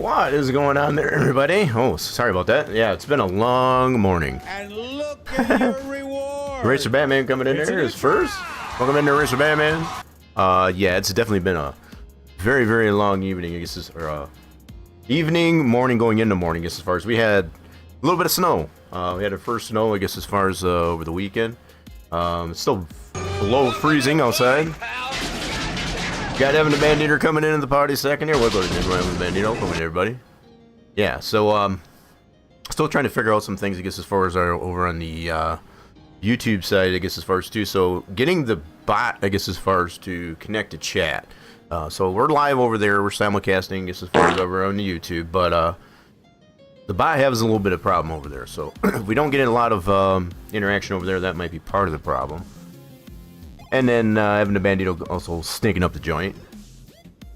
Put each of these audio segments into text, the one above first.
What is going on there, everybody? Oh, sorry about that. Yeah, it's been a long morning. And look at your reward. Racer Batman coming in there is first. Welcome in there, Racer Batman. Yeah, it's definitely been a very, very long evening. I guess evening, morning, going into morning. I guess as far as we had a little bit of snow. We had our first snow. I guess as far as over the weekend. It's still below freezing outside. Got Evan the Bandito coming in the party second here. We'll go to Evan the Bandito. Welcome in, everybody. Yeah, so still trying to figure out some things, I guess, as far as our over on the YouTube side, I guess, as far as too. So getting the bot, I guess, as far as to connect to chat. So we're live over there. We're simulcasting, I guess, as far as over on the YouTube. But the bot has a little bit of problem over there. So if we don't get a lot of interaction over there, that might be part of the problem. And then Evan the Bandito also stinking up the joint.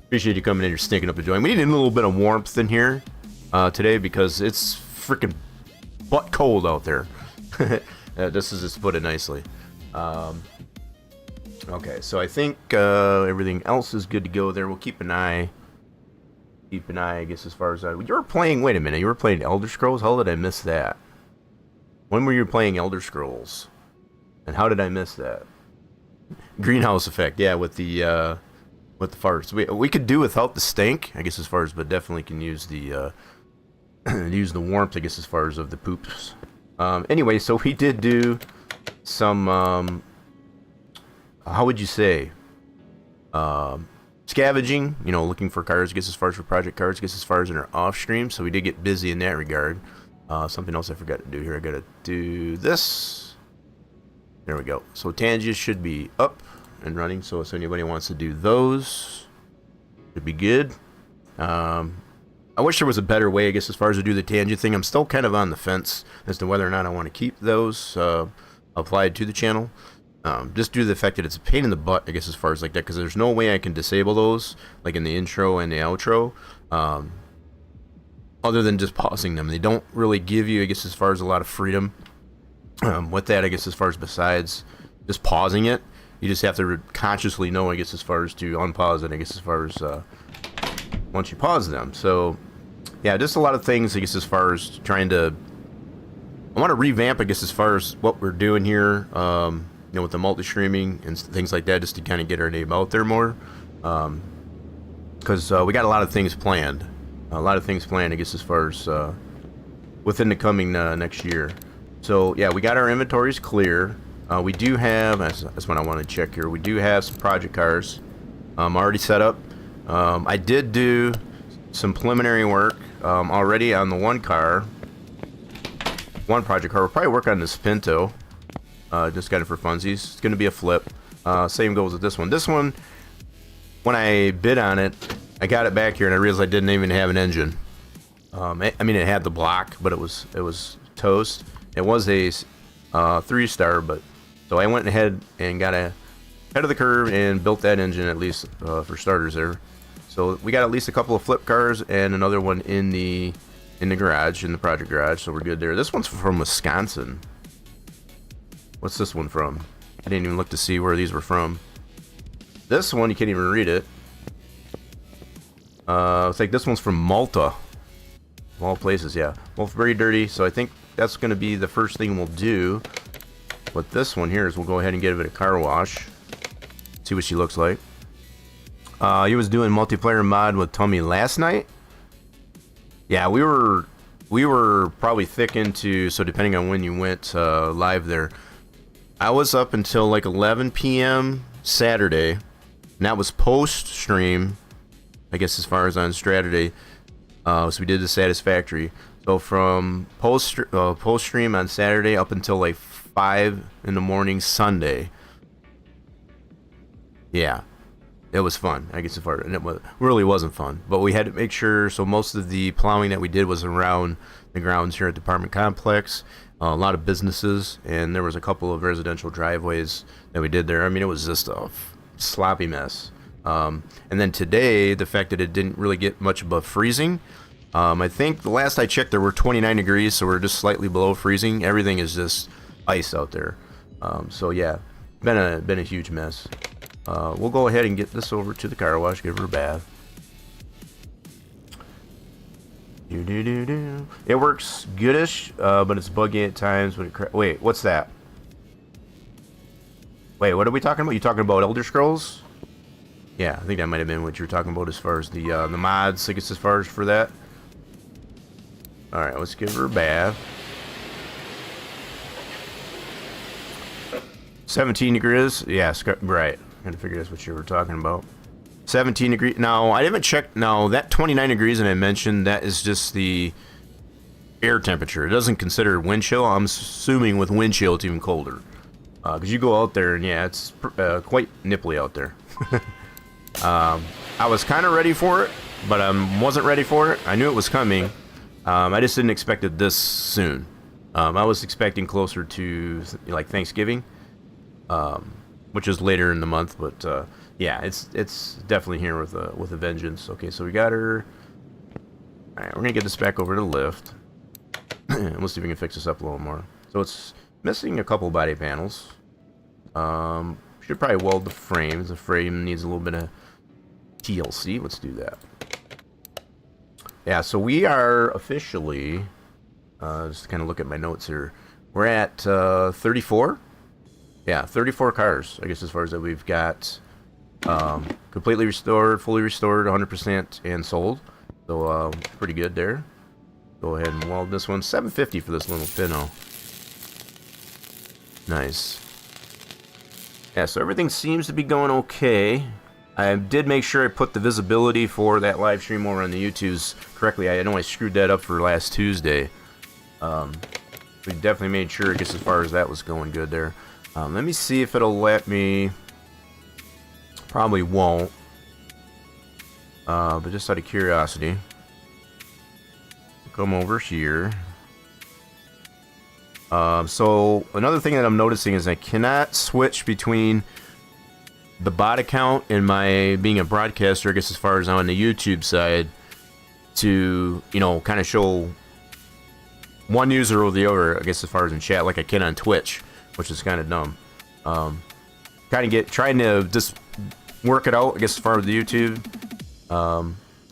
Appreciate you coming in here stinking up the joint. We need a little bit of warmth in here today because it's freaking butt cold out there. This is just to put it nicely. Okay, so I think everything else is good to go there. We'll keep an eye. I guess, as far as you were playing. Wait a minute, you were playing Elder Scrolls? How did I miss that? When were you playing Elder Scrolls? And how did I miss that? Greenhouse effect, yeah, with the farts. We could do without the stink, I guess, as far as, but definitely can use the use the warmth, I guess, as far as of the poops. Anyway, so we did do some how would you say, scavenging, you know, looking for cars, I guess, as far as for project cars, I guess, as far as in our off stream. So we did get busy in that regard. Something else I forgot to do here. I gotta do this. There we go. So Tangiers should be up and running. So if anybody wants to do those, it'd be good. I wish there was a better way, I guess, as far as to do the Tangent thing. I'm still kind of on the fence as to whether or not I want to keep those applied to the channel. Just due to the fact that it's a pain in the butt, I guess, as far as like that, because there's no way I can disable those, like in the intro and the outro, other than just pausing them. They don't really give you, I guess, as far as a lot of freedom. With that, I guess, as far as besides just pausing it, you just have to consciously know, I guess, as far as to unpause it, I guess, as far as once you pause them. So yeah, just a lot of things, I guess, as far as trying to, I want to revamp, I guess, as far as what we're doing here, you know, with the multi-streaming and things like that, just to kind of get our name out there more, because we got a lot of things planned, I guess, as far as within the coming next year. So yeah, we got our inventories clear. We do have, that's what I want to check here, we do have some project cars already set up. I did do some preliminary work already on the one project car. We'll probably work on this Pinto, just got it for funsies. It's going to be a flip. Same goes with this one. This one, when I bid on it, I got it back here and I realized I didn't even have an engine. I mean, it had the block, but it was toast. It was a 3-star, but so I went ahead and got ahead of the curve and built that engine, at least for starters there. So we got at least a couple of flip cars and another one in the garage, in the project garage. So we're good there. This one's from Wisconsin. What's this one from? I didn't even look to see where these were from. This one, you can't even read it. It's like this one's from Malta. Of all places, yeah. Well, very dirty. So I think that's going to be the first thing we'll do with this one here is we'll go ahead and give it a car wash. See what she looks like. He was doing multiplayer mod with Tommy last night. Yeah, we were probably thick into, so depending on when you went live there, I was up until like 11 p.m. Saturday, and that was post stream, I guess, as far as on Saturday. So we did the Satisfactory. So from post stream on Saturday up until like 5 in the morning Sunday. Yeah, it was fun, I guess, as far, and it really wasn't fun. But we had to make sure, so most of the plowing that we did was around the grounds here at the apartment complex. A lot of businesses, and there was a couple of residential driveways that we did there. I mean, it was just a sloppy mess. And then today, the fact that it didn't really get much above freezing. I think the last I checked, there were 29 degrees, so we're just slightly below freezing. Everything is just ice out there. So yeah, been a huge mess. We'll go ahead and get this over to the car wash, give her a bath. It works goodish, but it's buggy at times. When it wait, what's that? Wait, what are we talking about? You talking about Elder Scrolls? Yeah, I think that might have been what you were talking about as far as the mods. I guess as far as for that. All right, let's give her a bath. 17 degrees. Yeah, right. I had to figure that's what you were talking about. 17 degrees. Now, I haven't checked. Now, that 29 degrees that I mentioned, that is just the air temperature. It doesn't consider wind chill. I'm assuming with wind chill, it's even colder. Because you go out there, and yeah, it's quite nipply out there. I was kind of ready for it, but I wasn't ready for it. I knew it was coming. I just didn't expect it this soon. I was expecting closer to, like, Thanksgiving. Which is later in the month, but yeah, it's definitely here with a vengeance. Okay, so we got her. All right, we're gonna get this back over to lift. Let's see if we can fix this up a little more. So it's missing a couple body panels. Should probably weld the frames. The frame needs a little bit of TLC. Let's do that. Yeah, so we are officially just to kind of look at my notes here. We're at 34. Yeah, 34 cars, I guess, as far as that we've got completely restored, fully restored, 100%, and sold. So, pretty good there. Go ahead and weld this one. $750 for this little pinno. Nice. Yeah, so everything seems to be going okay. I did make sure I put the visibility for that live stream over on the YouTubes correctly. I know I screwed that up for last Tuesday. We definitely made sure, I guess, as far as that was going good there. Let me see if it'll let me. Probably won't. But just out of curiosity, come over here. So another thing that I'm noticing is I cannot switch between the bot account and my being a broadcaster, I guess, as far as on the YouTube side, to, you know, kind of show one user or the other, I guess, as far as in chat, like I can on Twitch, which is kind of dumb. Trying to just work it out, I guess, as far as the YouTube.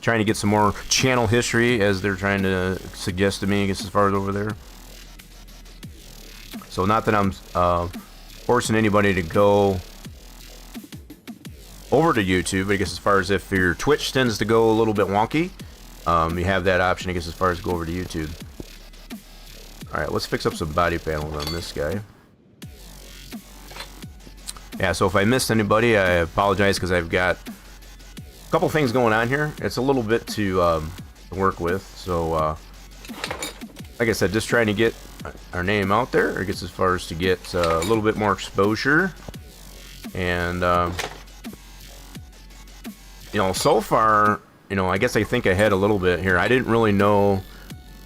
Trying to get some more channel history, as they're trying to suggest to me, I guess, as far as over there. So not that I'm forcing anybody to go over to YouTube, but I guess as far as if your Twitch tends to go a little bit wonky, you have that option, I guess, as far as go over to YouTube. Alright, let's fix up some body panels on this guy. Yeah, so if I missed anybody, I apologize, because I've got a couple things going on here. It's a little bit to work with, so like I said, just trying to get our name out there, I guess, as far as to get a little bit more exposure. And you know, so far, you know, I guess I think ahead a little bit here. I didn't really know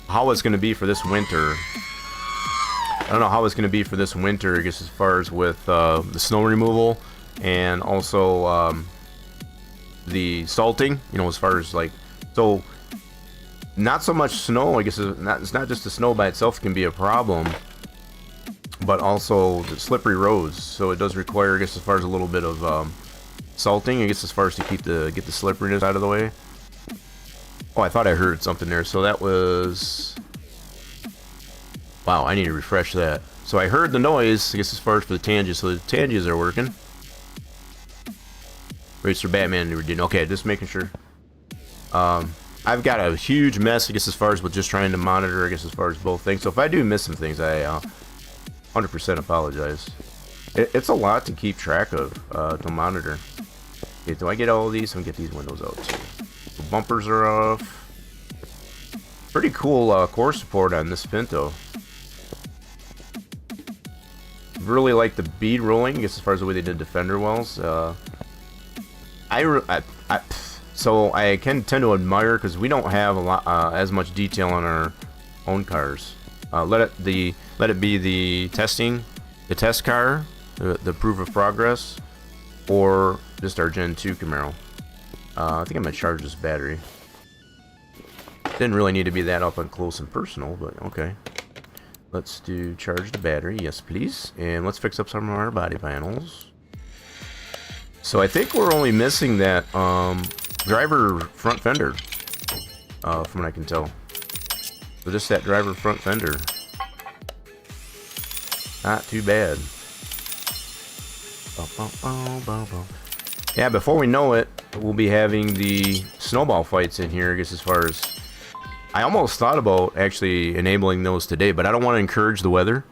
how it's going to be for this winter. I don't know how it's going to be for this winter, I guess, as far as with the snow removal and also the salting, you know, as far as like, so not so much snow, I guess. It's not just the snow by itself can be a problem, but also the slippery roads. So it does require, I guess, as far as a little bit of salting, I guess, as far as to get the slipperiness out of the way. Oh, I thought I heard something there. So that was, wow, I need to refresh that. So I heard the noise, I guess, as far as for the tanges. So the tanges are working. Rates for Batman, okay, just making sure. I've got a huge mess, I guess, as far as with just trying to monitor, I guess, as far as both things. So if I do miss some things, I 100% apologize. It's a lot to keep track of, to monitor. Okay, do I get all of these? I'm gonna get these windows out too. The bumpers are off. Pretty cool core support on this Pinto. Really like the bead rolling, I guess, as far as the way they did the fender wells. So I can tend to admire, because we don't have a lot as much detail on our own cars. Let it be the test car, the proof of progress, or just our Gen 2 Camaro. I think I'm gonna charge this battery. Didn't really need to be that up and close and personal, but okay. Let's do charge the battery, yes please, and let's fix up some of our body panels. So I think we're only missing that driver front fender, from what I can tell. So just that driver front fender. Not too bad. Yeah, before we know it, we'll be having the snowball fights in here, I guess, as far as... I almost thought about actually enabling those today, but I don't want to encourage the weather.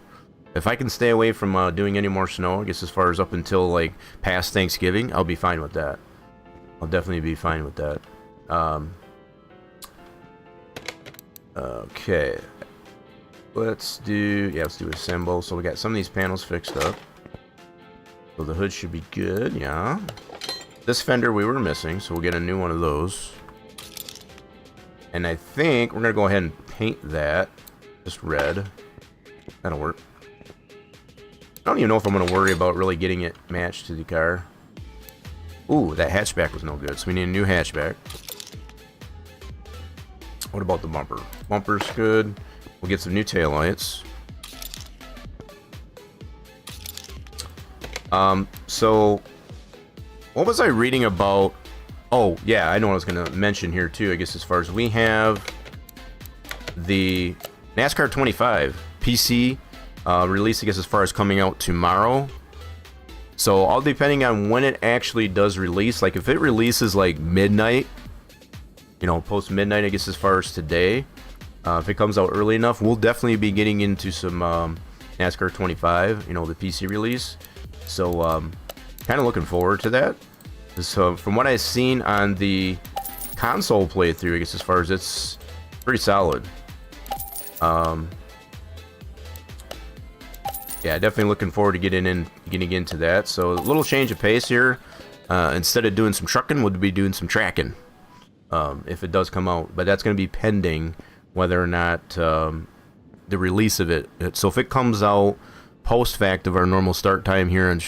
If I can stay away from doing any more snow, I guess as far as up until, like, past Thanksgiving, I'll be fine with that. I'll definitely be fine with that. Okay. Let's do assemble. So we got some of these panels fixed up. So the hood should be good, yeah. This fender we were missing, so we'll get a new one of those. And I think we're gonna go ahead and paint that just red. That'll work. I don't even know if I'm gonna worry about really getting it matched to the car. Ooh, that hatchback was no good, so we need a new hatchback. What about the bumper? Bumper's good. We'll get some new taillights. So what was I reading about? Oh, yeah, I know what I was going to mention here too, I guess, as far as we have the NASCAR 25 PC release, I guess, as far as coming out tomorrow. So all depending on when it actually does release, like if it releases like midnight, you know, post midnight, I guess, as far as today, if it comes out early enough, we'll definitely be getting into some NASCAR 25, you know, the PC release. So kind of looking forward to that. So from what I've seen on the console playthrough, I guess, as far as it's pretty solid. Yeah, definitely looking forward to getting into that. So a little change of pace here. Instead of doing some trucking, we'll be doing some tracking if it does come out. But that's going to be pending whether or not the release of it. So if it comes out post fact of our normal start time here and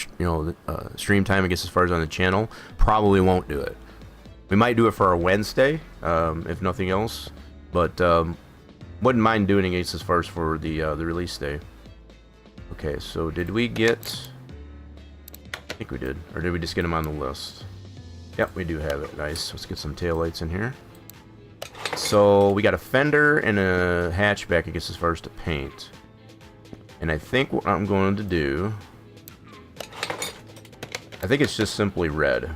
stream time, I guess, as far as on the channel, probably won't do it. We might do it for our Wednesday, if nothing else, but wouldn't mind doing it as far as for the release day. Okay, so did we get? I think we did, or did we just get them on the list? Yep, we do have it. Nice. Let's get some taillights in here. So we got a fender and a hatchback, I guess, as far as to paint. And I think what I'm going to do, I think it's just simply red.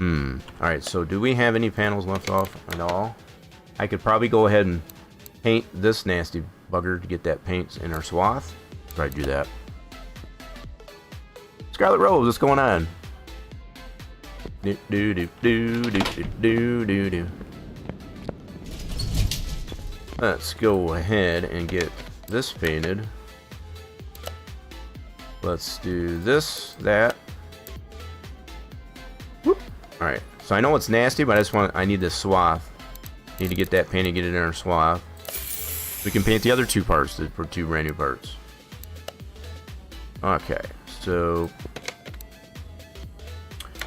Alright, so do we have any panels left off at all? I could probably go ahead and paint this nasty bugger to get that paint in our swath. Try to do that. Scarlet Rose, what's going on? Do do do do do do do do. Let's go ahead and get this painted. Let's do this, that. Whoop. Alright, so I know it's nasty, but I need this swath. Need to get that painted, get it in our swath. We can paint the other two parts for two brand new parts. Okay, so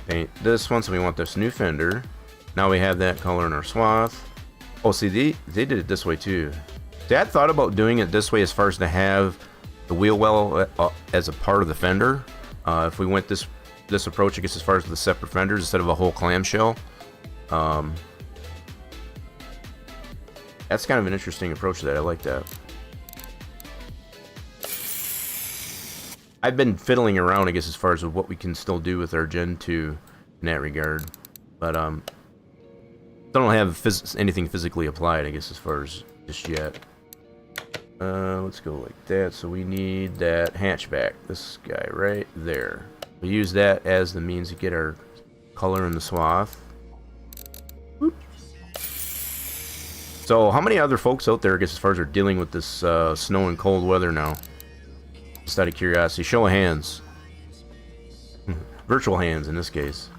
paint this one, so we want this new fender. Now we have that color in our swath. Oh, see, they did it this way too. Dad thought about doing it this way as far as to have the wheel well as a part of the fender. If we went this approach, I guess, as far as the separate fenders instead of a whole clamshell. That's kind of an interesting approach to that. I like that. I've been fiddling around, I guess, as far as what we can still do with our Gen 2 in that regard. But don't have anything physically applied, I guess, as far as just yet. Let's go like that. So we need that hatchback. This guy right there. We use that as the means to get our color in the swath. Whoop. So how many other folks out there, I guess, as far as are dealing with this snow and cold weather now? Just out of curiosity, show of hands. Virtual hands in this case.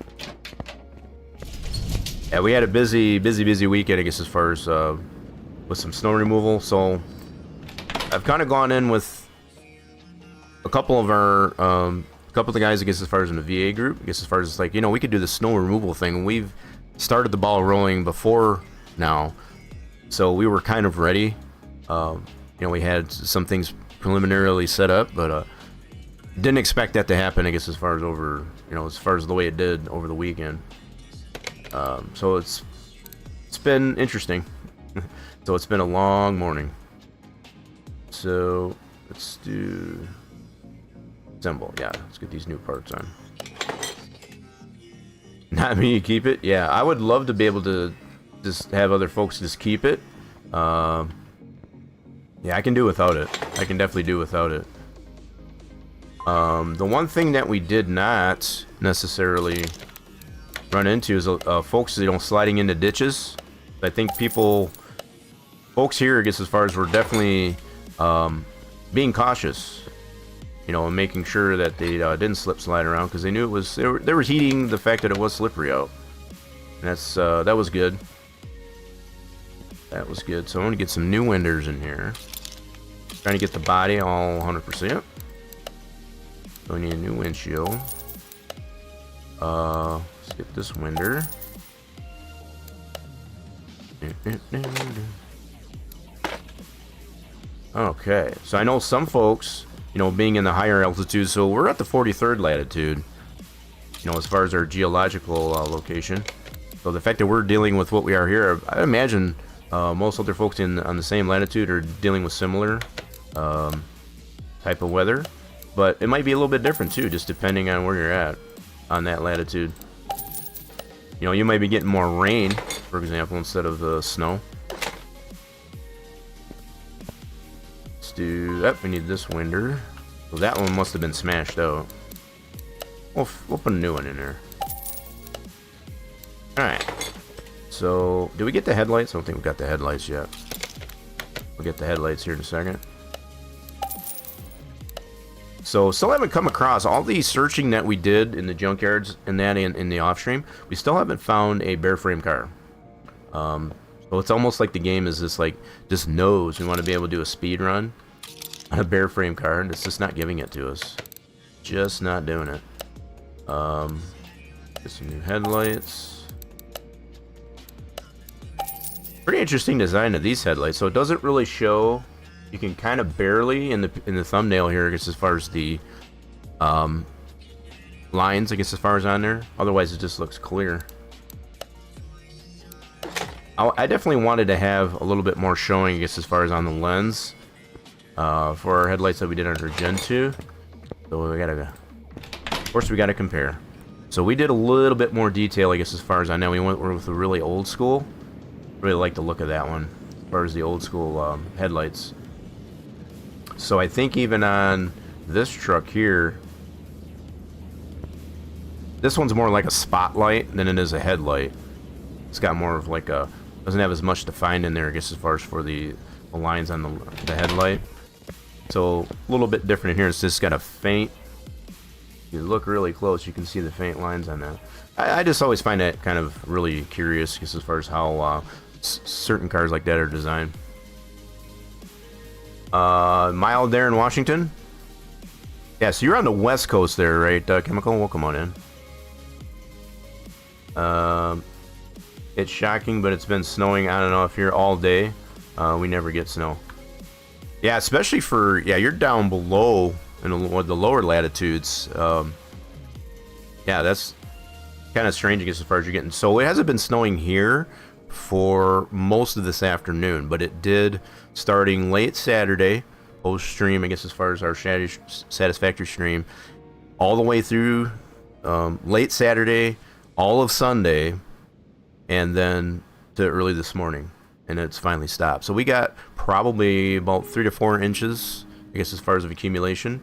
Yeah, we had a busy weekend, I guess, as far as with some snow removal. So I've kind of gone in with a couple of the guys, I guess, as far as in the VA group. I guess as far as like, we could do the snow removal thing. We've started the ball rolling before now, so we were kind of ready. We had some things preliminarily set up, but didn't expect that to happen, I guess, as far as as far as the way it did over the weekend. So it's been interesting. So it's been a long morning. So let's do assemble. Yeah, let's get these new parts on. Not me, keep it. Yeah, I would love to be able to just have other folks just keep it. Yeah, I can do without it. I can definitely do without it. The one thing that we did not necessarily run into is folks, you know, sliding into ditches. I think folks here, I guess, as far as we're definitely being cautious, you know, and making sure that they didn't slide around, because they knew it was they were heeding the fact that it was slippery out, and that was good. That was good. So I'm gonna get some new windows in here. Trying to get the body all 100%. So we need a new windshield. Let's get this window. Okay, so I know some folks, you know, being in the higher altitude, so we're at the 43rd latitude, you know, as far as our geological location. So the fact that we're dealing with what we are here, I imagine most other folks on the same latitude are dealing with similar type of weather, but it might be a little bit different too, just depending on where you're at on that latitude. You know, you might be getting more rain, for example, instead of the snow. Let's do that. We need this window. So that one must have been smashed out. We'll put a new one in there. Alright. So, did we get the headlights? I don't think we got the headlights yet. We'll get the headlights here in a second. So, still haven't come across all the searching that we did in the junkyards and that in the off stream. We still haven't found a bare frame car. So it's almost like the game is just knows we want to be able to do a speed run on a bare frame car, and it's just not giving it to us. Just not doing it. Get some new headlights. Pretty interesting design of these headlights. So it doesn't really show. You can kind of barely in the thumbnail here, I guess, as far as the lines, I guess, as far as on there. Otherwise, it just looks clear. I definitely wanted to have a little bit more showing, I guess, as far as on the lens for our headlights that we did under Gen 2. So we gotta, of course, we gotta compare. So we did a little bit more detail, I guess, as far as I know. We went with the really old school. Really like the look of that one, as far as the old school headlights. So I think even on this truck here, this one's more like a spotlight than it is a headlight. It's got more of like a, doesn't have as much defined in there, I guess, as far as for the lines on the headlight. So a little bit different in here. It's just got a faint, if you look really close, you can see the faint lines on that. I just always find that kind of really curious, just as far as how certain cars like that are designed. Mild there in Washington. Yeah, so you're on the west coast there, right, Chemical? Well, come on in. It's shocking, but it's been snowing on and off here all day. We never get snow. Yeah, especially for, yeah, you're down below in the lower latitudes. Yeah, that's kind of strange, I guess, as far as you're getting. So it hasn't been snowing here for most of this afternoon, but it did starting late Saturday, post stream, I guess, as far as our satisfactory stream, all the way through late Saturday, all of Sunday, and then to early this morning, and it's finally stopped. So we got probably about 3 to 4 inches, I guess, as far as of accumulation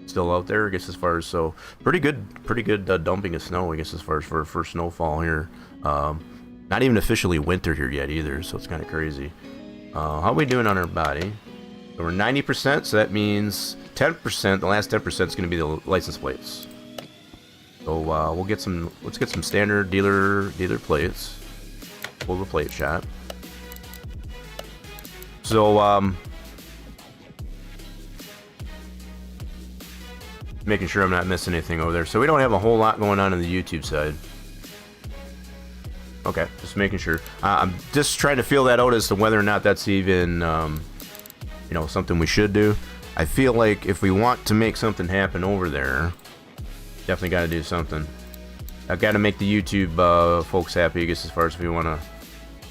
still out there, I guess, as far as, so pretty good dumping of snow, I guess, as far as for first snowfall here. Not even officially winter here yet either, so it's kind of crazy. How are we doing on our body? So we're 90%, so that means 10%, the last 10% is going to be the license plates. So we'll get some, let's get some standard dealer plates. Pull the plate shot. So making sure I'm not missing anything over there. So we don't have a whole lot going on the YouTube side. Okay, just making sure. I'm just trying to feel that out as to whether or not that's even, you know, something we should do. I feel like if we want to make something happen over there, definitely got to do something. I've got to make the YouTube folks happy, I guess, as far as if we want to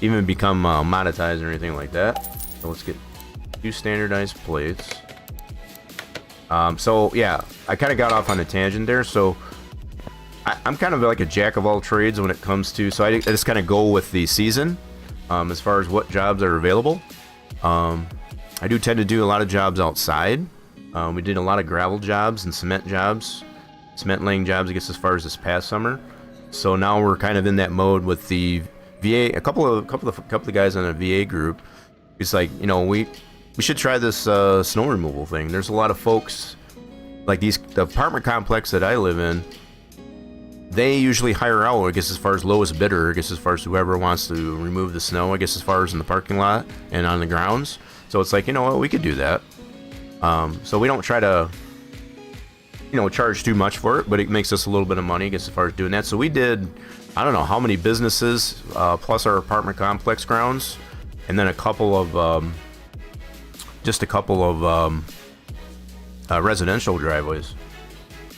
even become monetized or anything like that. So let's get 2 standardized plates. So yeah, I kind of got off on a tangent there. So I'm kind of like a jack of all trades when it comes to, so I just kind of go with the season as far as what jobs are available. I do tend to do a lot of jobs outside. We did a lot of gravel jobs and cement jobs, cement laying jobs, I guess, as far as this past summer. So now we're kind of in that mode with the VA. A couple of guys on a VA group. It's like, you know, we should try this snow removal thing. There's a lot of folks like the apartment complex that I live in. They usually hire out, I guess, as far as lowest bidder, I guess, as far as whoever wants to remove the snow, I guess, as far as in the parking lot and on the grounds. So it's like, you know what, we could do that. So we don't try to, you know, charge too much for it, but it makes us a little bit of money, I guess, as far as doing that. So we did, I don't know how many businesses, plus our apartment complex grounds, and then a couple of, residential driveways.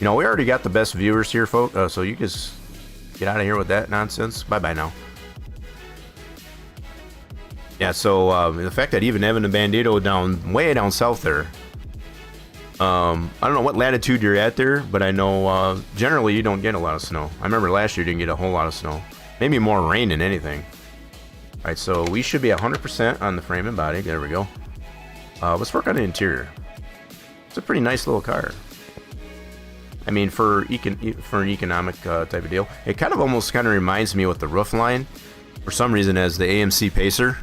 You know, we already got the best viewers here, folks, so you just get out of here with that nonsense. Bye-bye now. Yeah, so the fact that even Evan and Bandito way down south there, I don't know what latitude you're at there, but I know generally you don't get a lot of snow. I remember last year you didn't get a whole lot of snow. Maybe more rain than anything. All right, so we should be 100% on the frame and body. There we go. Let's work on the interior. It's a pretty nice little car. I mean, for an economic type of deal, it kind of almost kind of reminds me with the roof line, for some reason, as the AMC Pacer.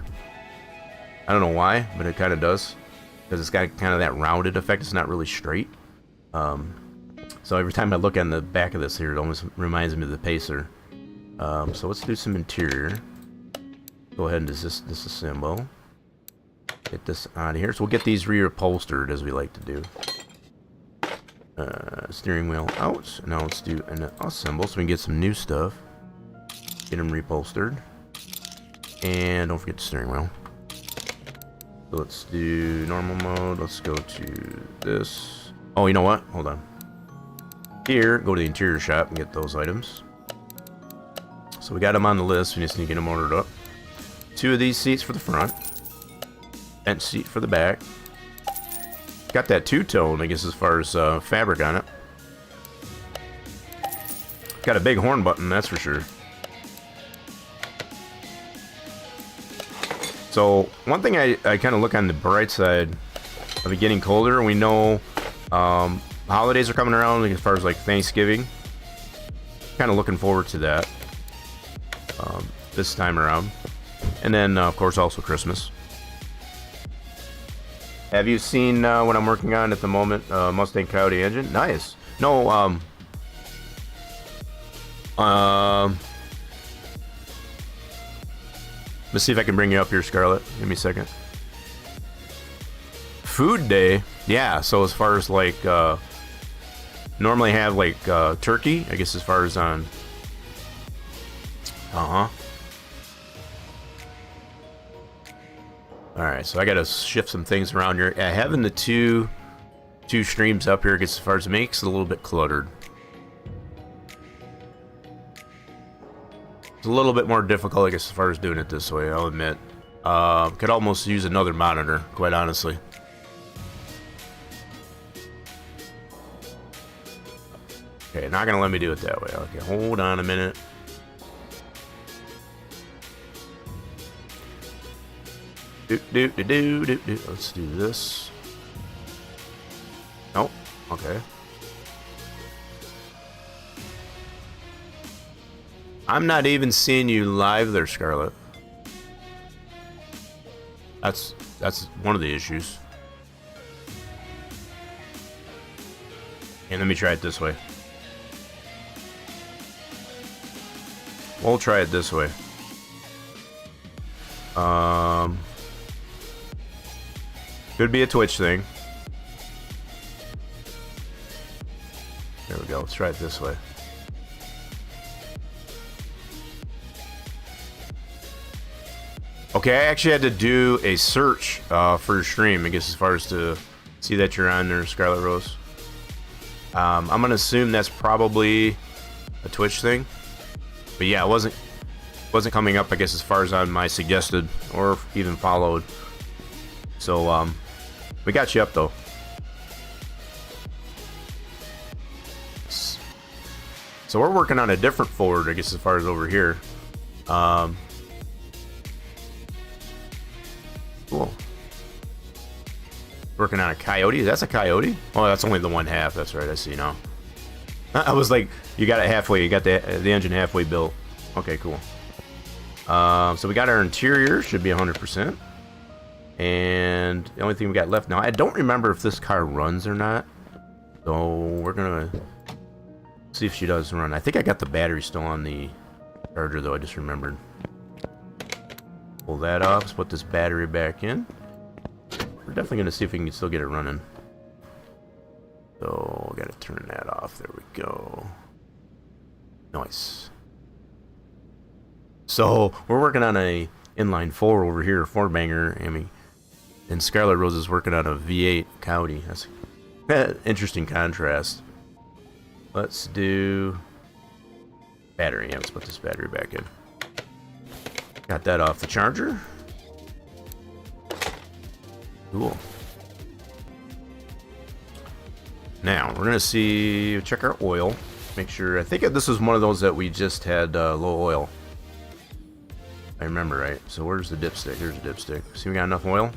I don't know why, but it kind of does, because it's got kind of that rounded effect. It's not really straight. So every time I look on the back of this here, it almost reminds me of the Pacer. So let's do some interior. Go ahead and disassemble. Get this out of here. So we'll get these reupholstered, as we like to do. Steering wheel out. Now let's do an assemble so we can get some new stuff. Get them reupholstered. And don't forget the steering wheel. So let's do normal mode. Let's go to this. Oh, you know what? Hold on. Here, go to the interior shop and get those items. So we got them on the list. We just need to get them ordered up. 2 of these seats for the front. Bench seat for the back. Got that two-tone, I guess, as far as fabric on it. Got a big horn button, that's for sure. So, one thing I kind of look on the bright side of it getting colder. We know holidays are coming around, like, as far as like Thanksgiving. Kind of looking forward to that this time around. And then, of course, also Christmas. Have you seen what I'm working on at the moment? Mustang Coyote engine? Nice. No, let's see if I can bring you up here, Scarlett. Give me a second. Food day? Yeah, so as far as like, normally have like turkey, I guess, as far as on... Alright, so I gotta shift some things around here. Yeah, having the two streams up here, I guess, as far as it makes it a little bit cluttered. It's a little bit more difficult, I guess, as far as doing it this way, I'll admit. Could almost use another monitor, quite honestly. Okay, not gonna let me do it that way. Okay, hold on a minute. Let's do this. Nope. Okay. I'm not even seeing you live there, Scarlett. That's one of the issues. And let me try it this way. We'll try it this way. Could be a Twitch thing. There we go. Let's try it this way. Okay, I actually had to do a search for your stream, I guess, as far as to see that you're on there, Scarlet Rose. I'm gonna assume that's probably a Twitch thing. But yeah, it wasn't coming up, I guess, as far as on my suggested or even followed. So we got you up though. So we're working on a different forward, I guess, as far as over here. Cool. Working on a coyote. That's a coyote. Oh, that's only the one half. That's right. I see now. I was like, you got it halfway. You got the engine halfway built. Okay, cool. So we got our interior. Should be 100%. And the only thing we got left now, I don't remember if this car runs or not. So we're gonna see if she does run. I think I got the battery still on the charger though. I just remembered. Pull that off. Let's put this battery back in. We're definitely gonna see if we can still get it running. So we gotta turn that off. There we go. Nice. So we're working on a inline four over here, four banger, and Scarlet Rose is working on a V8 Coyote. That's an interesting contrast. Let's do battery. Yeah, let's put this battery back in. Got that off the charger. Cool. Now we're gonna check our oil. Make sure. I think this is one of those that we just had low oil. I remember right. So where's the dipstick? There's a dipstick. See, we got enough oil?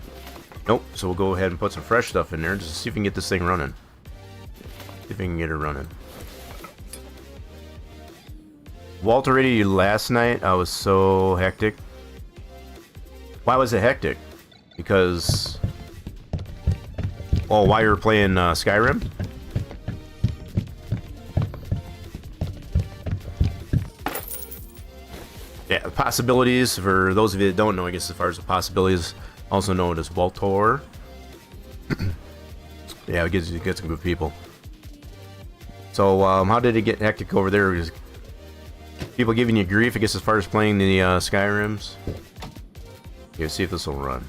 Nope. So we'll go ahead and put some fresh stuff in there just to see if we can get this thing running. See if we can get it running. Walter ready last night. I was so hectic. Why was it hectic? Because, well, while you were playing Skyrim. Yeah, possibilities, for those of you that don't know, I guess as far as the possibilities, also known as Waltor. Yeah, it gets some good people. So, how did it get hectic over there? Was people giving you grief, I guess, as far as playing the Skyrims? Okay, see if this will run.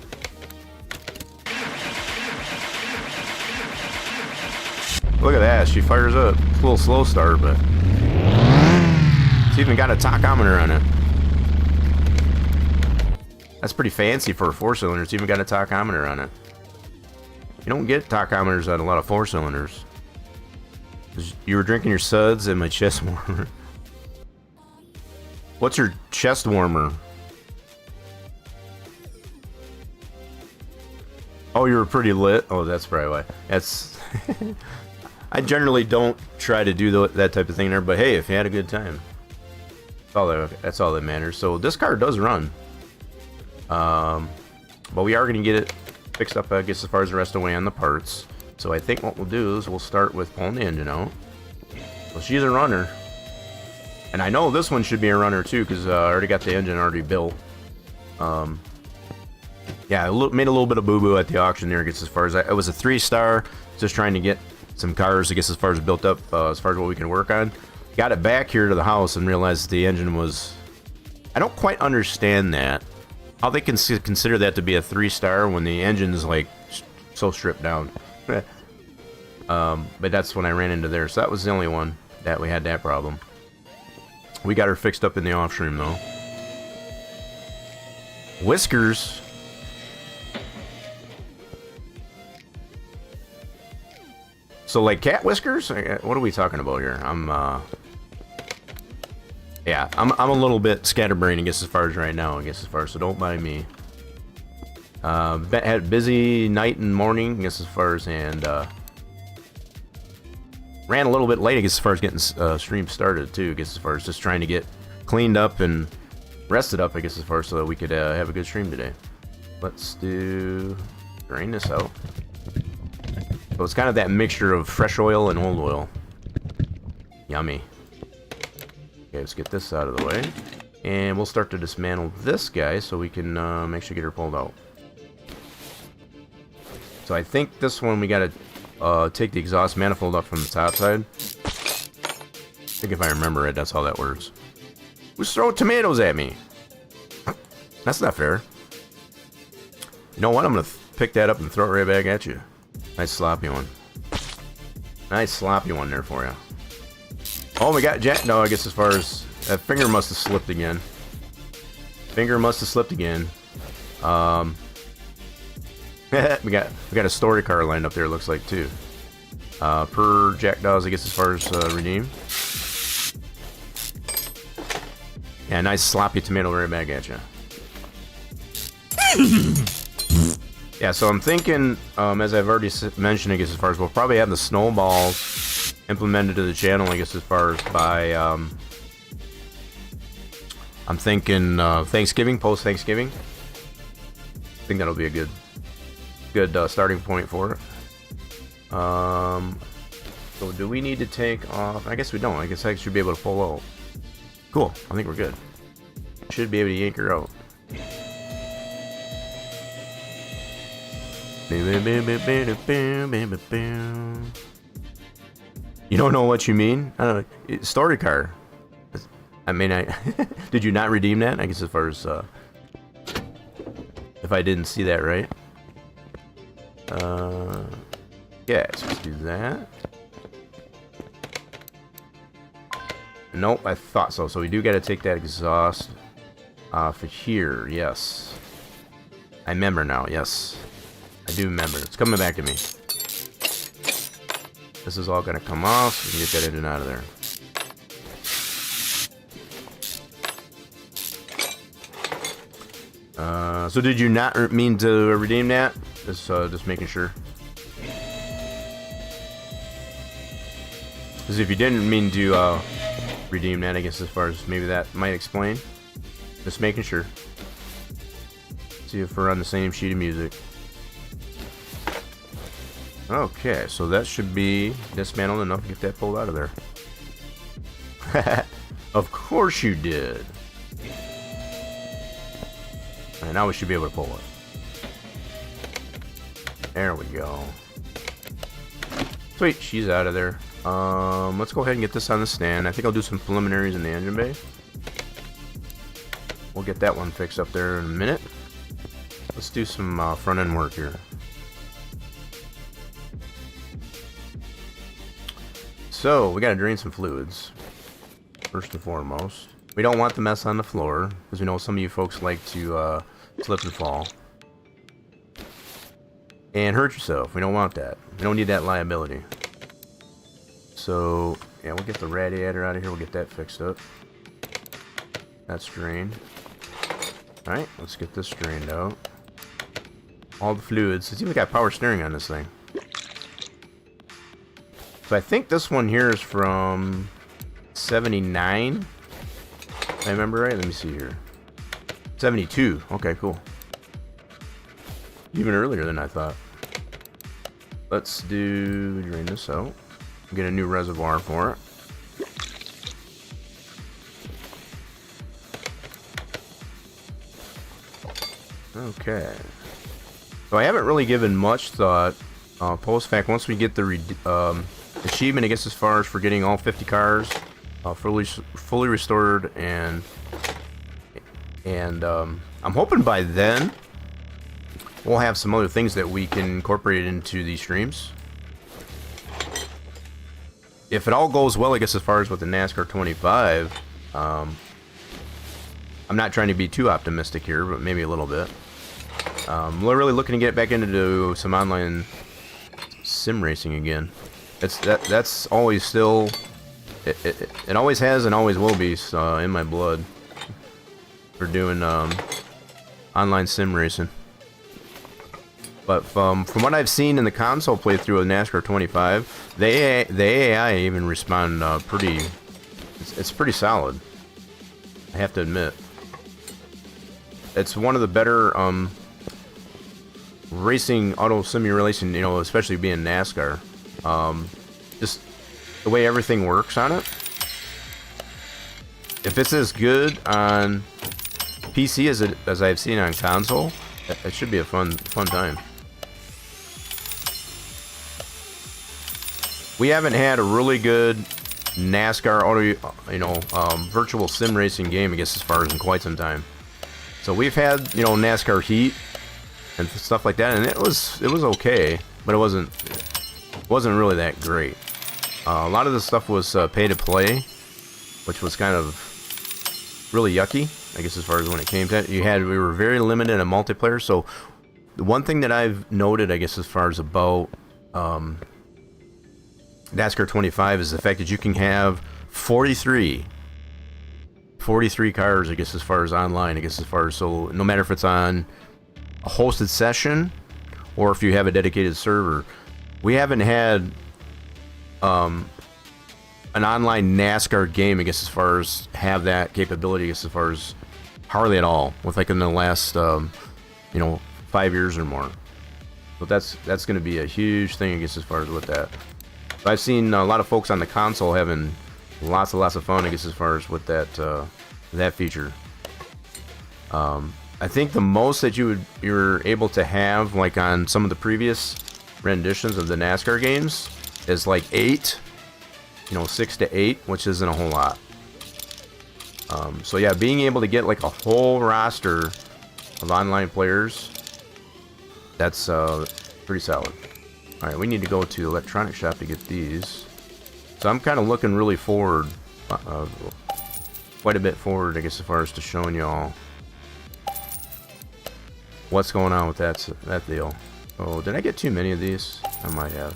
Look at that, she fires up. It's a little slow start, but it's even got a tachometer on it. That's pretty fancy for a four-cylinder. It's even got a tachometer on it. You don't get tachometers on a lot of four-cylinders. You were drinking your suds and my chest warmer. What's your chest warmer? Oh, you were pretty lit? Oh, that's probably why. That's... I generally don't try to do that type of thing there, but hey, if you had a good time. That's all that matters. So this car does run. But we are going to get it fixed up, I guess, as far as the rest of the way on the parts. So I think what we'll do is we'll start with pulling the engine out. Well, she's a runner. And I know this one should be a runner too, because I already got the engine already built. Yeah, I made a little bit of boo-boo at the auction there, I guess, as far as... It was a 3-star, just trying to get some cars, I guess, as far as built up, as far as what we can work on. Got it back here to the house and realized the engine was... I don't quite understand that. How they can consider that to be a 3-star when the engine is like so stripped down. But that's when I ran into there. So that was the only one that we had that problem. We got her fixed up in the off-stream though. Whiskers. So like cat whiskers? What are we talking about here? Yeah, I'm a little bit scatterbrained, I guess, as far as right now, so don't mind me. Had a busy night and morning, I guess, as far as, and ran a little bit late, I guess, as far as getting stream started, too, I guess, as far as just trying to get cleaned up and rested up, I guess, as far as so that we could have a good stream today. Let's drain this out. So it's kind of that mixture of fresh oil and old oil. Yummy. Okay, let's get this out of the way. And we'll start to dismantle this guy so we can make sure to get her pulled out. So I think this one we gotta take the exhaust manifold up from the top side. I think if I remember it, that's how that works. Who's throwing tomatoes at me? That's not fair. You know what? I'm gonna pick that up and throw it right back at you. Nice sloppy one. Nice sloppy one there for you. Oh, we got Jack. No, I guess as far as that finger must have slipped again. Finger must have slipped again. we got a story card lined up there. It looks like too. Per Jackdaws, I guess, as far as redeem. Yeah, nice sloppy tomato right back at you. Yeah, so I'm thinking, as I've already mentioned, I guess, as far as we'll probably have the snowballs implemented to the channel, I guess, as far as by, I'm thinking Thanksgiving, post-Thanksgiving. I think that'll be a good starting point for it. So do we need to take off? I guess we don't. I guess I should be able to pull out. Cool. I think we're good. Should be able to yank her out. You don't know what you mean? I don't know. Story card. I mean, did you not redeem that? I guess as far as if I didn't see that right. Yeah, so let's do that. Nope, I thought so. So we do got to take that exhaust off of here. Yes, I remember now. Yes, I do remember. It's coming back to me. This is all gonna come off. So we can get that in and out of there. So did you not mean to redeem that? Just making sure. Because if you didn't mean to redeem that, I guess as far as maybe that might explain. Just making sure. See if we're on the same sheet of music. Okay, so that should be dismantled enough to get that pulled out of there. Of course you did. And now we should be able to pull it. There we go. Sweet, she's out of there. Let's go ahead and get this on the stand. I think I'll do some preliminaries in the engine bay. We'll get that one fixed up there in a minute. Let's do some front end work here. So, we gotta drain some fluids. First and foremost. We don't want the mess on the floor, because we know some of you folks like to slip and fall. And hurt yourself. We don't want that. We don't need that liability. So, yeah, we'll get the radiator out of here. We'll get that fixed up. That's drained. Alright, let's get this drained out. All the fluids. Let's see if we got power steering on this thing. So I think this one here is from 79. I remember right? Let me see here. 72. Okay, cool. Even earlier than I thought. Let's drain this out. Get a new reservoir for it. Okay. So I haven't really given much thought post-fact. Once we get the achievement, I guess, as far as for getting all 50 cars fully restored, and I'm hoping by then we'll have some other things that we can incorporate into these streams. If it all goes well, I guess, as far as with the NASCAR 25, I'm not trying to be too optimistic here, but maybe a little bit. We're really looking to get back into some online sim racing again. That's always still, it always has and always will be in my blood for doing online sim racing. But from what I've seen in the console playthrough of NASCAR 25, the AI even respond it's pretty solid. I have to admit. It's one of the better racing auto simulation, especially being NASCAR. Just the way everything works on it. If it's as good on PC as I've seen on console, it should be a fun time. We haven't had a really good NASCAR auto, virtual sim racing game, I guess, as far as in quite some time. So we've had, NASCAR Heat and stuff like that, and it was okay, but it wasn't really that great. A lot of the stuff was pay to play, which was kind of really yucky. I guess as far as when it came to it. We were very limited in multiplayer. So the one thing that I've noted, I guess, as far as about NASCAR 25 is the fact that you can have 43 cars, I guess, as far as online, I guess, as far as, so no matter if it's on a hosted session or if you have a dedicated server. We haven't had an online NASCAR game, I guess, as far as have that capability, I guess, as far as hardly at all, with like in the last 5 years or more. So that's going to be a huge thing, I guess, as far as with that. But I've seen a lot of folks on the console having lots of fun, I guess, as far as with that feature. I think the most that you're able to have, like on some of the previous renditions of the NASCAR games, is like 8, 6 to 8, which isn't a whole lot. So yeah, being able to get like a whole roster of online players, that's pretty solid. All right, we need to go to the electronic shop to get these. So I'm kind of looking really forward, quite a bit forward, I guess, as far as to showing y'all what's going on with that deal. Oh, did I get too many of these? I might have.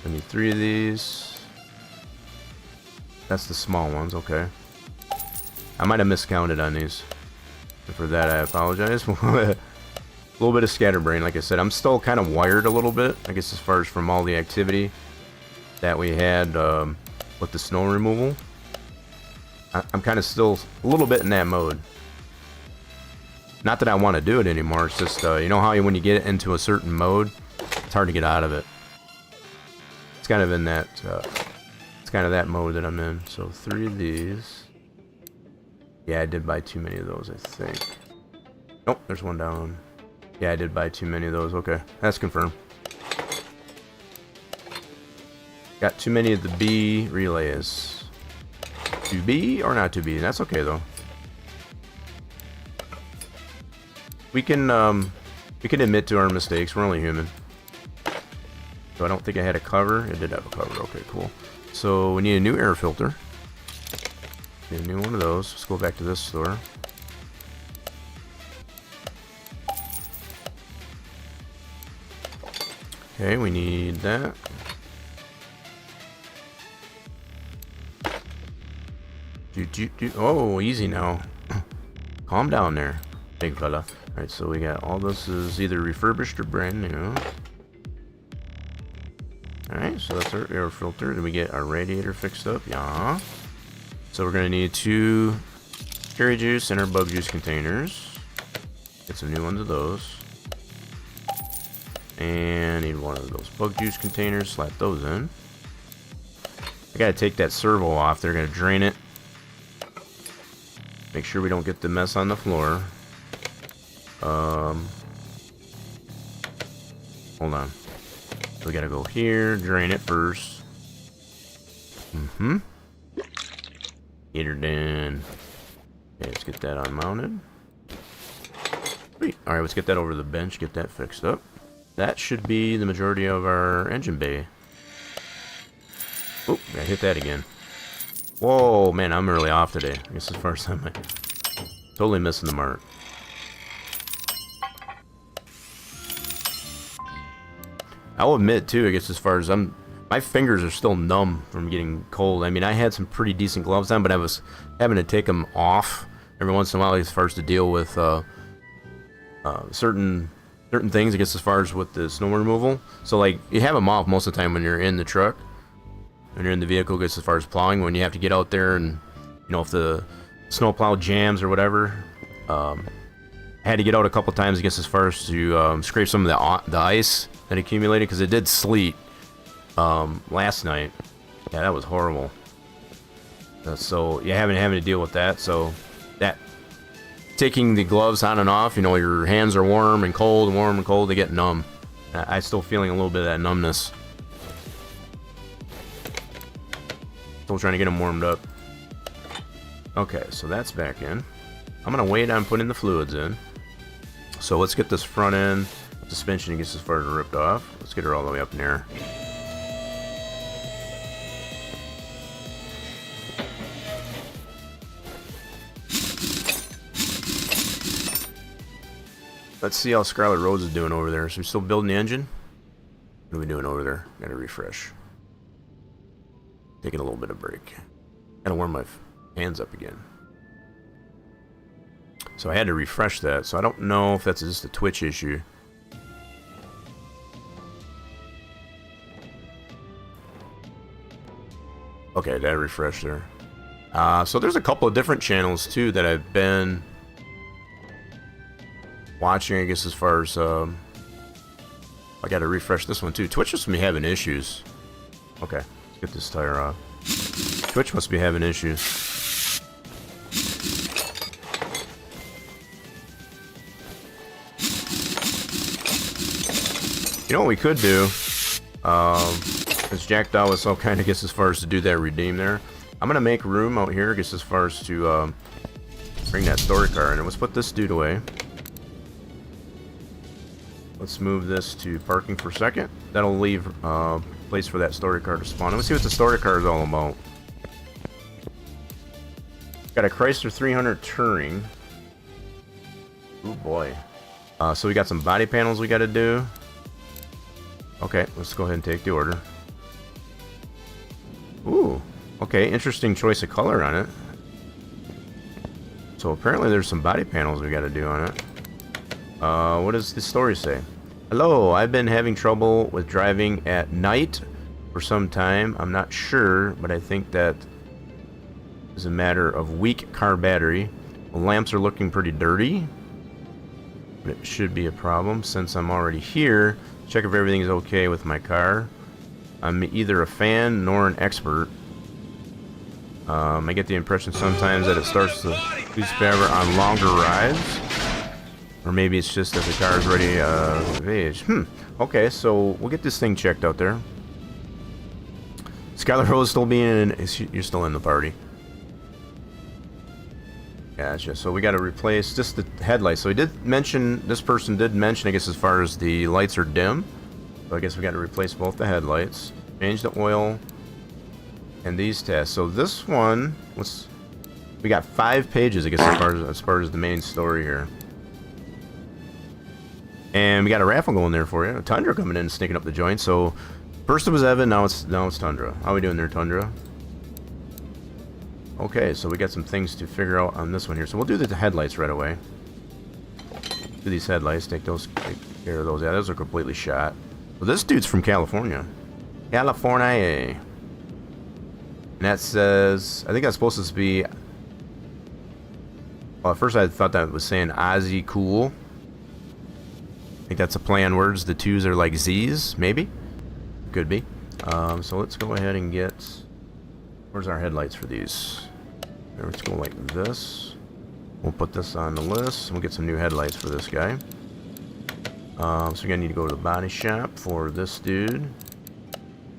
I need 3 of these. That's the small ones, okay. I might have miscounted on these. And for that, I apologize. A little bit of scatterbrain, like I said. I'm still kind of wired a little bit, I guess, as far as from all the activity that we had with the snow removal. I'm kind of still a little bit in that mode. Not that I want to do it anymore. It's just, you know how when you get into a certain mode, it's hard to get out of it. It's kind of in that, it's kind of that mode that I'm in. So 3 of these. Yeah, I did buy too many of those, I think. Nope, there's one down. Yeah, I did buy too many of those. Okay, that's confirmed. Got too many of the B relays. To be or not to be? That's okay though. We can admit to our mistakes. We're only human. So I don't think I had a cover. It did have a cover. Okay, cool. So we need a new air filter. Need a new one of those. Let's go back to this store. Okay, we need that. Oh, easy now. Calm down there, big fella. Alright, so we got all this is either refurbished or brand new. Alright, so that's our air filter. Then we get our radiator fixed up. Yeah. So we're going to need 2 cherry juice and our bug juice containers. Get some new ones of those. And need one of those bug juice containers. Slap those in. I got to take that servo off. They're going to drain it. Make sure we don't get the mess on the floor. Hold on. We gotta go here, drain it first. Get her done. Okay, let's get that unmounted. Sweet. Alright, let's get that over the bench, get that fixed up. That should be the majority of our engine bay. Oh, I hit that again. Whoa, man, I'm really off today. I guess it's the first time I'm totally missing the mark. I'll admit, too, I guess as far as my fingers are still numb from getting cold. I mean, I had some pretty decent gloves on, but I was having to take them off every once in a while as far as to deal with certain things, I guess, as far as with the snow removal. So, like, you have them off most of the time when you're in the truck. When you're in the vehicle, I guess, as far as plowing, when you have to get out there and, if the snowplow jams or whatever, I had to get out a couple times, I guess, as far as to scrape some of the ice that accumulated, because it did sleet last night. Yeah, that was horrible. So, yeah, having to deal with that. So, that taking the gloves on and off, your hands are warm and cold, they get numb. I'm still feeling a little bit of that numbness. Still trying to get them warmed up. Okay, so that's back in. I'm gonna wait on putting the fluids in. So let's get this front end suspension, gets as far as ripped off. Let's get her all the way up in there. Let's see how Scarlet Rose is doing over there. So we still building the engine? What are we doing over there? Gotta refresh. Taking a little bit of break. Gotta warm my hands up again. So I had to refresh that. So I don't know if that's just a Twitch issue. Okay, that refreshed there. So there's a couple of different channels too that I've been watching, I guess, as far as I gotta refresh this one too. Twitch must be having issues. Okay, let's get this tire off. Twitch must be having issues. You know what we could do? Because Jack Dow was so kind of gets as far as to do that redeem there. I'm gonna make room out here, I guess, as far as to bring that story car in. And let's put this dude away. Let's move this to parking for a second. That'll leave place for that story car to spawn. Let's see what the story car is all about. Got a Chrysler 300 Touring. Oh boy. So we got some body panels we got to do. Okay, let's go ahead and take the order. Ooh, okay, interesting choice of color on it. So apparently there's some body panels we got to do on it. What does the story say? Hello, I've been having trouble with driving at night for some time. I'm not sure, but I think that is a matter of weak car battery. The lamps are looking pretty dirty, but it should be a problem since I'm already here. Check if everything is okay with my car. I'm either a fan nor an expert. I get the impression sometimes that it starts to lose power on longer rides. Or maybe it's just that the car is ready of age. Okay, so we'll get this thing checked out there. Skylar Rose still being in. You're still in the party. Gotcha. So we got to replace just the headlights. So he did mention, this person did mention, I guess, as far as the lights are dim. So I guess we got to replace both the headlights. Change the oil. And these tests. So this one, we got 5 pages, I guess, as far as the main story here. And we got a raffle going there for you. Tundra coming in and sneaking up the joint. So first it was Evan, now it's Tundra. How are we doing there, Tundra? Okay, so we got some things to figure out on this one here. So we'll do the headlights right away. Do these headlights, take care of those. Yeah, those are completely shot. Well, this dude's from California. California. And that says, I think that's supposed to be, well, at first I thought that was saying Ozzy Cool. I think that's a play on words. The 2's are like Z's, maybe? Could be. So let's go ahead and get, where's our headlights for these? Let's go like this. We'll put this on the list. We'll get some new headlights for this guy. So we're gonna need to go to the body shop for this dude.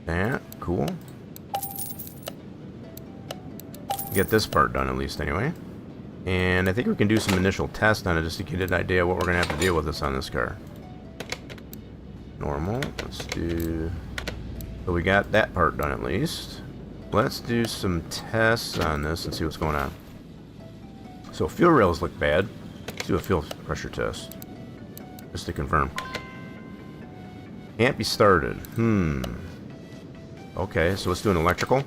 That, cool. Get this part done at least anyway. And I think we can do some initial tests on it just to get an idea of what we're gonna have to deal with this on this car. Normal. Let's do. So we got that part done at least. Let's do some tests on this and see what's going on. So fuel rails look bad. Let's do a fuel pressure test. Just to confirm. Can't be started. Okay, so let's do an electrical.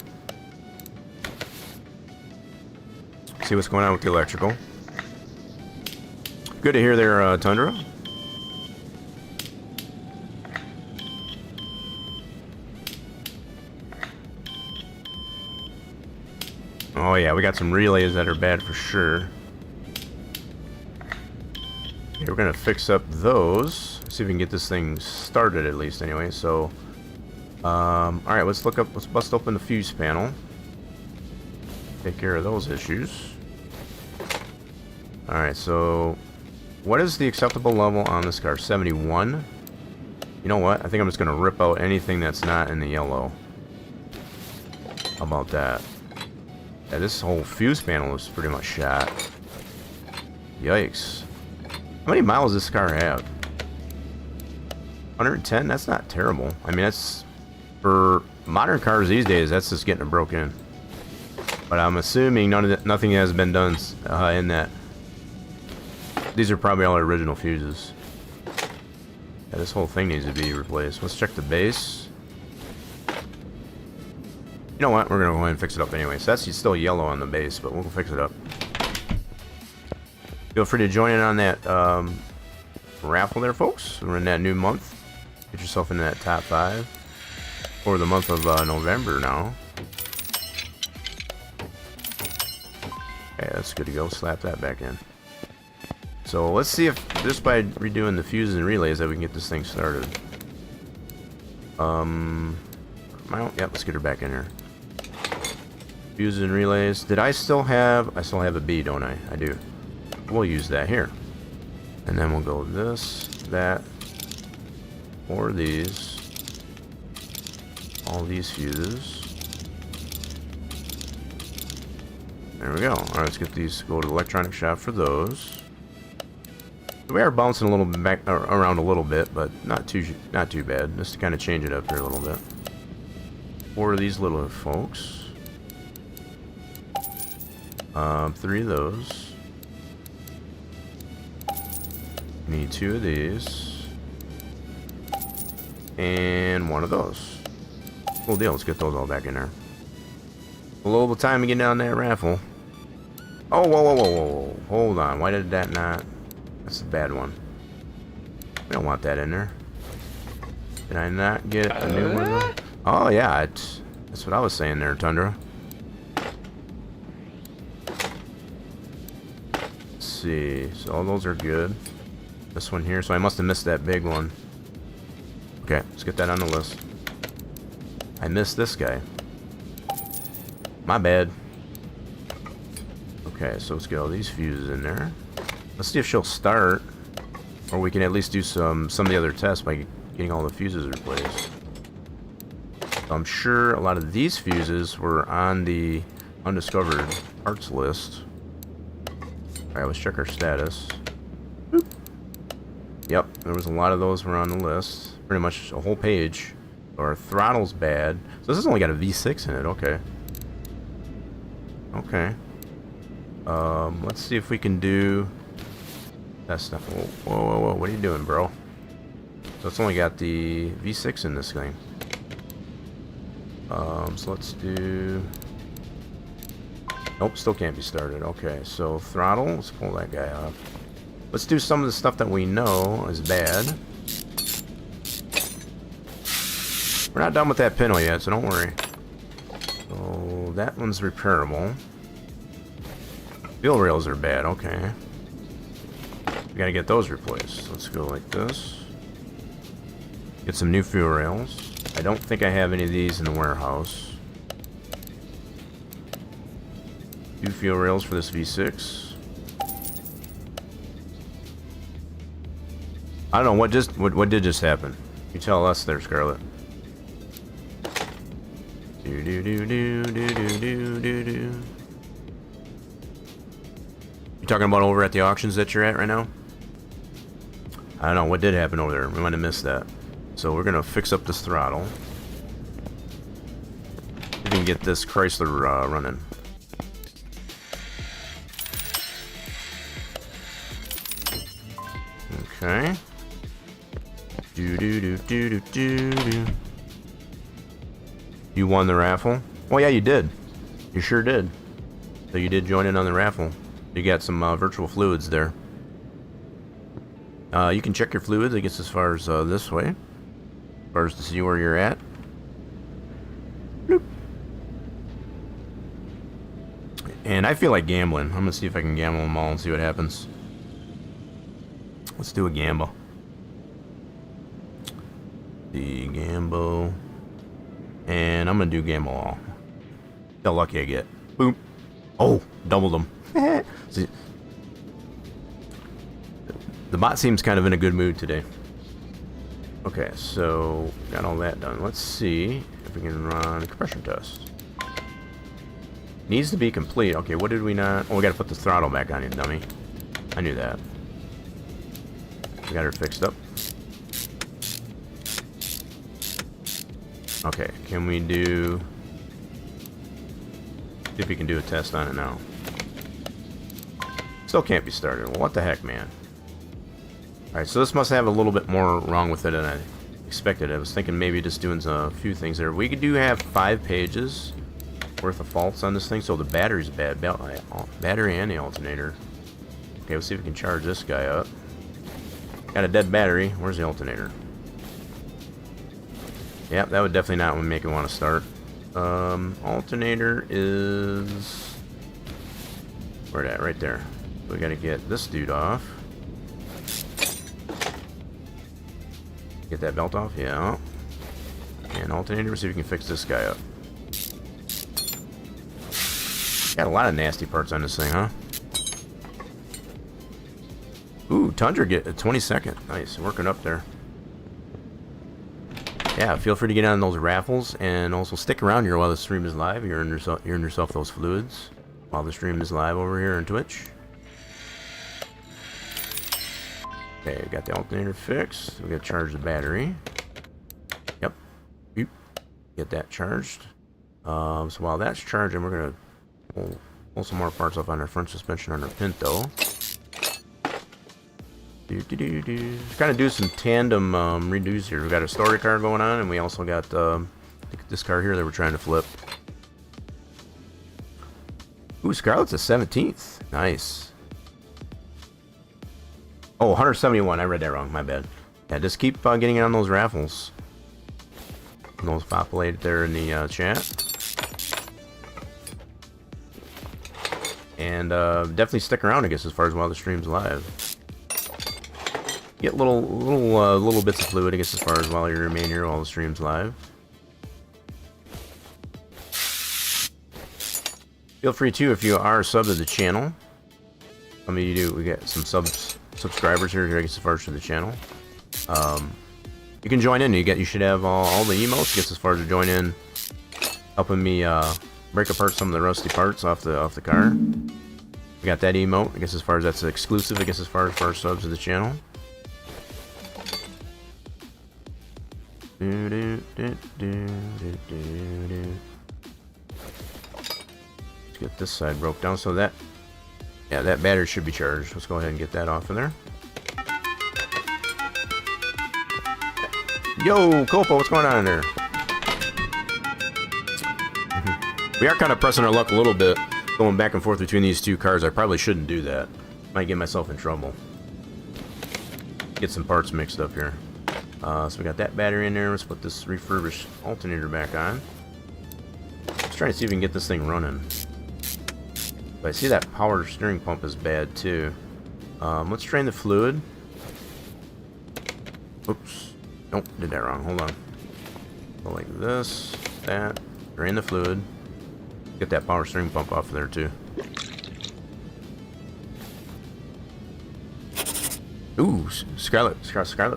See what's going on with the electrical. Good to hear there, Tundra. Oh yeah, we got some relays that are bad for sure. Okay, we're gonna fix up those. See if we can get this thing started at least anyway. So, alright, let's bust open the fuse panel. Take care of those issues. Alright, so what is the acceptable level on this car? 71? You know what? I think I'm just gonna rip out anything that's not in the yellow. How about that? Yeah, this whole fuse panel is pretty much shot. Yikes. How many miles does this car have? 110? That's not terrible. I mean, that's, for modern cars these days, that's just getting it broken in. But I'm assuming nothing has been done in that. these are probably all original fuses. Yeah, this whole thing needs to be replaced. Let's check the base. You know what? We're gonna go ahead and fix it up anyway. So that's still yellow on the base, but we'll fix it up. Feel free to join in on that raffle there, folks. We're in that new month. Get yourself into that top 5 for the month of November now. Okay, that's good to go. Slap that back in. So let's see if just by redoing the fuses and relays that we can get this thing started. Well, yep, let's get her back in here. Fuses and relays. Did I still have? I still have a B, don't I? I do. We'll use that here. And then we'll go this, that, or these. All these fuses. There we go. Alright, let's get these, go to the electronic shop for those. We are bouncing a little back around a little bit, but not too bad. Just to kind of change it up here a little bit. 4 of these little folks. 3 of those. Need 2 of these. And 1 of those. Cool deal. Let's get those all back in there. A little time to get down that raffle. Oh, whoa. Hold on. Why did that not... That's a bad one. We don't want that in there. Did I not get a new one? Oh, yeah. That's what I was saying there, Tundra. Let's see. So all those are good. This one here. So I must have missed that big one. Okay, let's get that on the list. I missed this guy. My bad. Okay, so let's get all these fuses in there. Let's see if she'll start, or we can at least do some of the other tests by getting all the fuses replaced. So I'm sure a lot of these fuses were on the undiscovered parts list. Alright, let's check our status. Boop. Yep, there was a lot of those were on the list. Pretty much a whole page. Our throttle's bad. So this has only got a V6 in it, okay. Okay. Let's see if we can do... That's not... Whoa, what are you doing, bro? So it's only got the V6 in this thing. So let's do... Nope, still can't be started. Okay, so throttle. Let's pull that guy up. Let's do some of the stuff that we know is bad. We're not done with that pinwheel yet, so don't worry. So that one's repairable. Wheel rails are bad, okay. We gotta get those replaced. Let's go like this. Get some new fuel rails. I don't think I have any of these in the warehouse. 2 fuel rails for this V6. I don't know what did just happen. You tell us there, Scarlett. Do. You talking about over at the auctions that you're at right now? I don't know what did happen over there. We might have missed that. So we're gonna fix up this throttle. We can get this Chrysler running. Okay. Do. You won the raffle? Oh yeah, you did. You sure did. So you did join in on the raffle. You got some virtual fluids there. You can check your fluids. It gets as far as this way. As far as to see where you're at. Bloop. And I feel like gambling. I'm gonna see if I can gamble them all and see what happens. Let's do a gamble. The gamble. And I'm gonna do gamble all. How lucky I get. Boom. Oh, doubled them. See, the bot seems kind of in a good mood today. Okay, so got all that done. Let's see if we can run a compression test. Needs to be complete. Okay, what did we not? Oh, we gotta put the throttle back on, you dummy. I knew that. We got her fixed up. Okay, can we do... See if we can do a test on it now. Still can't be started. Well, what the heck, man? Alright, so this must have a little bit more wrong with it than I expected. I was thinking maybe just doing a few things there. We do have 5 pages worth of faults on this thing, so the battery's bad. Battery and the alternator. Okay, let's see if we can charge this guy up. Got a dead battery. Where's the alternator? Yep, that would definitely not make it want to start. Alternator is... where at? Right there. We gotta get this dude off. Get that belt off? Yeah. And alternator, see if we can fix this guy up. Got a lot of nasty parts on this thing, huh? Ooh, Tundra get a 22nd. Nice, working up there. Yeah, feel free to get on those raffles and also stick around here while the stream is live. You're in yourself those fluids while the stream is live over here on Twitch. Okay, got the alternator fixed. We gotta charge the battery. Yep. Oop. Get that charged. So while that's charging, we're gonna pull some more parts off on our front suspension on our Pinto. Kind of do some tandem redos here. We got a story car going on, and we also got this car here that we're trying to flip. Ooh, Scarlett's a 17th. Nice. Oh, 171. I read that wrong. My bad. Yeah, just keep getting on those raffles. And those populated there in the chat. And definitely stick around, I guess, as far as while the stream's live. Get little bits of fluid, I guess, as far as while you remain here while the stream's live. Feel free to, if you are a sub to the channel. I mean, you do. We got some subscribers here, I guess, as far as to the channel. You can join in. You should have all the emotes. I guess as far as to join in, helping me break apart some of the rusty parts off the car. We got that emote. I guess as far as that's exclusive. I guess as far as for our subs to the channel. Let's get this side broke down so that, yeah, that battery should be charged. Let's go ahead and get that off of there. Yo, Copo, what's going on in there? We are kind of pressing our luck a little bit, going back and forth between these two cars. I probably shouldn't do that. Might get myself in trouble. Get some parts mixed up here. So we got that battery in there. Let's put this refurbished alternator back on. Let's try to see if we can get this thing running. But I see that power steering pump is bad too. Let's drain the fluid. Oops. Nope, did that wrong. Hold on. Go like this, that. Drain the fluid. Get that power steering pump off of there too. Ooh, Scarlett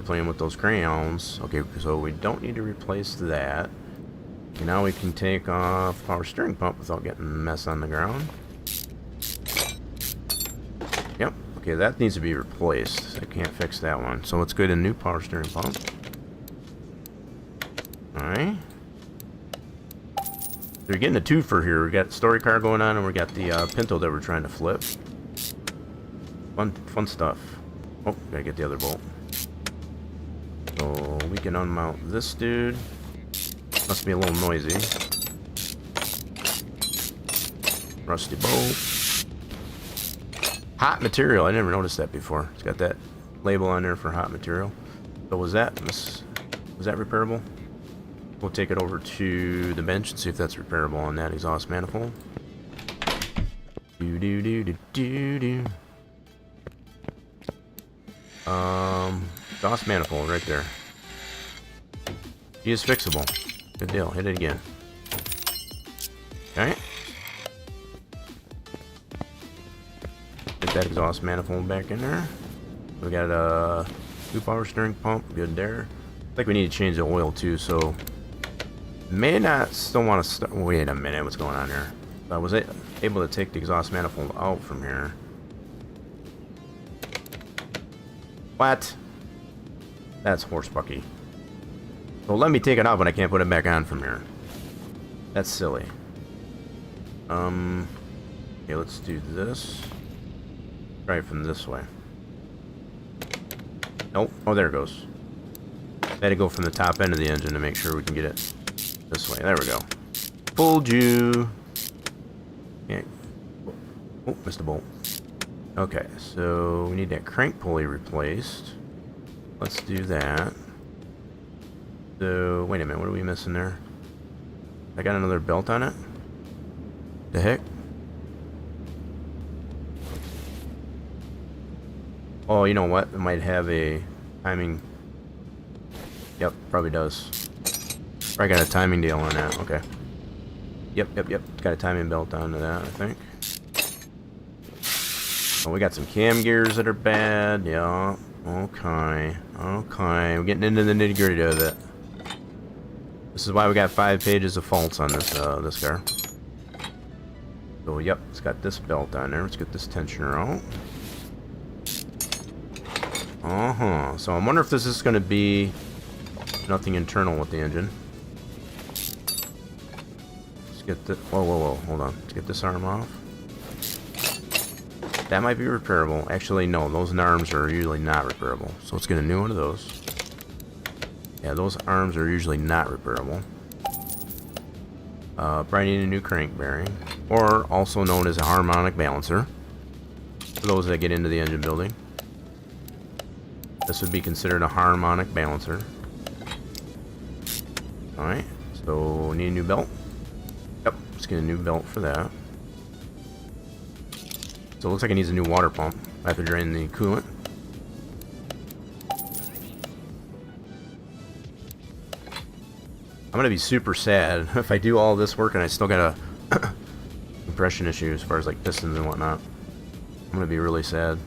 playing with those crayons. Okay, so we don't need to replace that. Okay, now we can take off power steering pump without getting a mess on the ground. Yep. Okay, that needs to be replaced. I can't fix that one. So let's get a new power steering pump. Alright. So we're getting a twofer here. We got the story car going on, and we got the Pinto that we're trying to flip. Fun stuff. Oh, gotta get the other bolt. So we can unmount this dude. Must be a little noisy. Rusty bolt. Hot material. I never noticed that before. It's got that label on there for hot material. So was that repairable? We'll take it over to the bench and see if that's repairable on that exhaust manifold. Exhaust manifold right there. He is fixable. Good deal. Hit it again. Okay. Get that exhaust manifold back in there. We got a new power steering pump. Good there. I think we need to change the oil too, so may not still want to start. Wait a minute, what's going on here? I was able to take the exhaust manifold out from here. What? That's horsebucky. So let me take it out, but I can't put it back on from here. That's silly. Okay, let's do this. Try it from this way. Nope. Oh, there it goes. Had to go from the top end of the engine to make sure we can get it this way. There we go. Fooled you. Yeah. Oh, missed a bolt. Okay, so we need that crank pulley replaced. Let's do that. So, wait a minute, what are we missing there? I got another belt on it? The heck? Oh, you know what? It might have a timing. Yep, probably does. Probably got a timing deal on that. Okay. Yep. Got a timing belt onto that, I think. Oh, we got some cam gears that are bad. Yeah. Okay. We're getting into the nitty gritty of it. This is why we got 5 pages of faults on this this car. So, yep, it's got this belt on there. Let's get this tensioner out. So I wonder if this is going to be nothing internal with the engine. Let's get the... Whoa, hold on. Let's get this arm off. That might be repairable. Actually, no, those arms are usually not repairable. So let's get a new one of those. Yeah, those arms are usually not repairable. Probably need a new crank bearing. Or also known as a harmonic balancer. For those that get into the engine building. This would be considered a harmonic balancer. Alright, so need a new belt. Yep, let's get a new belt for that. So it looks like it needs a new water pump. I have to drain the coolant. I'm gonna be super sad if I do all this work and I still got a compression issue as far as like pistons and whatnot. I'm gonna be really sad.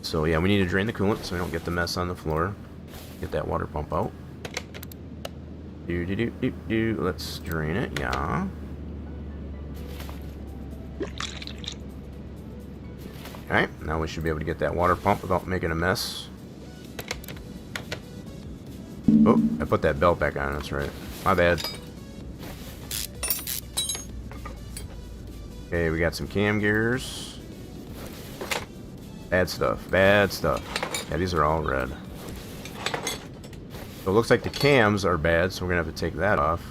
So yeah, we need to drain the coolant so we don't get the mess on the floor. Get that water pump out. Let's drain it, yeah. Alright, now we should be able to get that water pump without making a mess. Oh, I put that belt back on, that's right. My bad. Okay, we got some cam gears. Bad stuff. Yeah, these are all red. So it looks like the cams are bad, so we're gonna have to take that off.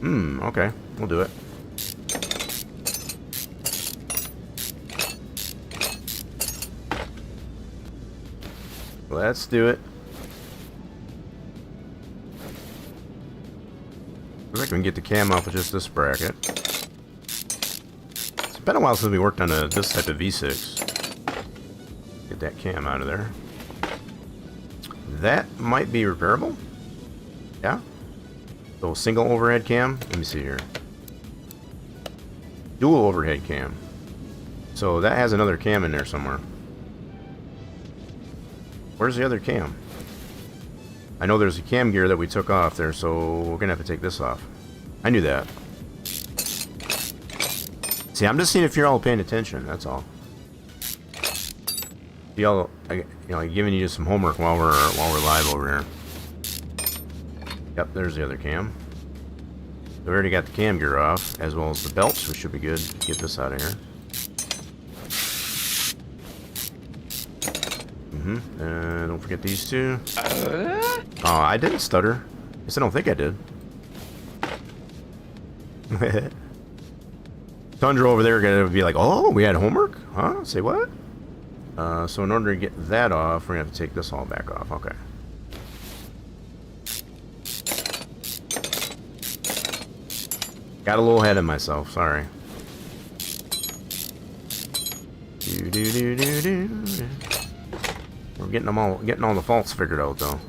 Okay, we'll do it. Let's do it. Looks like we can get the cam off with just this bracket. It's been a while since we worked on this type of V6. Get that cam out of there. That might be repairable. Yeah. So single overhead cam. Let me see here. Dual overhead cam. So that has another cam in there somewhere. Where's the other cam? I know there's a cam gear that we took off there, so we're gonna have to take this off. I knew that. See, I'm just seeing if you're all paying attention. That's all. Y'all, giving you some homework while we're live over here. Yep, there's the other cam. We already got the cam gear off, as well as the belts. We should be good. Get this out of here. Don't forget these two. Oh, I didn't stutter. I guess I don't think I did. Tundra over there gonna be like, oh, we had homework? Huh? Say what? So in order to get that off, we're gonna have to take this all back off. Okay. Got a little ahead of myself. Sorry. We're getting all the faults figured out though.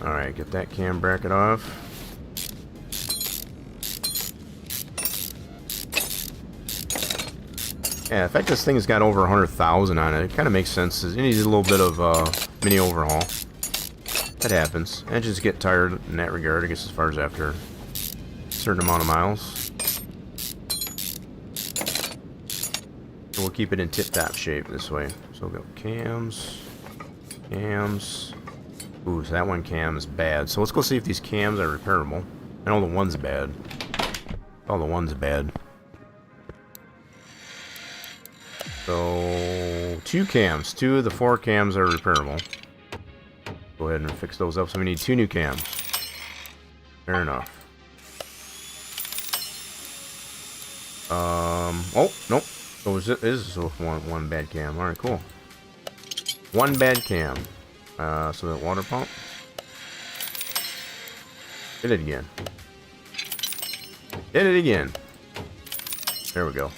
All right, get that cam bracket off. Yeah, in fact, this thing's got over 100,000 on it. It kind of makes sense. It needs a little bit of mini overhaul. That happens. Engines get tired in that regard, I guess, as far as after a certain amount of miles. So we'll keep it in tip-top shape this way. So we'll go cams. Ooh, so that one cam is bad. So let's go see if these cams are repairable. I know the one's bad. Oh, the one's bad. So, 2 cams. 2 of the 4 cams are repairable. Go ahead and fix those up. So we need 2 new cams. Fair enough. Oh, nope. So it is one bad cam. Alright, cool. 1 bad cam. So that water pump. Did it again. Did it again. There we go.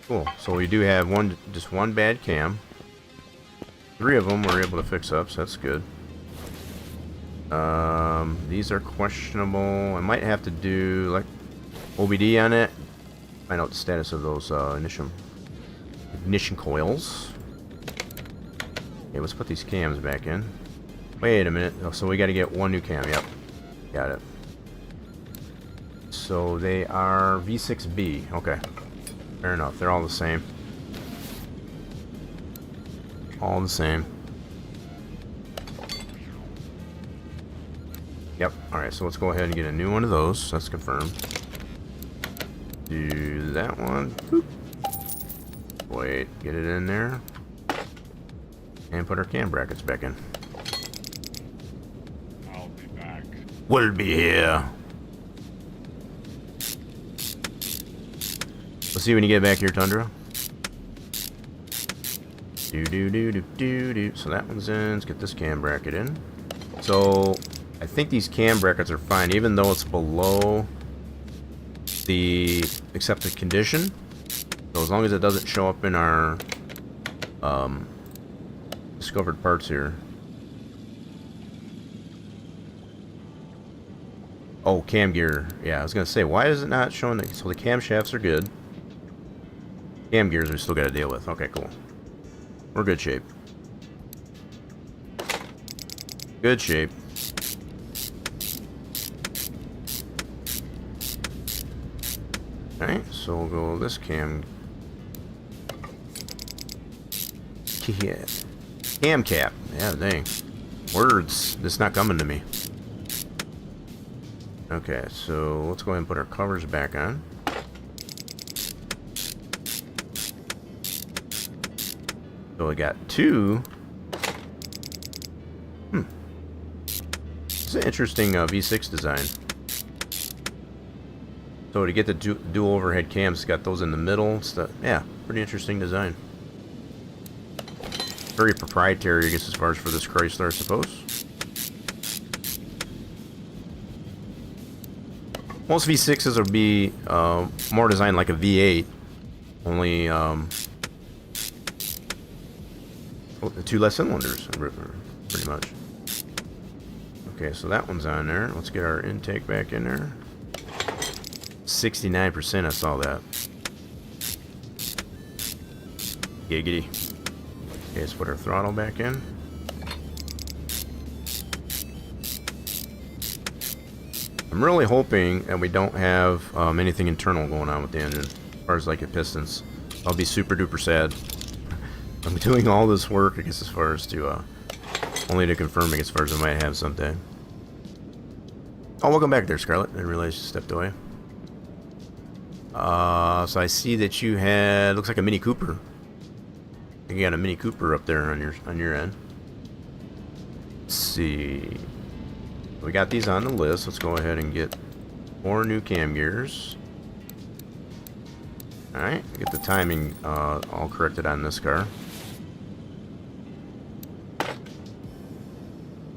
Cool. So we do have just one bad cam. 3 of them we're able to fix up, so that's good. These are questionable. I might have to do like OBD on it. Find out the status of those ignition coils. Okay, let's put these cams back in. Wait a minute. Oh, so we got to get 1 new cam. Yep. Got it. So they are V6B. Okay. Fair enough. They're all the same. All the same. Yep. Alright, so let's go ahead and get a new one of those. That's confirmed. Do that one. Boop. Wait. Get it in there. And put our cam brackets back in. I'll be back. We'll be here. Let's see when you get back here, Tundra. Do. So that one's in. Let's get this cam bracket in. So I think these cam brackets are fine, even though it's below the accepted condition. So as long as it doesn't show up in our discovered parts here. Oh, cam gear. Yeah, I was gonna say, why is it not showing that? So the camshafts are good. Cam gears we still got to deal with. Okay, cool. We're good shape. Good shape. Alright, so we'll go this cam. Yeah. Cam cap. Yeah, dang. Words. This not coming to me. Okay, so let's go ahead and put our covers back on. So we got 2. It's an interesting V6 design. So to get the dual overhead cams, it's got those in the middle. Yeah, pretty interesting design. Very proprietary, I guess, as far as for this Chrysler, I suppose. Most V6s would be more designed like a V8, only 2 less cylinders, pretty much. Okay, so that one's on there. Let's get our intake back in there. 69%, I saw that. Giggity. Okay, let's put our throttle back in. I'm really hoping that we don't have anything internal going on with the engine, as far as like the pistons. I'll be super duper sad. I'm doing all this work, I guess, as far as to only to confirm it, as far as I might have someday. Oh, welcome back there, Scarlett. I didn't realize you stepped away. So I see that you had, looks like a Mini Cooper. I think you got a Mini Cooper up there on your end. Let's see. We got these on the list. Let's go ahead and get 4 new cam gears. Alright, get the timing all corrected on this car.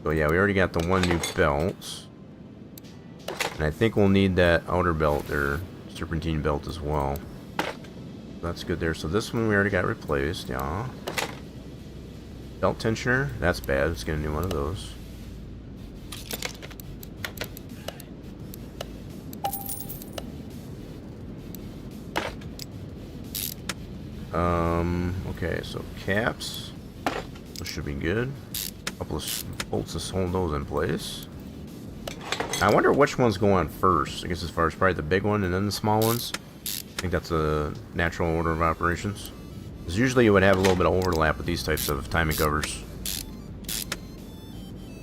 So yeah, we already got the 1 new belt. And I think we'll need that outer belt there, serpentine belt as well. That's good there. So this one we already got replaced, yeah. Belt tensioner, that's bad. Let's get a new one of those. Okay, so caps. Those should be good. A couple of bolts to hold those in place. I wonder which ones go on first. I guess as far as probably the big one and then the small ones. I think that's a natural order of operations. Because usually you would have a little bit of overlap with these types of timing covers.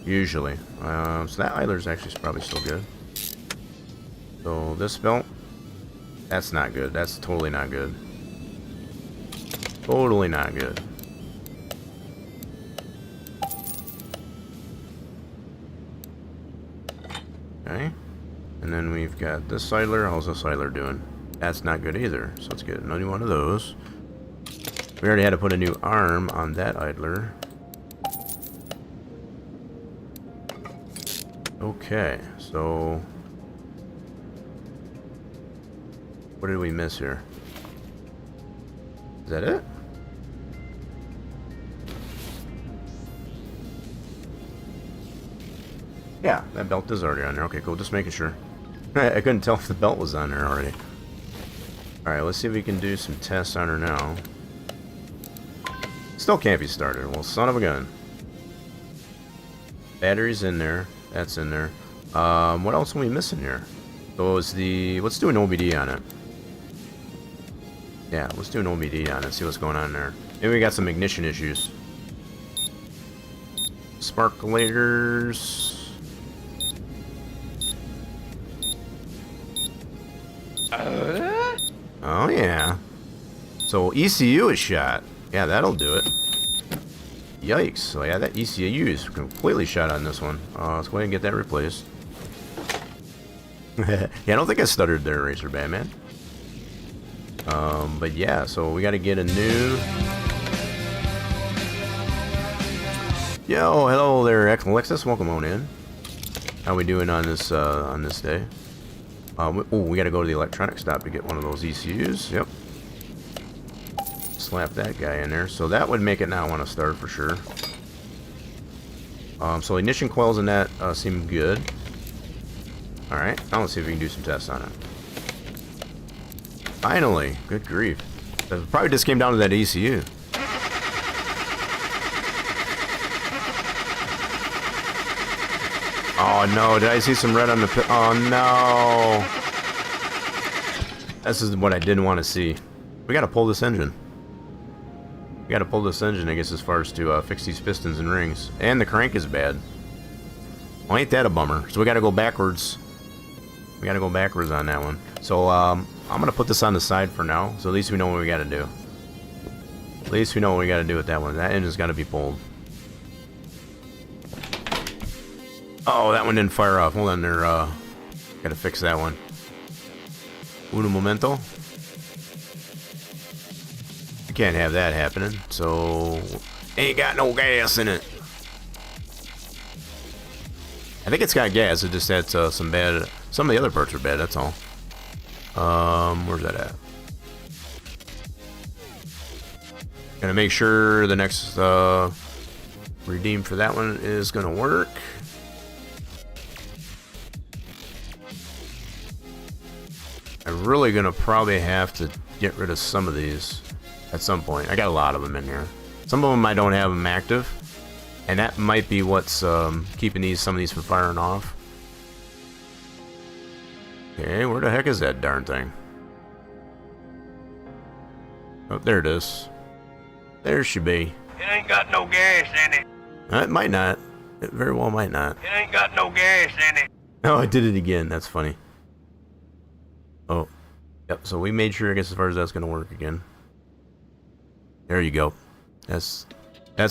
Usually. So that idler is actually probably still good. So this belt, that's not good. That's totally not good. Totally not good. Okay. And then we've got this idler. How's this idler doing? That's not good either. So let's get another one of those. We already had to put a new arm on that idler. Okay, so what did we miss here? Is that it? Yeah, that belt is already on there. Okay, cool. Just making sure. I couldn't tell if the belt was on there already. Alright, let's see if we can do some tests on her now. Still can't be started. Well, son of a gun. Battery's in there. That's in there. What else are we missing here? So is the... Let's do an OBD on it. Yeah, let's do an OBD on it. See what's going on there. Maybe we got some ignition issues. Sparkulators. Oh yeah. So ECU is shot. Yeah, that'll do it. Yikes. So yeah, that ECU is completely shot on this one. Let's go ahead and get that replaced. Yeah, I don't think I stuttered there, Racer Batman. But yeah, so we got to get a new... Yo, hello there, Alexis. Welcome on in. How we doing on this day? We got to go to the electronic stop to get one of those ECUs. Yep. Slap that guy in there. So that would make it not want to start for sure. So ignition coils and that seem good. Alright, now let's see if we can do some tests on it. Finally! Good grief. That probably just came down to that ECU. Oh no, did I see some red on the oh no! This is what I didn't want to see. We gotta pull this engine. We gotta pull this engine, I guess, as far as to fix these pistons and rings. And the crank is bad. Well, ain't that a bummer? So we gotta go backwards. We gotta go backwards on that one. So, I'm gonna put this on the side for now, so at least we know what we gotta do. At least we know what we gotta do with that one. That engine's gotta be pulled. Oh, that one didn't fire off. Hold on there, gotta fix that one. Uno momento. You can't have that happening, so... Ain't got no gas in it. I think it's got gas, it just had some bad... Some of the other parts are bad, that's all. Where's that at? Gonna make sure the next redeem for that one is gonna work. I'm really gonna probably have to get rid of some of these at some point. I got a lot of them in here. Some of them I don't have them active, and that might be what's keeping some of these from firing off. Okay, where the heck is that darn thing? Oh, there it is. There she be. It ain't got no gas in it. It might not. It very well might not. It ain't got no gas in it. Oh, I did it again. That's funny. Oh. Yep, so we made sure, I guess, as far as that's going to work again. There you go. That's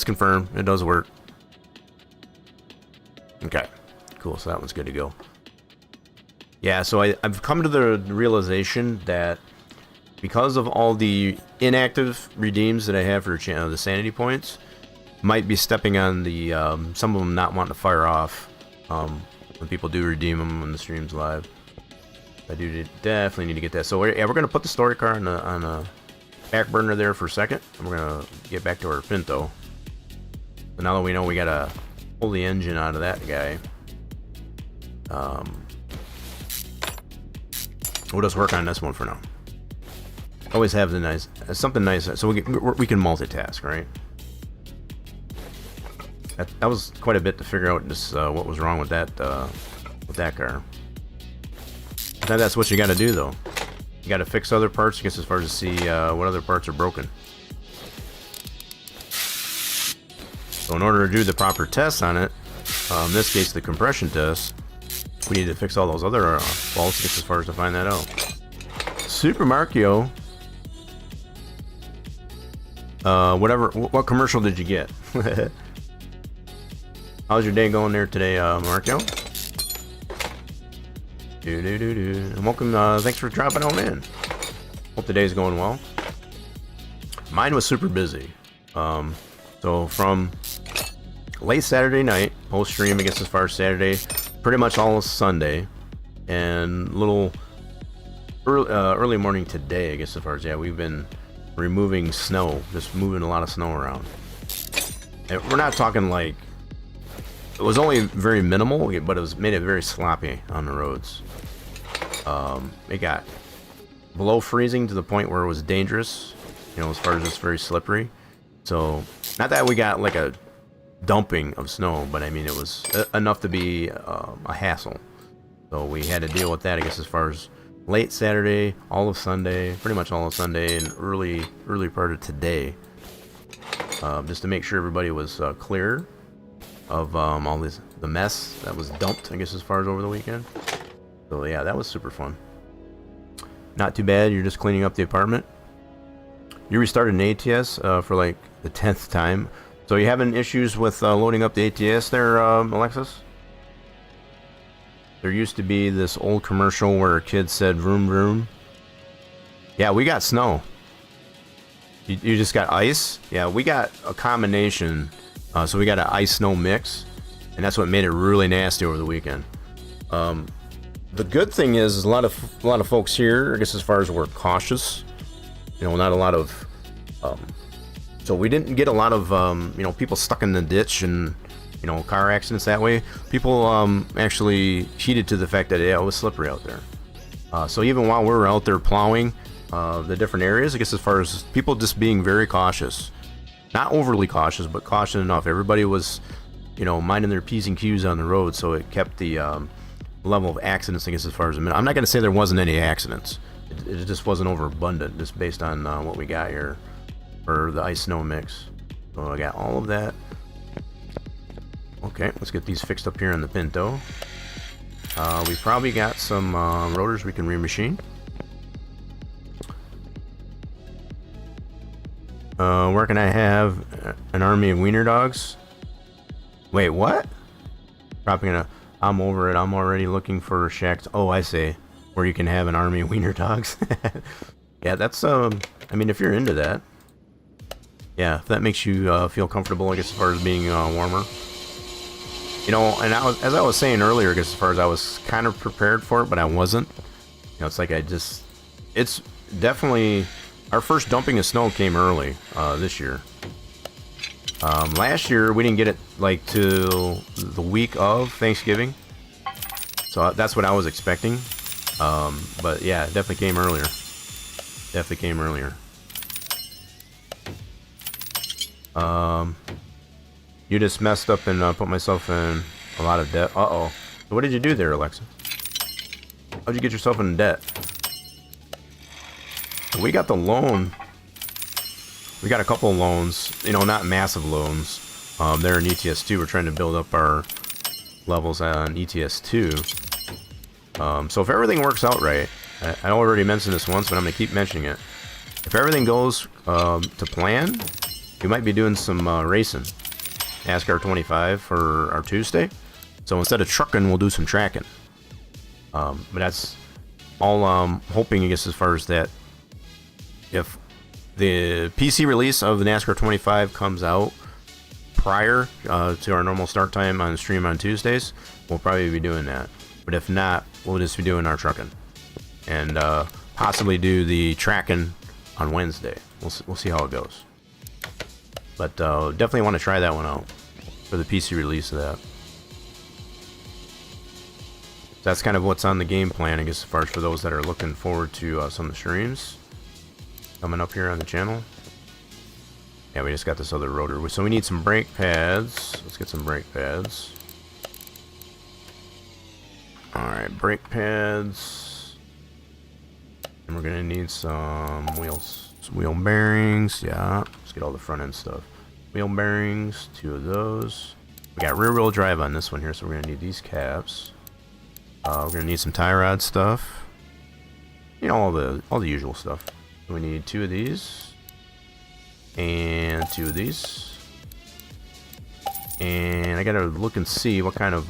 confirmed. It does work. Okay. Cool, so that one's good to go. Yeah, so I've come to the realization that because of all the inactive redeems that I have for the sanity points, might be stepping on the some of them not wanting to fire off when people do redeem them when the stream's live. I do definitely need to get that. So yeah, we're gonna put the story car on a back burner there for a second, and we're gonna get back to our Pinto. So now that we know we gotta pull the engine out of that guy, we'll just work on this one for now. Always have the nice something nice, so we can multitask, right? That was quite a bit to figure out just what was wrong with that car. Now that's what you got to do, though. You got to fix other parts, I guess, as far as to see what other parts are broken. So in order to do the proper tests on it, in this case the compression test, we need to fix all those other faults as far as to find that out. Super Mario. What commercial did you get? How's your day going there today, Mario? And welcome, thanks for dropping on in. Hope the day's going well. Mine was super busy. So from late Saturday night, post stream, I guess as far as Saturday, pretty much all of Sunday, and little early morning today, I guess as far as, yeah, we've been removing snow, just moving a lot of snow around. And we're not talking like, it was only very minimal, but it was made it very sloppy on the roads. It got below freezing to the point where it was dangerous, you know, as far as it's very slippery. So, not that we got like a dumping of snow, but I mean, it was enough to be a hassle. So we had to deal with that, I guess, as far as late Saturday, all of Sunday, pretty much all of Sunday, and early part of today, just to make sure everybody was clear of all the mess that was dumped, I guess, as far as over the weekend. So yeah, that was super fun. Not too bad. You're just cleaning up the apartment. You restarted an ATS for like the 10th time. So you having issues with loading up the ATS there, Alexis? There used to be this old commercial where a kid said vroom vroom. Yeah, we got snow. You just got ice? Yeah, we got a combination. So we got an ice snow mix, and that's what made it really nasty over the weekend. The good thing is a lot of folks here, I guess, as far as we're cautious, you know, not a lot of so we didn't get a lot of you know, people stuck in the ditch and, you know, car accidents that way. People actually heeded to the fact that, yeah, it was slippery out there. So even while we were out there plowing the different areas, I guess, as far as people just being very cautious, not overly cautious, but cautious enough. Everybody was, you know, minding their P's and Q's on the road, so it kept the level of accidents, I guess, as far as a minute. I'm not going to say there wasn't any accidents. It just wasn't overabundant, just based on what we got here for the ice snow mix. So I got all of that. Okay, let's get these fixed up here on the Pinto. We probably got some rotors we can remachine. Where can I have an army of wiener dogs? Wait, what? Dropping a... I'm over it. I'm already looking for shacks. Oh, I see. Where you can have an army of wiener dogs. Yeah, that's, I mean, if you're into that. Yeah, if that makes you feel comfortable, I guess, as far as being warmer. You know, and as I was saying earlier, I guess, as far as I was kind of prepared for it, but I wasn't. You know, it's like it's definitely... Our first dumping of snow came early this year. Last year, we didn't get it like till the week of Thanksgiving. So that's what I was expecting. But yeah, it definitely came earlier. You just messed up and put myself in a lot of debt. Uh-oh. So what did you do there, Alexa? How'd you get yourself in debt? We got the loan. We got a couple of loans, you know, not massive loans. They're in ETS2. We're trying to build up our levels on ETS2. So if everything works out right, I already mentioned this once, but I'm going to keep mentioning it. If everything goes to plan, we might be doing some racing. NASCAR 25 for our Tuesday. So instead of trucking, we'll do some tracking. But that's all I'm hoping, I guess, as far as that. If the PC release of the NASCAR 25 comes out prior to our normal start time on the stream on Tuesdays, we'll probably be doing that. But if not, we'll just be doing our trucking. And possibly do the tracking on Wednesday. We'll see how it goes. But definitely want to try that one out for the PC release of that. That's kind of what's on the game plan, I guess, as far as for those that are looking forward to some of the streams coming up here on the channel. Yeah, we just got this other rotor. So we need some brake pads. Let's get some brake pads. Alright, brake pads. And we're going to need some wheels. Some wheel bearings. Yeah, let's get all the front end stuff. Wheel bearings, 2 of those. We got rear wheel drive on this one here, so we're going to need these caps. We're gonna need some tie rod stuff. You know, all the usual stuff. We need 2 of these and 2 of these. And I gotta look and see what kind of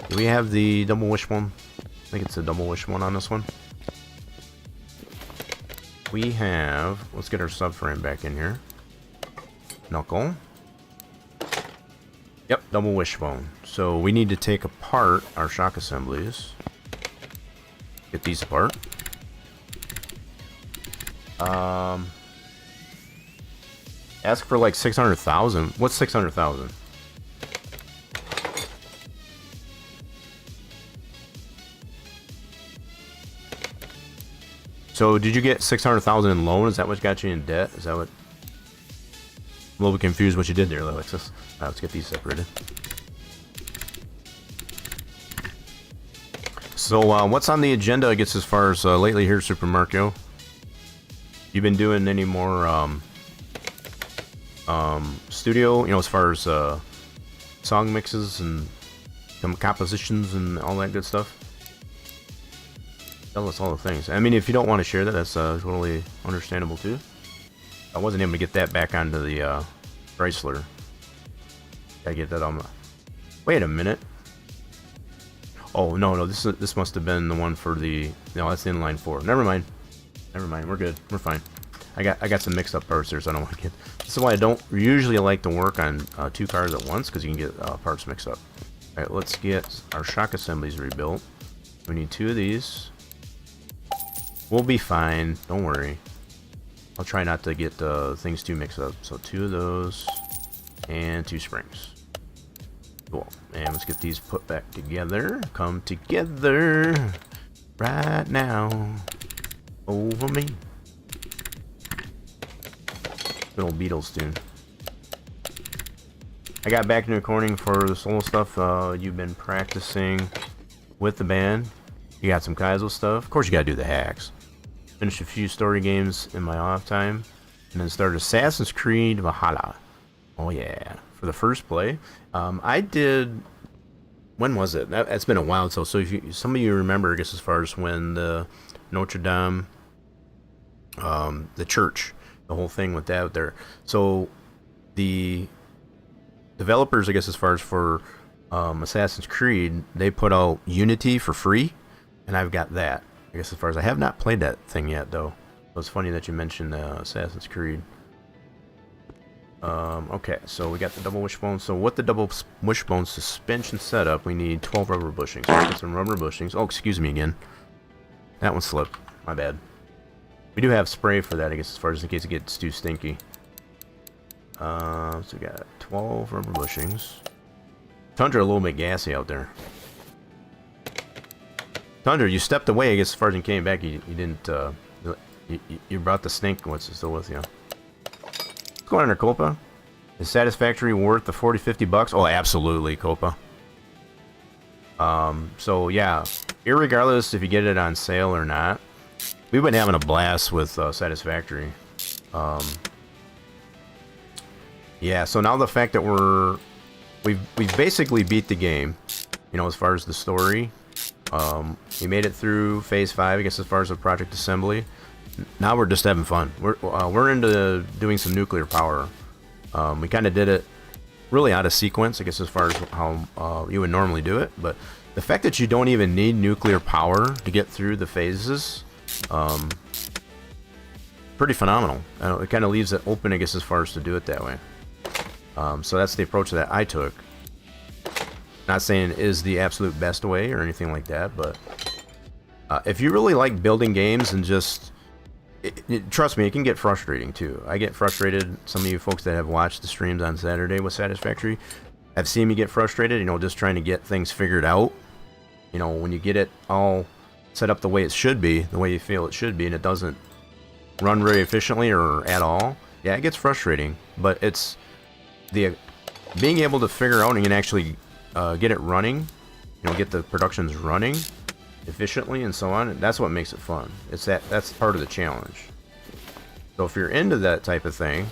do we have the double wishbone? I think it's a double wishbone on this one. We have, let's get our subframe back in here. Knuckle. Yep, double wishbone. So we need to take apart our shock assemblies. Get these apart. Ask for like 600,000. What's 600,000? So did you get 600,000 in loan? Is that what got you in debt? Is that what? I'm a little bit confused what you did there, Alexis. Let's get these separated. So what's on the agenda, I guess, as far as lately here, Super Mario? You been doing any more studio, you know, as far as song mixes and compositions and all that good stuff? Tell us all the things. I mean, if you don't want to share that, that's totally understandable too. I wasn't able to get that back onto the Chrysler. Gotta get that on the... Wait a minute. Oh, no, this must have been the one for the... No, that's the inline 4. Never mind. Never mind, we're good. We're fine. I got some mixed up parts there, so I don't want to get... This is why I don't usually like to work on 2 cars at once, because you can get parts mixed up. Alright, let's get our shock assemblies rebuilt. We need 2 of these. We'll be fine, don't worry. I'll try not to get things too mixed up. So 2 of those, and 2 springs. Cool. And let's get these put back together. Come together right now over me. Good old Beatles tune. I got back into recording for the solo stuff. You've been practicing with the band. You got some Kaizo stuff. Of course, you gotta do the hacks. Finished a few story games in my off time, and then started Assassin's Creed Valhalla. Oh yeah, for the first play. I did. When was it? That's been a while. So if some of you remember, I guess, as far as when the Notre Dame, the church, the whole thing with that there. So the developers, I guess, as far as for Assassin's Creed, they put out Unity for free, and I've got that. I guess as far as I have not played that thing yet, though. So it's funny that you mentioned Assassin's Creed. Okay, so we got the double wishbone. So with the double wishbone suspension setup, we need 12 rubber bushings. So get some rubber bushings. Oh, excuse me again. That one slipped. My bad. We do have spray for that, I guess, as far as in case it gets too stinky. So we got 12 rubber bushings. Tundra a little bit gassy out there. Tundra, you stepped away, I guess, as far as you came back. You didn't, you brought the snake. What's still with you? What's going on there, Copa? Is Satisfactory worth the 40-50 bucks? Oh, absolutely, Copa. So yeah, irregardless if you get it on sale or not, we've been having a blast with Satisfactory. Yeah, so now the fact that we've basically beat the game, you know, as far as the story. We made it through phase 5, I guess, as far as the project assembly. Now we're just having fun. We're into doing some nuclear power. We kind of did it really out of sequence, I guess, as far as how you would normally do it. But the fact that you don't even need nuclear power to get through the phases, pretty phenomenal. It kind of leaves it open, I guess, as far as to do it that way. So that's the approach that I took. Not saying it is the absolute best way or anything like that, but if you really like building games and just... trust me, it can get frustrating too. I get frustrated. Some of you folks that have watched the streams on Saturday with Satisfactory have seen me get frustrated, you know, just trying to get things figured out. You know, when you get it all set up the way it should be, the way you feel it should be, and it doesn't run very efficiently or at all, yeah, it gets frustrating. But it's the being able to figure out and actually get it running, you know, get the productions running efficiently and so on, and that's what makes it fun. That's part of the challenge. So if you're into that type of thing,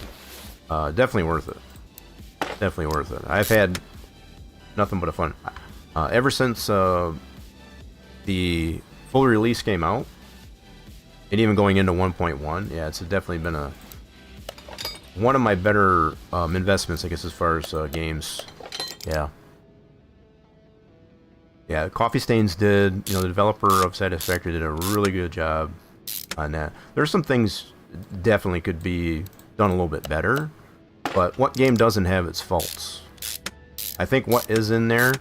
definitely worth it. Definitely worth it. I've had nothing but a fun ever since the full release came out, and even going into 1.1, yeah, it's definitely been one of my better investments, I guess, as far as games. Yeah. Yeah, Coffee Stains did, the developer of Satisfactory did a really good job on that. There's some things definitely could be done a little bit better, but what game doesn't have its faults? I think what is in there,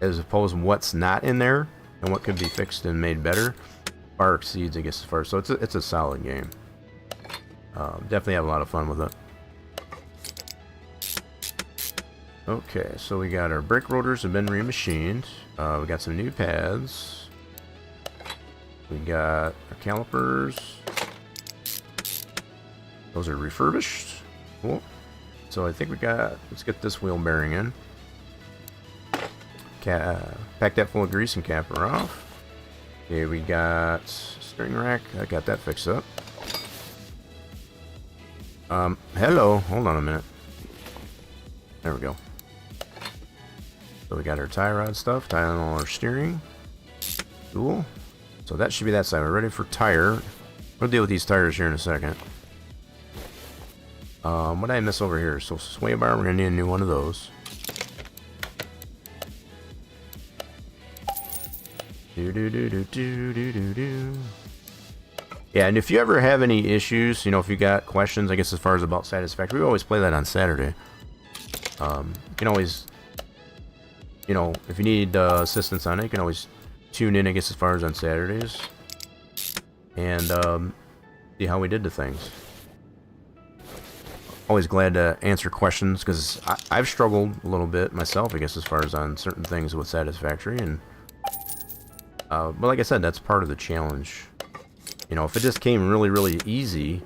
as opposed to what's not in there, and what could be fixed and made better, far exceeds, I guess, as far as, so it's a solid game. Definitely have a lot of fun with it. Okay, so we got our brake rotors have been remachined. We got some new pads. We got our calipers. Those are refurbished. Cool. So I think we got, let's get this wheel bearing in. Pack that full of grease and cap her off. Okay, we got steering rack. I got that fixed up. Hello. Hold on a minute. There we go. So we got our tie rod stuff, tying all our steering. Cool. So that should be that side. We're ready for tire. We'll deal with these tires here in a second. What did I miss over here? So sway bar, we're gonna need a new one of those. Yeah, and if you ever have any issues, if you got questions, I guess as far as about Satisfactory, we always play that on Saturday. You can always, if you need assistance on it, you can always tune in, I guess, as far as on Saturdays, and see how we did the things. Always glad to answer questions, because I've struggled a little bit myself, I guess, as far as on certain things with Satisfactory, and but like I said, that's part of the challenge. If it just came really, really easy,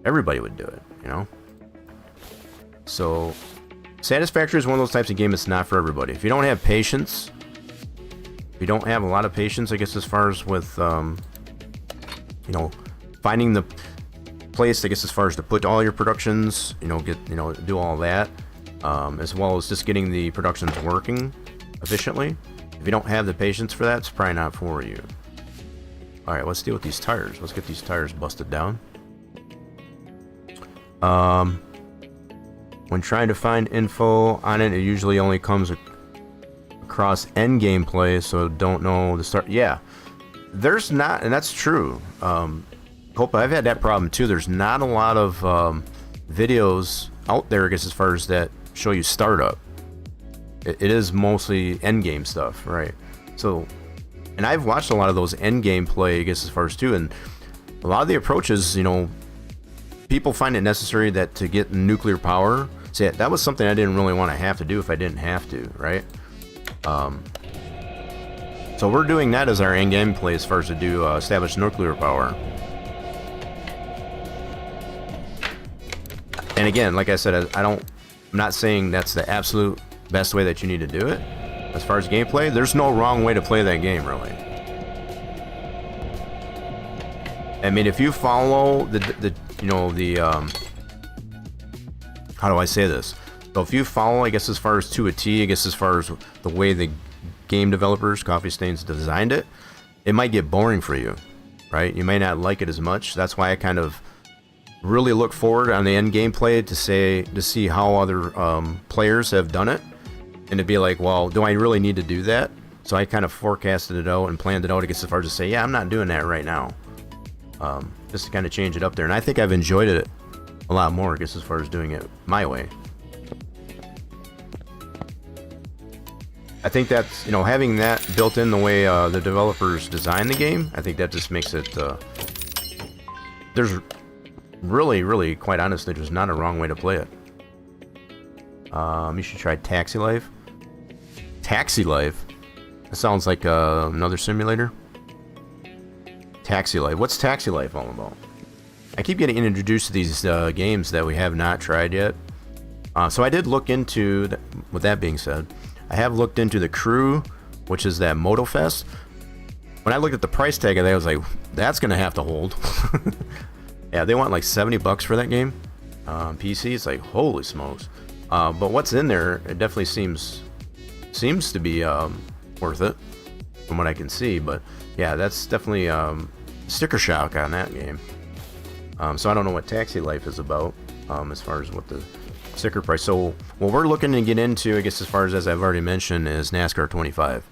everybody would do it, So, Satisfactory is one of those types of games that's not for everybody. If you don't have patience, if you don't have a lot of patience, I guess, as far as with, finding the place, I guess, as far as to put all your productions, do all that, as well as just getting the productions working efficiently. If you don't have the patience for that, it's probably not for you. Alright, let's deal with these tires. Let's get these tires busted down. When trying to find info on it, it usually only comes across end gameplay, so don't know the start. Yeah, there's not, and that's true. Hope I've had that problem too. There's not a lot of videos out there, I guess, as far as that show you startup. It is mostly end game stuff, right? So, and I've watched a lot of those end game play, I guess, as far as too, and a lot of the approaches, people find it necessary that to get nuclear power. See, that was something I didn't really want to have to do if I didn't have to, right? So we're doing that as our end game play as far as to do establish nuclear power. And again, like I said, I'm not saying that's the absolute best way that you need to do it. As far as gameplay, there's no wrong way to play that game, really. I mean, if you follow how do I say this? So if you follow, I guess, as far as to a T, I guess, as far as the way the game developers, Coffee Stains, designed it, it might get boring for you, right? You may not like it as much. That's why I kind of really look forward on the end gameplay to see how other players have done it, and to be like, well, do I really need to do that? So I kind of forecasted it out and planned it out, I guess, as far as to say, yeah, I'm not doing that right now. Just to kind of change it up there, and I think I've enjoyed it a lot more, I guess, as far as doing it my way. I think that's, having that built in the way the developers design the game, I think that just makes it, there's really, quite honestly, there's not a wrong way to play it. You should try Taxi Life. Taxi Life? That sounds like another simulator. Taxi Life. What's Taxi Life all about? I keep getting introduced to these games that we have not tried yet. So I did look into, with that being said, I have looked into the Crew, which is that MotoFest. When I looked at the price tag of that, I was like, that's going to have to hold. Yeah, they want like $70 for that game. PC, it's like, holy smokes. But what's in there, it definitely seems to be worth it. from what I can see. But yeah, that's definitely sticker shock on that game. So I don't know what Taxi Life is about as far as what the sticker price. So what we're looking to get into, I guess, as far as I've already mentioned, is NASCAR 25.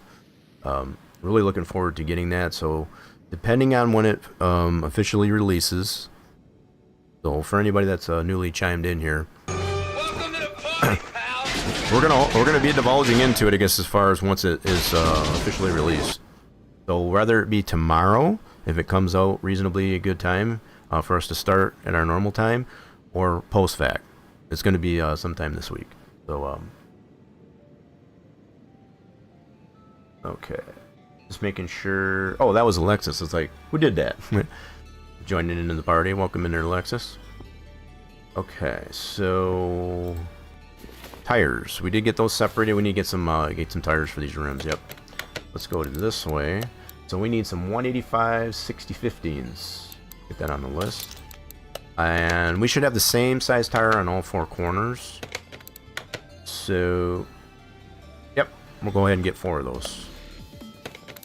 Really looking forward to getting that. So depending on when it officially releases. So for anybody that's newly chimed in here, Welcome to the party, pal. we're gonna be divulging into it, I guess, as far as once it is officially released. So whether it be tomorrow, if it comes out reasonably a good time for us to start at our normal time, or post fact, it's going to be sometime this week. So okay, just making sure. Oh, that was Alexis. It's like, who did that? Joining into the party. Welcome in there, Alexis. Okay, so tires. We did get those separated. We need to get some tires for these rims. Yep. Let's go to this way. So we need some 185 60/15s. Get that on the list. And we should have the same size tire on all four corners. So, yep, we'll go ahead and get 4 of those.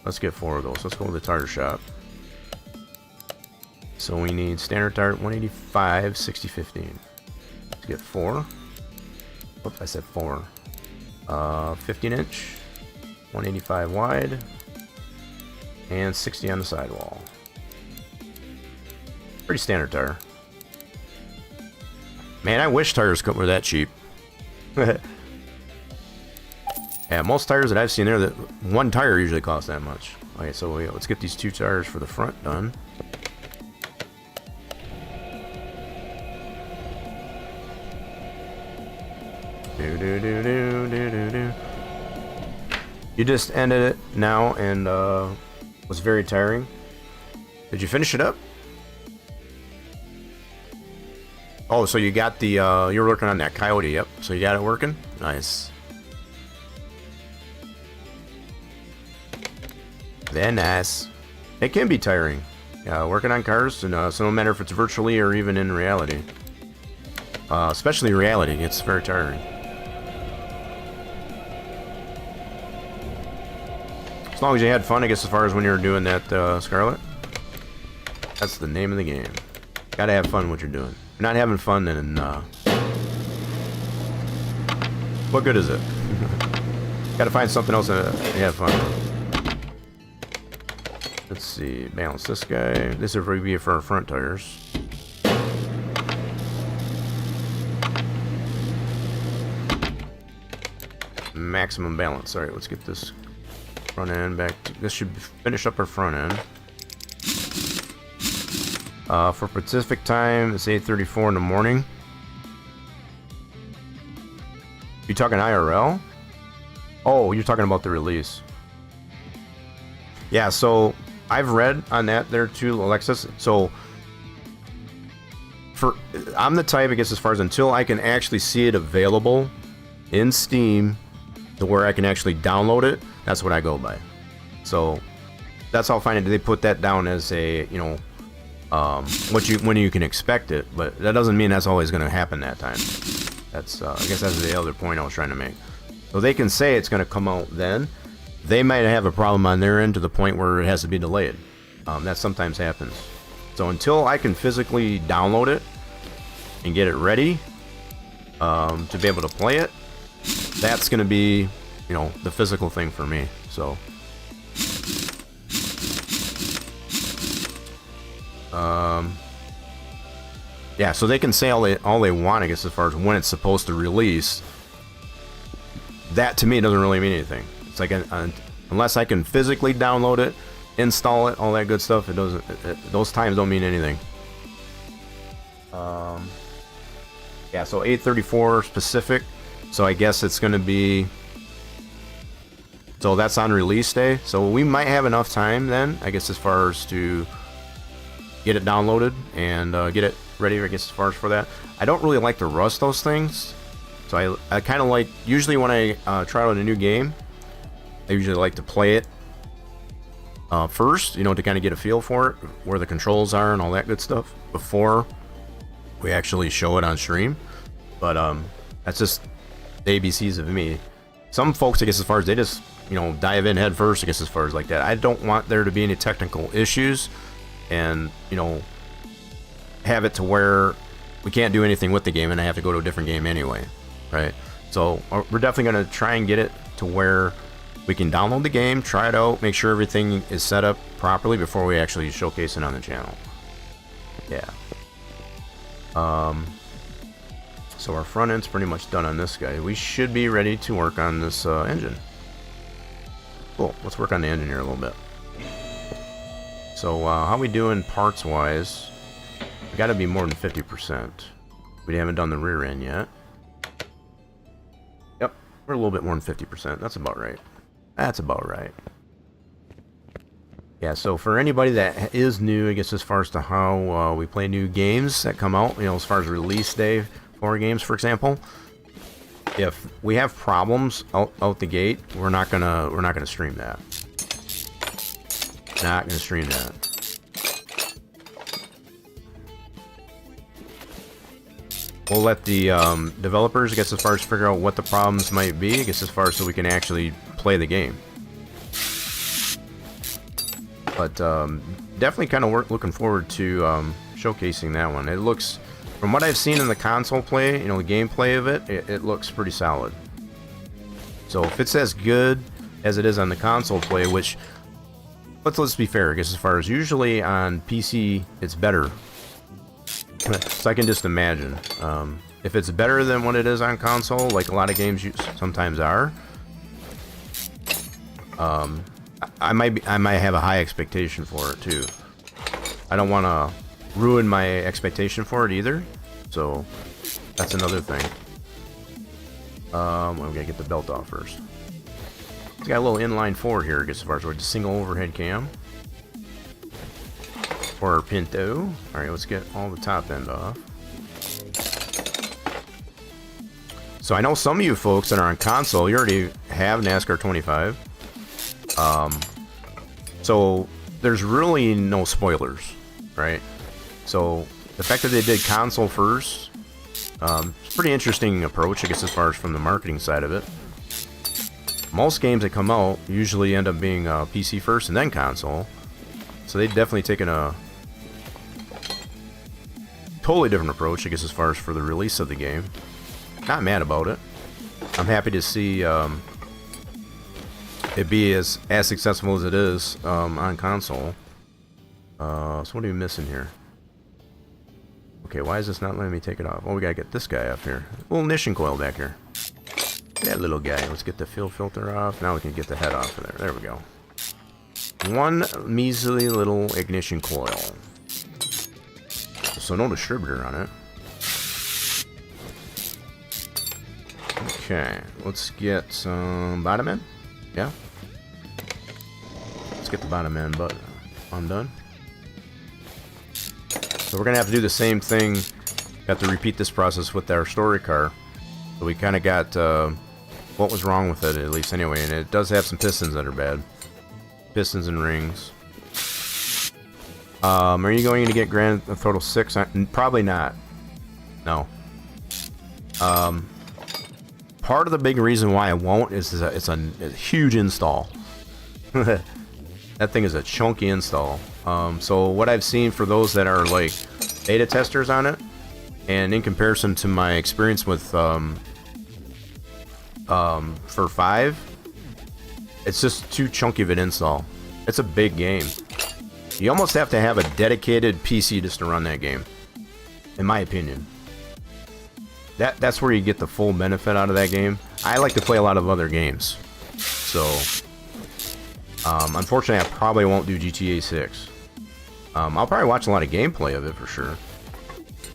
Let's get 4 of those. Let's go to the tire shop. So we need standard tire 185 60/15. Let's get 4. Oops, I said 4. 15-inch, 185 wide, and 60 on the sidewall. Pretty standard tire. Man, I wish tires were that cheap. Yeah, most tires that I've seen there, that one tire usually costs that much. Okay, so let's get these 2 tires for the front done. Do. You just ended it now, and was very tiring. Did you finish it up? Oh, so you got the you were working on that Coyote. Yep. So you got it working. Nice. Very nice. It can be tiring. Yeah, working on cars, and so no matter if it's virtually or even in reality. Especially reality, it's very tiring. As long as you had fun, I guess, as far as when you were doing that, Scarlet. That's the name of the game. Gotta have fun what you're doing. If you're not having fun, then what good is it? Gotta find something else to have fun with. Let's see, balance this guy. This would be for our front tires. Maximum balance. Alright, let's get this front end back to, this should finish up our front end. For Pacific time, it's 8:34 in the morning. You talking IRL? Oh, you're talking about the release. Yeah, so I've read on that there too, Alexis. So I'm the type, I guess, as far as until I can actually see it available in Steam to where I can actually download it, that's what I go by. So that's how I find it. They put that down as a, you know, when you can expect it, but that doesn't mean that's always going to happen that time. That's I guess that's the other point I was trying to make. So they can say it's going to come out then. They might have a problem on their end to the point where it has to be delayed. That sometimes happens. So until I can physically download it and get it ready to be able to play it, that's going to be, you know, the physical thing for me. So yeah, so they can say all they want, I guess, as far as when it's supposed to release. That to me doesn't really mean anything. It's like unless I can physically download it, install it, all that good stuff, it doesn't. Those times don't mean anything. Yeah, so 8:34 specific. So I guess it's going to be. So that's on release day. So we might have enough time then, I guess, as far as to get it downloaded and get it ready, I guess, as far as for that. I don't really like to rush those things. So I kind of like, usually when I try out a new game, I usually like to play it first, you know, to kind of get a feel for it, where the controls are and all that good stuff, before we actually show it on stream. But that's just the ABCs of me. Some folks, I guess, as far as they just dive in head first, I guess, as far as like that. I don't want there to be any technical issues and, have it to where we can't do anything with the game and I have to go to a different game anyway, right? So we're definitely going to try and get it to where we can download the game, try it out, make sure everything is set up properly before we actually showcase it on the channel. Yeah. So our front end's pretty much done on this guy. We should be ready to work on this engine. Cool. Let's work on the engine here a little bit. So how we doing parts wise? We got to be more than 50%. We haven't done the rear end yet. Yep, we're a little bit more than 50%. That's about right. That's about right. Yeah, so for anybody that is new, I guess as far as to how we play new games that come out, as far as release day for games, for example, if we have problems out the gate, we're not gonna stream that. Not gonna stream that. We'll let the developers, I guess, as far as figure out what the problems might be, I guess, as far as so we can actually play the game. But definitely kind of looking forward to showcasing that one. It looks, from what I've seen in the console play, the gameplay of it looks pretty solid. So if it's as good as it is on the console play, which, let's be fair, I guess, as far as usually on PC, it's better. So I can just imagine. If it's better than what it is on console, like a lot of games sometimes are, I might have a high expectation for it too. I don't want to ruin my expectation for it either, so that's another thing. We gotta get the belt off first. It's got a little inline 4 here, I guess, as far as a single overhead cam for our Pinto. All right, let's get all the top end off. So I know some of you folks that are on console, you already have NASCAR 25. So there's really no spoilers, right? So the fact that they did console first, it's a pretty interesting approach, I guess, as far as from the marketing side of it. Most games that come out usually end up being PC first and then console. So they've definitely taken a totally different approach, I guess, as far as for the release of the game. Not mad about it. I'm happy to see it be as successful as it is on console. So what are we missing here? Okay, why is this not letting me take it off? Oh, we gotta get this guy up here. A little ignition coil back here. That little guy. Let's get the fuel filter off. Now we can get the head off of there. There we go. One measly little ignition coil. So no distributor on it. Okay, let's get some bottom end. Yeah. Let's get the bottom end but undone. So we're gonna have to do the same thing. Have to repeat this process with our story car. So we kind of got what was wrong with it, at least anyway, and it does have some pistons that are bad. Pistons and rings. Are you going to get Grand Theft Auto 6? Probably not. No. Part of the big reason why I won't is that it's a huge install. That thing is a chunky install. So what I've seen for those that are like beta testers on it, and in comparison to my experience with for 5, it's just too chunky of an install. It's a big game. You almost have to have a dedicated PC just to run that game, in my opinion. That's where you get the full benefit out of that game. I like to play a lot of other games, so unfortunately I probably won't do GTA 6. I'll probably watch a lot of gameplay of it for sure.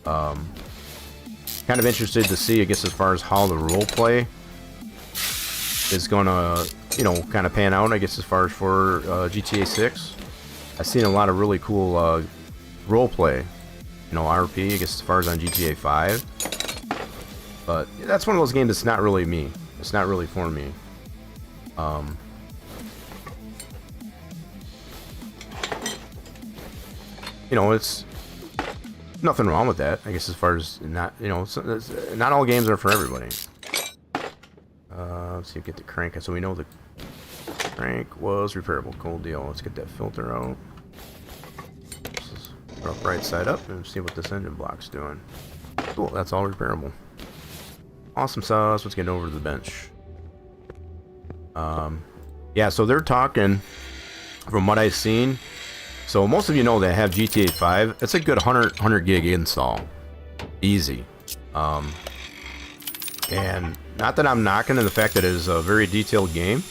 Kind of interested to see, I guess, as far as how the roleplay is gonna, kind of pan out, I guess, as far as for GTA 6. I've seen a lot of really cool roleplay, RP, I guess, as far as on GTA 5. But that's one of those games that's not really me. It's not really for me. It's nothing wrong with that, I guess, as far as not, not all games are for everybody. Let's see, get the crank so we know the crank was repairable. Cool deal. Let's get that filter out. Let's put up right side up and see what this engine block's doing. Cool, that's all repairable. Awesome sauce. Let's get over to the bench. Yeah, so they're talking, from what I've seen, so most of you know that have GTA 5. It's a good 100 gig install. Easy. And not that I'm knocking the fact that it is a very detailed game.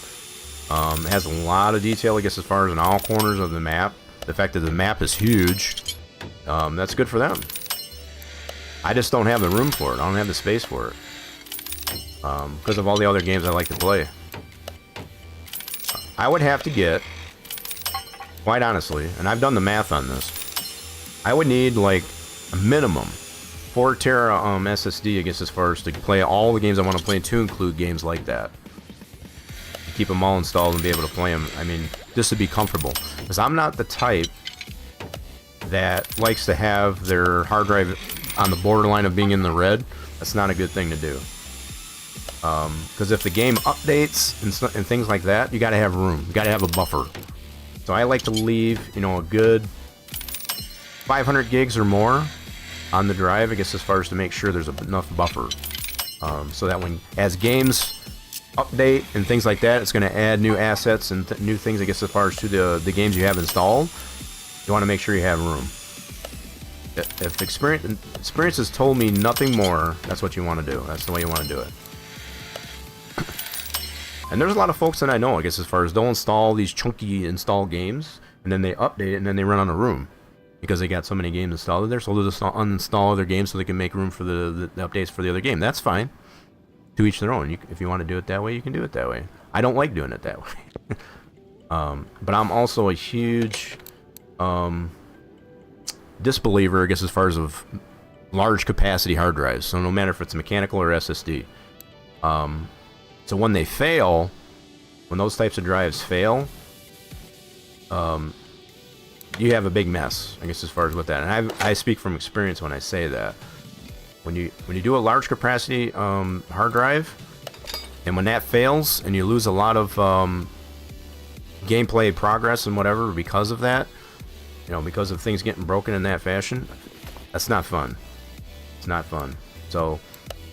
It has a lot of detail, I guess, as far as in all corners of the map. The fact that the map is huge, that's good for them. I just don't have the room for it. I don't have the space for it. Because of all the other games I like to play. I would have to get, quite honestly, and I've done the math on this, I would need like a minimum 4 tera SSD, I guess, as far as to play all the games I want to play, to include games like that. Keep them all installed and be able to play them. I mean, just to be comfortable. Because I'm not the type that likes to have their hard drive on the borderline of being in the red. That's not a good thing to do. Because if the game updates and things like that, you got to have room. You got to have a buffer. So I like to leave, you know, a good 500 gigs or more on the drive, I guess, as far as to make sure there's enough buffer. So that when, as games update and things like that, it's going to add new assets and new things, I guess, as far as to the games you have installed. You want to make sure you have room. If experience has told me nothing more, that's what you want to do. That's the way you want to do it. And there's a lot of folks that I know, I guess, as far as they'll install these chunky install games, and then they update it, and then they run out of room because they got so many games installed in there. So they'll just uninstall other games so they can make room for the updates for the other game. That's fine. To each their own. If you want to do it that way, you can do it that way. I don't like doing it that way. But I'm also a huge disbeliever, I guess, as far as of large capacity hard drives. So no matter if it's mechanical or SSD. So when they fail, when those types of drives fail, you have a big mess, I guess, as far as with that. And I speak from experience when I say that. When you do a large capacity hard drive, and when that fails and you lose a lot of gameplay progress and whatever because of that, you know, because of things getting broken in that fashion, that's not fun. It's not fun. So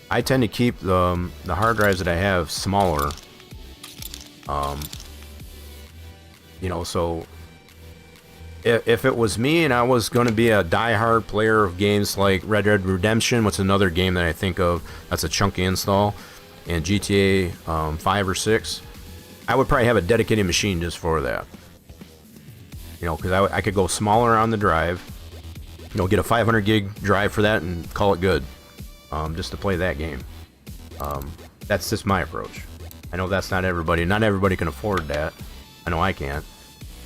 I tend to keep the hard drives that I have smaller. You know, so if it was me and I was going to be a die-hard player of games like Red Dead Redemption, what's another game that I think of that's a chunky install, and GTA 5 or 6, I would probably have a dedicated machine just for that. You know, because I could go smaller on the drive, you know, get a 500 gig drive for that and call it good, just to play that game. That's just my approach. I know that's not everybody. Not everybody can afford that. I know I can't.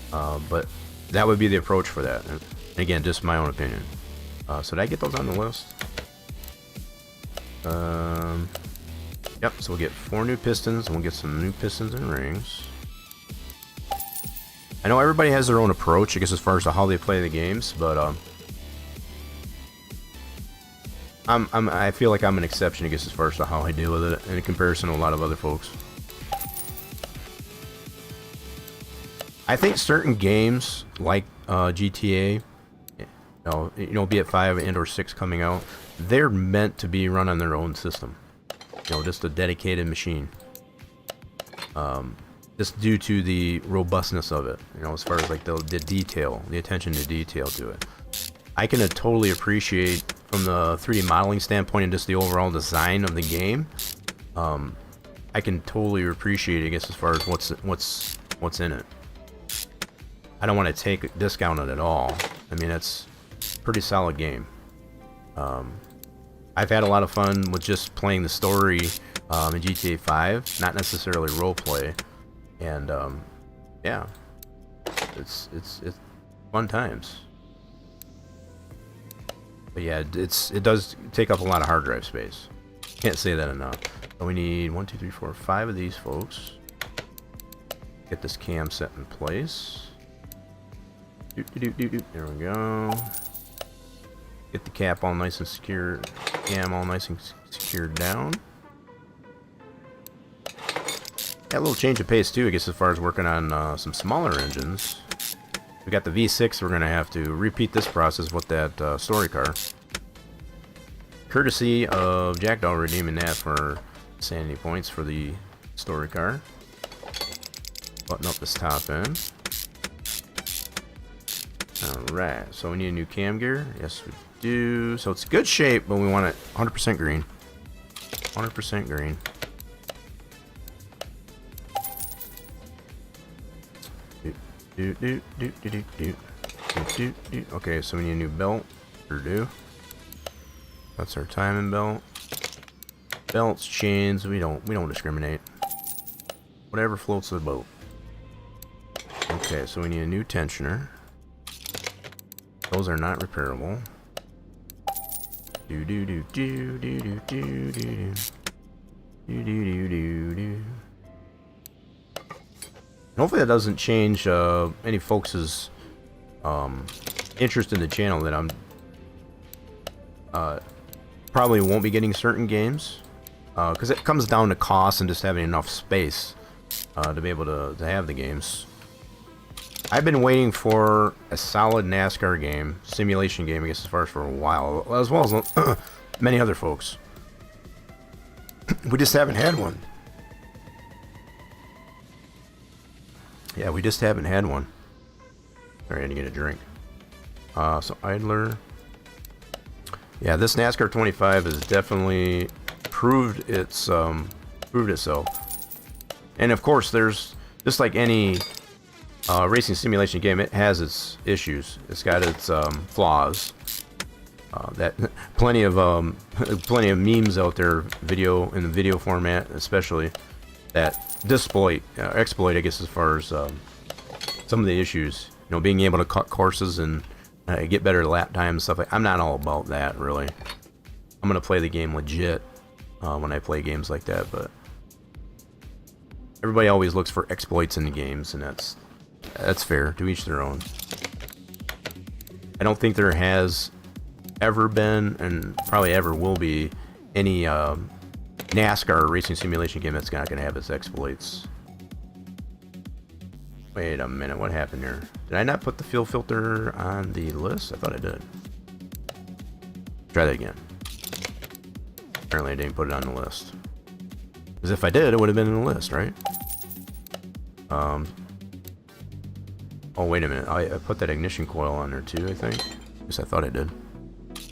But that would be the approach for that. And again, just my own opinion. So did I get those on the list? Yep, so we'll get 4 new pistons, and we'll get some new pistons and rings. I know everybody has their own approach, I guess, as far as to how they play the games, but I feel like I'm an exception, I guess, as far as to how I deal with it in comparison to a lot of other folks. I think certain games like GTA, you know, be it 5 and or 6 coming out, they're meant to be run on their own system. You know, just a dedicated machine. Just due to the robustness of it, you know, as far as like the detail, the attention to detail to it. I can totally appreciate from the 3D modeling standpoint and just the overall design of the game. I can totally appreciate, I guess, as far as what's in it. I don't want to discount it at all. I mean, it's a pretty solid game. I've had a lot of fun with just playing the story in GTA 5, not necessarily roleplay, and yeah, it's fun times. But yeah, it does take up a lot of hard drive space. Can't say that enough. So we need 1, 2, 3, 4, 5 of these folks. Get this cam set in place. There we go. Get the cap all nice and secure. Cam all nice and secured down. Got a little change of pace too, I guess, as far as working on some smaller engines. We got the V6, we're going to have to repeat this process with that story car. Courtesy of Jackdaw redeeming that for sanity points for the story car. Button up this top end. Alright, so we need a new cam gear. Yes, we do. So it's good shape, but we want it 100% green. 100% green. Okay, so we need a new belt. Sure do. That's our timing belt. Belts, chains, we don't discriminate. Whatever floats the boat. Okay, so we need a new tensioner. Those are not repairable. Hopefully that doesn't change any folks' interest in the channel, that I'm probably won't be getting certain games, because it comes down to cost and just having enough space to be able to have the games. I've been waiting for a solid NASCAR game, simulation game, I guess, as far as for a while, as well as many other folks. We just haven't had one. Yeah, we just haven't had one. Sorry, I had to get a drink. So idler. Yeah, this NASCAR 25 has definitely proved itself. And of course, there's just like any racing simulation game, it has its issues. It's got its flaws. That plenty of memes out there, in the video format, especially, that exploit, I guess, as far as some of the issues. You know, being able to cut courses and get better lap time and stuff. I'm not all about that, really. I'm gonna play the game legit when I play games like that, but everybody always looks for exploits in the games, and that's fair. To each their own. I don't think there has ever been, and probably ever will be, any NASCAR racing simulation game that's not going to have its exploits. Wait a minute, what happened here? Did I not put the fuel filter on the list? I thought I did. Try that again. Apparently I didn't put it on the list. Because if I did, it would have been in the list, right? Oh, wait a minute. I put that ignition coil on there too, I think. Yes, I thought I did.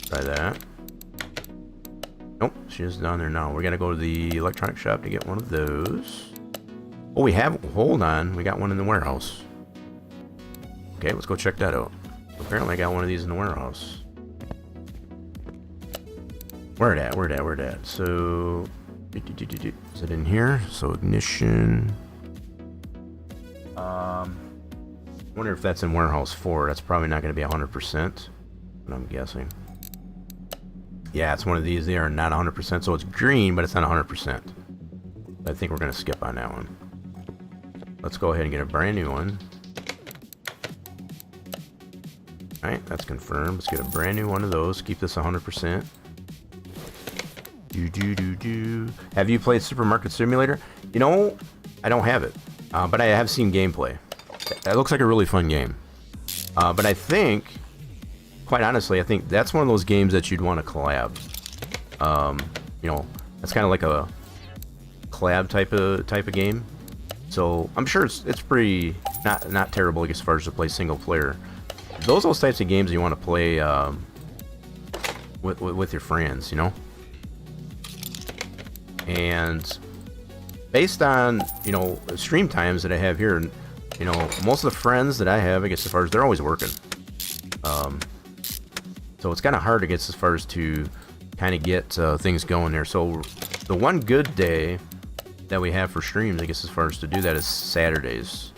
Try that. Nope, she is down there now. We're gonna go to the electronic shop to get one of those. Oh, we have. Hold on, we got one in the warehouse. Okay, let's go check that out. Apparently, I got one of these in the warehouse. Where it at? So, is it in here? So ignition. Wonder if that's in warehouse 4. That's probably not going to be 100%, but I'm guessing. Yeah, it's one of these. They are not 100%, so it's green, but it's not 100%. I think we're going to skip on that one. Let's go ahead and get a brand new one. Alright, that's confirmed. Let's get a brand new one of those. Keep this 100%. Have you played Supermarket Simulator? You know, I don't have it, but I have seen gameplay. That looks like a really fun game. But I think, quite honestly, I think that's one of those games that you'd want to collab. You know, that's kind of like a collab type of game. So I'm sure it's pretty not terrible as far as to play single player. Those types of games you want to play with your friends, you know. And based on, you know, stream times that I have here, you know, most of the friends that I have, I guess, as far as they're always working. So it's kind of hard to get as far as to kind of get things going there. So the one good day that we have for streams, I guess, as far as to do that, is Saturdays,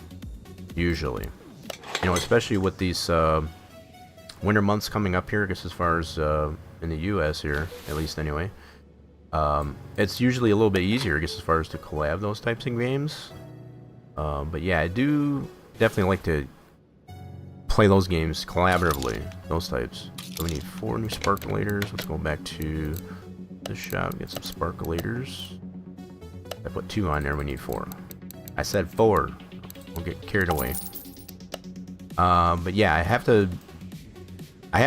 usually. You know, especially with these winter months coming up here, I guess, as far as in the U.S. here, at least anyway. It's usually a little bit easier, I guess, as far as to collab those types of games. But yeah, I do definitely like to play those games collaboratively, those types. So we need 4 new sparkulators. Let's go back to the shop, get some sparkulators. I put 2 on there, we need 4. I said 4. We'll get carried away. But yeah, I have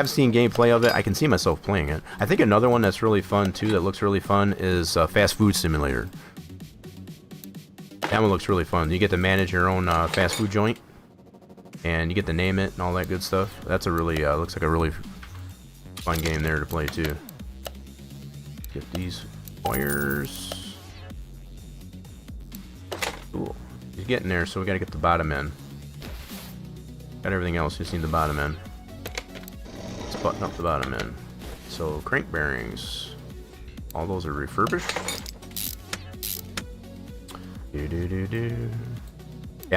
seen gameplay of it. I can see myself playing it. I think another one that's really fun too, that looks really fun, is Fast Food Simulator. That one looks really fun. You get to manage your own fast food joint, and you get to name it and all that good stuff. That's a really looks like a really fun game there to play too. Get these wires. Cool. He's getting there, so we gotta get the bottom end. Got everything else, just need the bottom end. Let's button up the bottom end. So crank bearings, all those are refurbished. Yeah,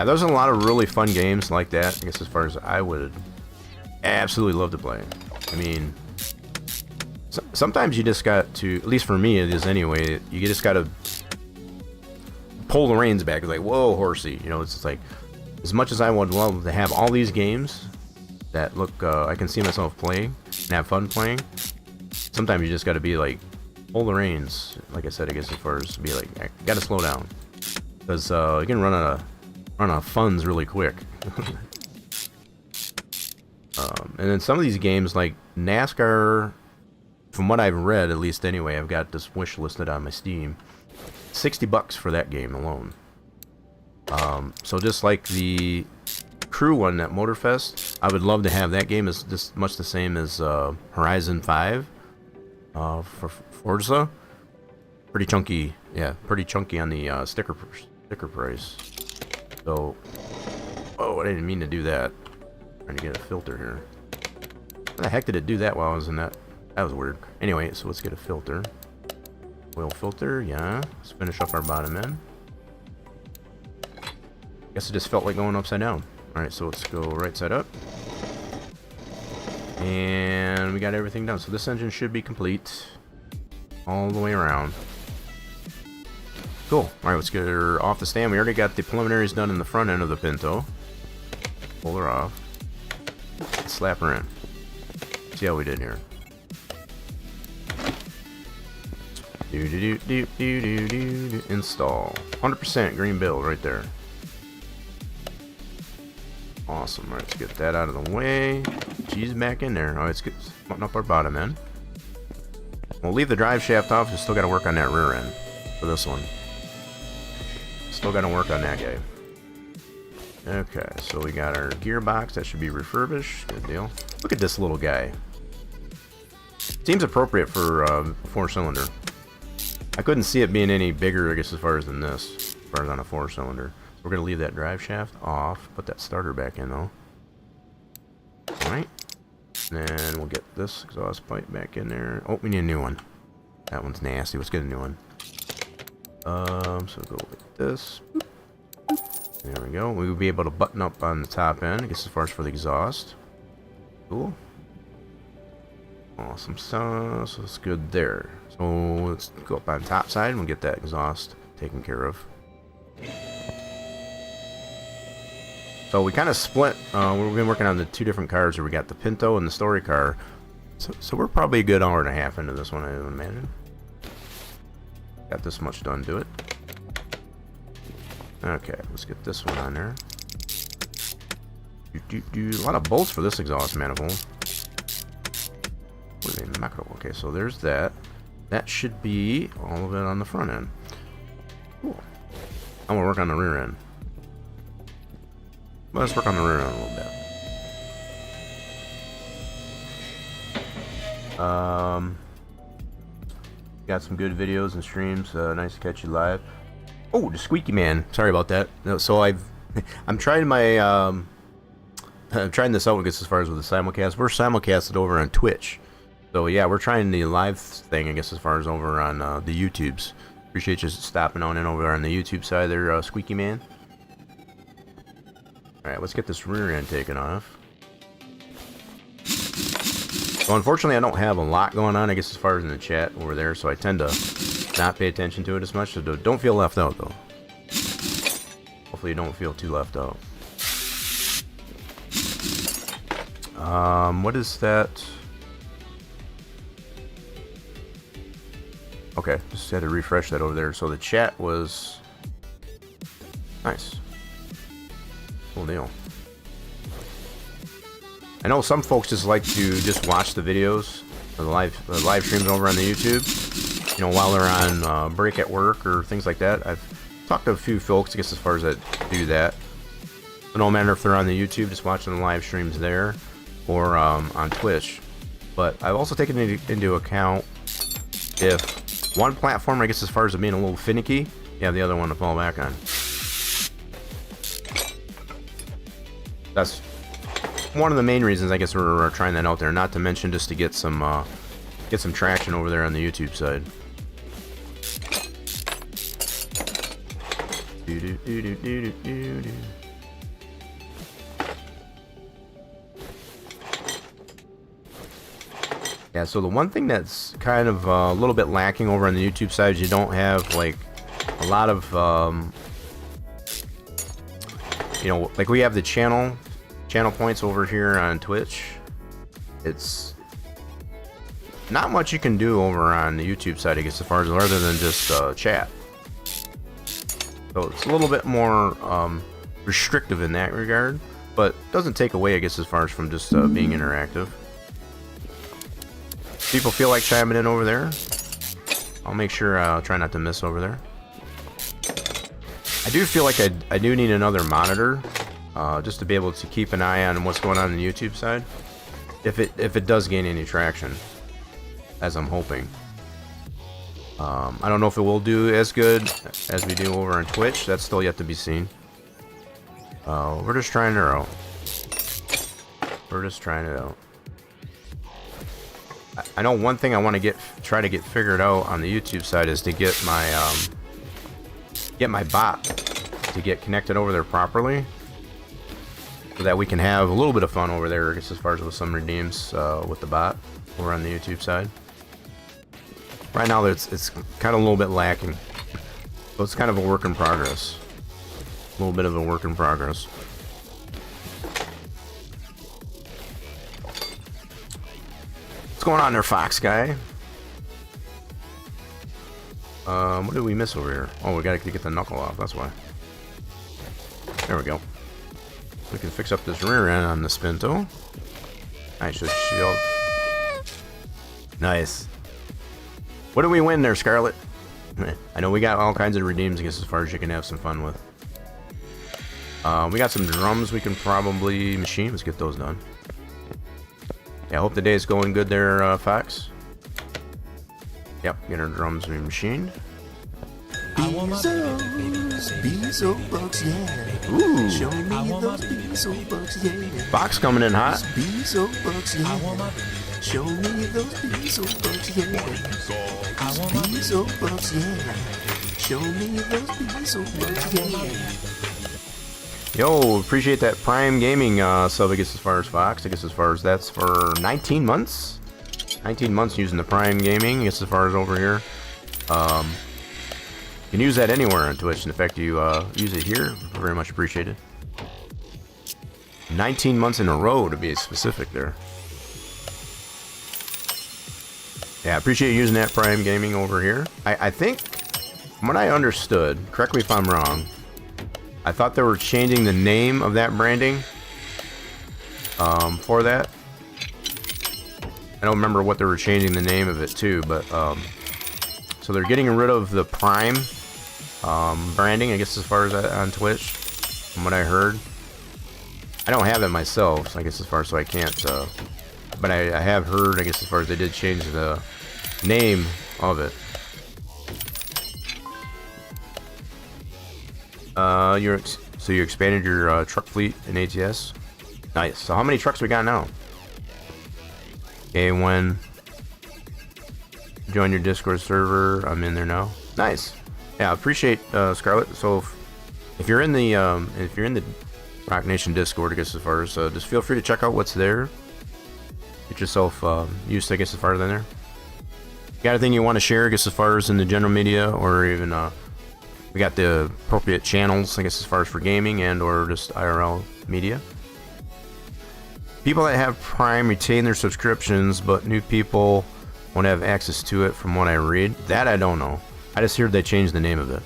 there's a lot of really fun games like that, I guess, as far as I would absolutely love to play. I mean, sometimes you just got to, at least for me it is anyway, you just got to pull the reins back. It's like, whoa, horsey. You know, it's just like, as much as I would love to have all these games that look, I can see myself playing and have fun playing, sometimes you just got to be like, pull the reins. Like I said, I guess, as far as be like, I got to slow down. Because you can run out of funds really quick. And then some of these games, like NASCAR, from what I've read, at least anyway, I've got this wish listed on my Steam. $60 for that game alone. So just like the Crew one at Motorfest, I would love to have that game. Is just much the same as Horizon 5 for Forza. Pretty chunky, yeah, pretty chunky on the sticker price. So, oh, I didn't mean to do that. Trying to get a filter here. How the heck did it do that while I was in that? That was weird. Anyway, so let's get a filter. Oil filter, yeah. Let's finish up our bottom end. Guess it just felt like going upside down. Alright, so let's go right side up. And we got everything done. So this engine should be complete all the way around. Cool. Alright, let's get her off the stand. We already got the preliminaries done in the front end of the Pinto. Pull her off. Let's slap her in. See how we did here. Install. 100% green build right there. Awesome. Alright, let's get that out of the way. She's back in there. Alright, let's get button up our bottom end. We'll leave the drive shaft off. We still got to work on that rear end for this one. Still got to work on that guy. Okay, so we got our gearbox. That should be refurbished. Good deal. Look at this little guy. Seems appropriate for 4-cylinder. I couldn't see it being any bigger, I guess, as far as than this, as far as on a 4-cylinder. So we're going to leave that drive shaft off. Put that starter back in, though. Alright. And we'll get this exhaust pipe back in there. Oh, we need a new one. That one's nasty. Let's get a new one. So go like this. There we go. We will be able to button up on the top end, I guess, as far as for the exhaust. Cool. Awesome stuff. So it's good there. So let's go up on the top side and we'll get that exhaust taken care of. So we kind of split. We've been working on the two different cars where we got the Pinto and the story car. So we're probably a good hour and a half into this one, I would imagine. Got this much done to it. Okay, let's get this one on there. A lot of bolts for this exhaust manifold. What are they? Macro. Okay, so there's that. That should be all of it on the front end. Cool. I'm gonna work on the rear end. Let's work on the rear end a little bit. Got some good videos and streams. Nice to catch you live. Oh, the Squeaky Man. Sorry about that. No, so I'm trying my I'm trying this out, I guess, as far as with the simulcast. We're simulcasted over on Twitch. So yeah, we're trying the live thing, I guess, as far as over on the YouTubes. Appreciate you stopping on in over on the YouTube side there, Squeaky Man. Alright, let's get this rear end taken off. So unfortunately, I don't have a lot going on, I guess, as far as in the chat over there, so I tend to not pay attention to it as much. So don't feel left out, though. Hopefully you don't feel too left out. What is that? Okay, just had to refresh that over there. So the chat was Nice. Cool deal. I know some folks just like to just watch the videos, or the live streams over on the YouTube, you know, while they're on break at work or things like that. I've talked to a few folks, I guess, as far as that do that. So no matter if they're on the YouTube, just watching the live streams there, or on Twitch. But I've also taken into account if one platform, I guess, as far as it being a little finicky, you have the other one to fall back on. That's one of the main reasons, I guess, we're trying that out there. Not to mention just to get some traction over there on the YouTube side. Yeah, so the one thing that's kind of a little bit lacking over on the YouTube side is you don't have like a lot of you know, like we have the channel points over here on Twitch. It's not much you can do over on the YouTube side, I guess, as far as other than just chat. So it's a little bit more restrictive in that regard, but doesn't take away, I guess, as far as from just being interactive. People feel like chiming in over there, I'll make sure I'll try not to miss over there. I do feel like I do need another monitor, just to be able to keep an eye on what's going on the YouTube side, if it does gain any traction, as I'm hoping. I don't know if it will do as good as we do over on Twitch. That's still yet to be seen. We're just trying it out. We're just trying it out. I know one thing I want to try to get figured out on the YouTube side is to get my bot to get connected over there properly, so that we can have a little bit of fun over there, I guess, as far as with some redeems with the bot over on the YouTube side. Right now, it's kind of a little bit lacking, so it's kind of a work in progress. A little bit of a work in progress. What's going on there, Fox guy? What did we miss over here? Oh, we gotta get the knuckle off, that's why. There we go. We can fix up this rear end on the Spinto. Nice, just shield. Nice. What did we win there, Scarlet? I know we got all kinds of redeems, I guess, as far as you can have some fun with. We got some drums we can probably machine. Let's get those done. Yeah, I hope the day is going good there, Fox. Yep, get our drums machined. Bezo bucks, yeah. Ooh. Show me those bezo bucks, yeah. Fox coming in hot. Bezo bucks, yeah. Show me those bezo bucks, yeah. Bezo bucks, yeah. Show me those bezo bucks, yeah. Yo, appreciate that Prime Gaming sub, I guess, as far as Fox. I guess as far as that's for 19 months. 19 months using the Prime Gaming, I guess, as far as over here. You can use that anywhere on Twitch. In fact, you use it here. Very much appreciated. 19 months in a row, to be specific there. Yeah, I appreciate you using that Prime Gaming over here. I think, from what I understood, correct me if I'm wrong, I thought they were changing the name of that branding for that. I don't remember what they were changing the name of it to, but so they're getting rid of the Prime branding, I guess, as far as that on Twitch, from what I heard. I don't have it myself, so I guess as far as, so I can't, but I have heard, I guess, as far as they did change the name of it. So you expanded your truck fleet in ATS. Nice. So how many trucks we got now? Okay, when join your Discord server, I'm in there now. Nice. Yeah, appreciate Scarlet. So if you're in the Rock Nation Discord, I guess, as far as just feel free to check out what's there. Get yourself used to, I guess, as far as in there. Got anything you want to share, I guess, as far as in the general media, or even we got the appropriate channels, I guess, as far as for gaming and or just IRL media. People that have Prime retain their subscriptions, but new people won't have access to it, from what I read. That I don't know. I just heard they changed the name of it.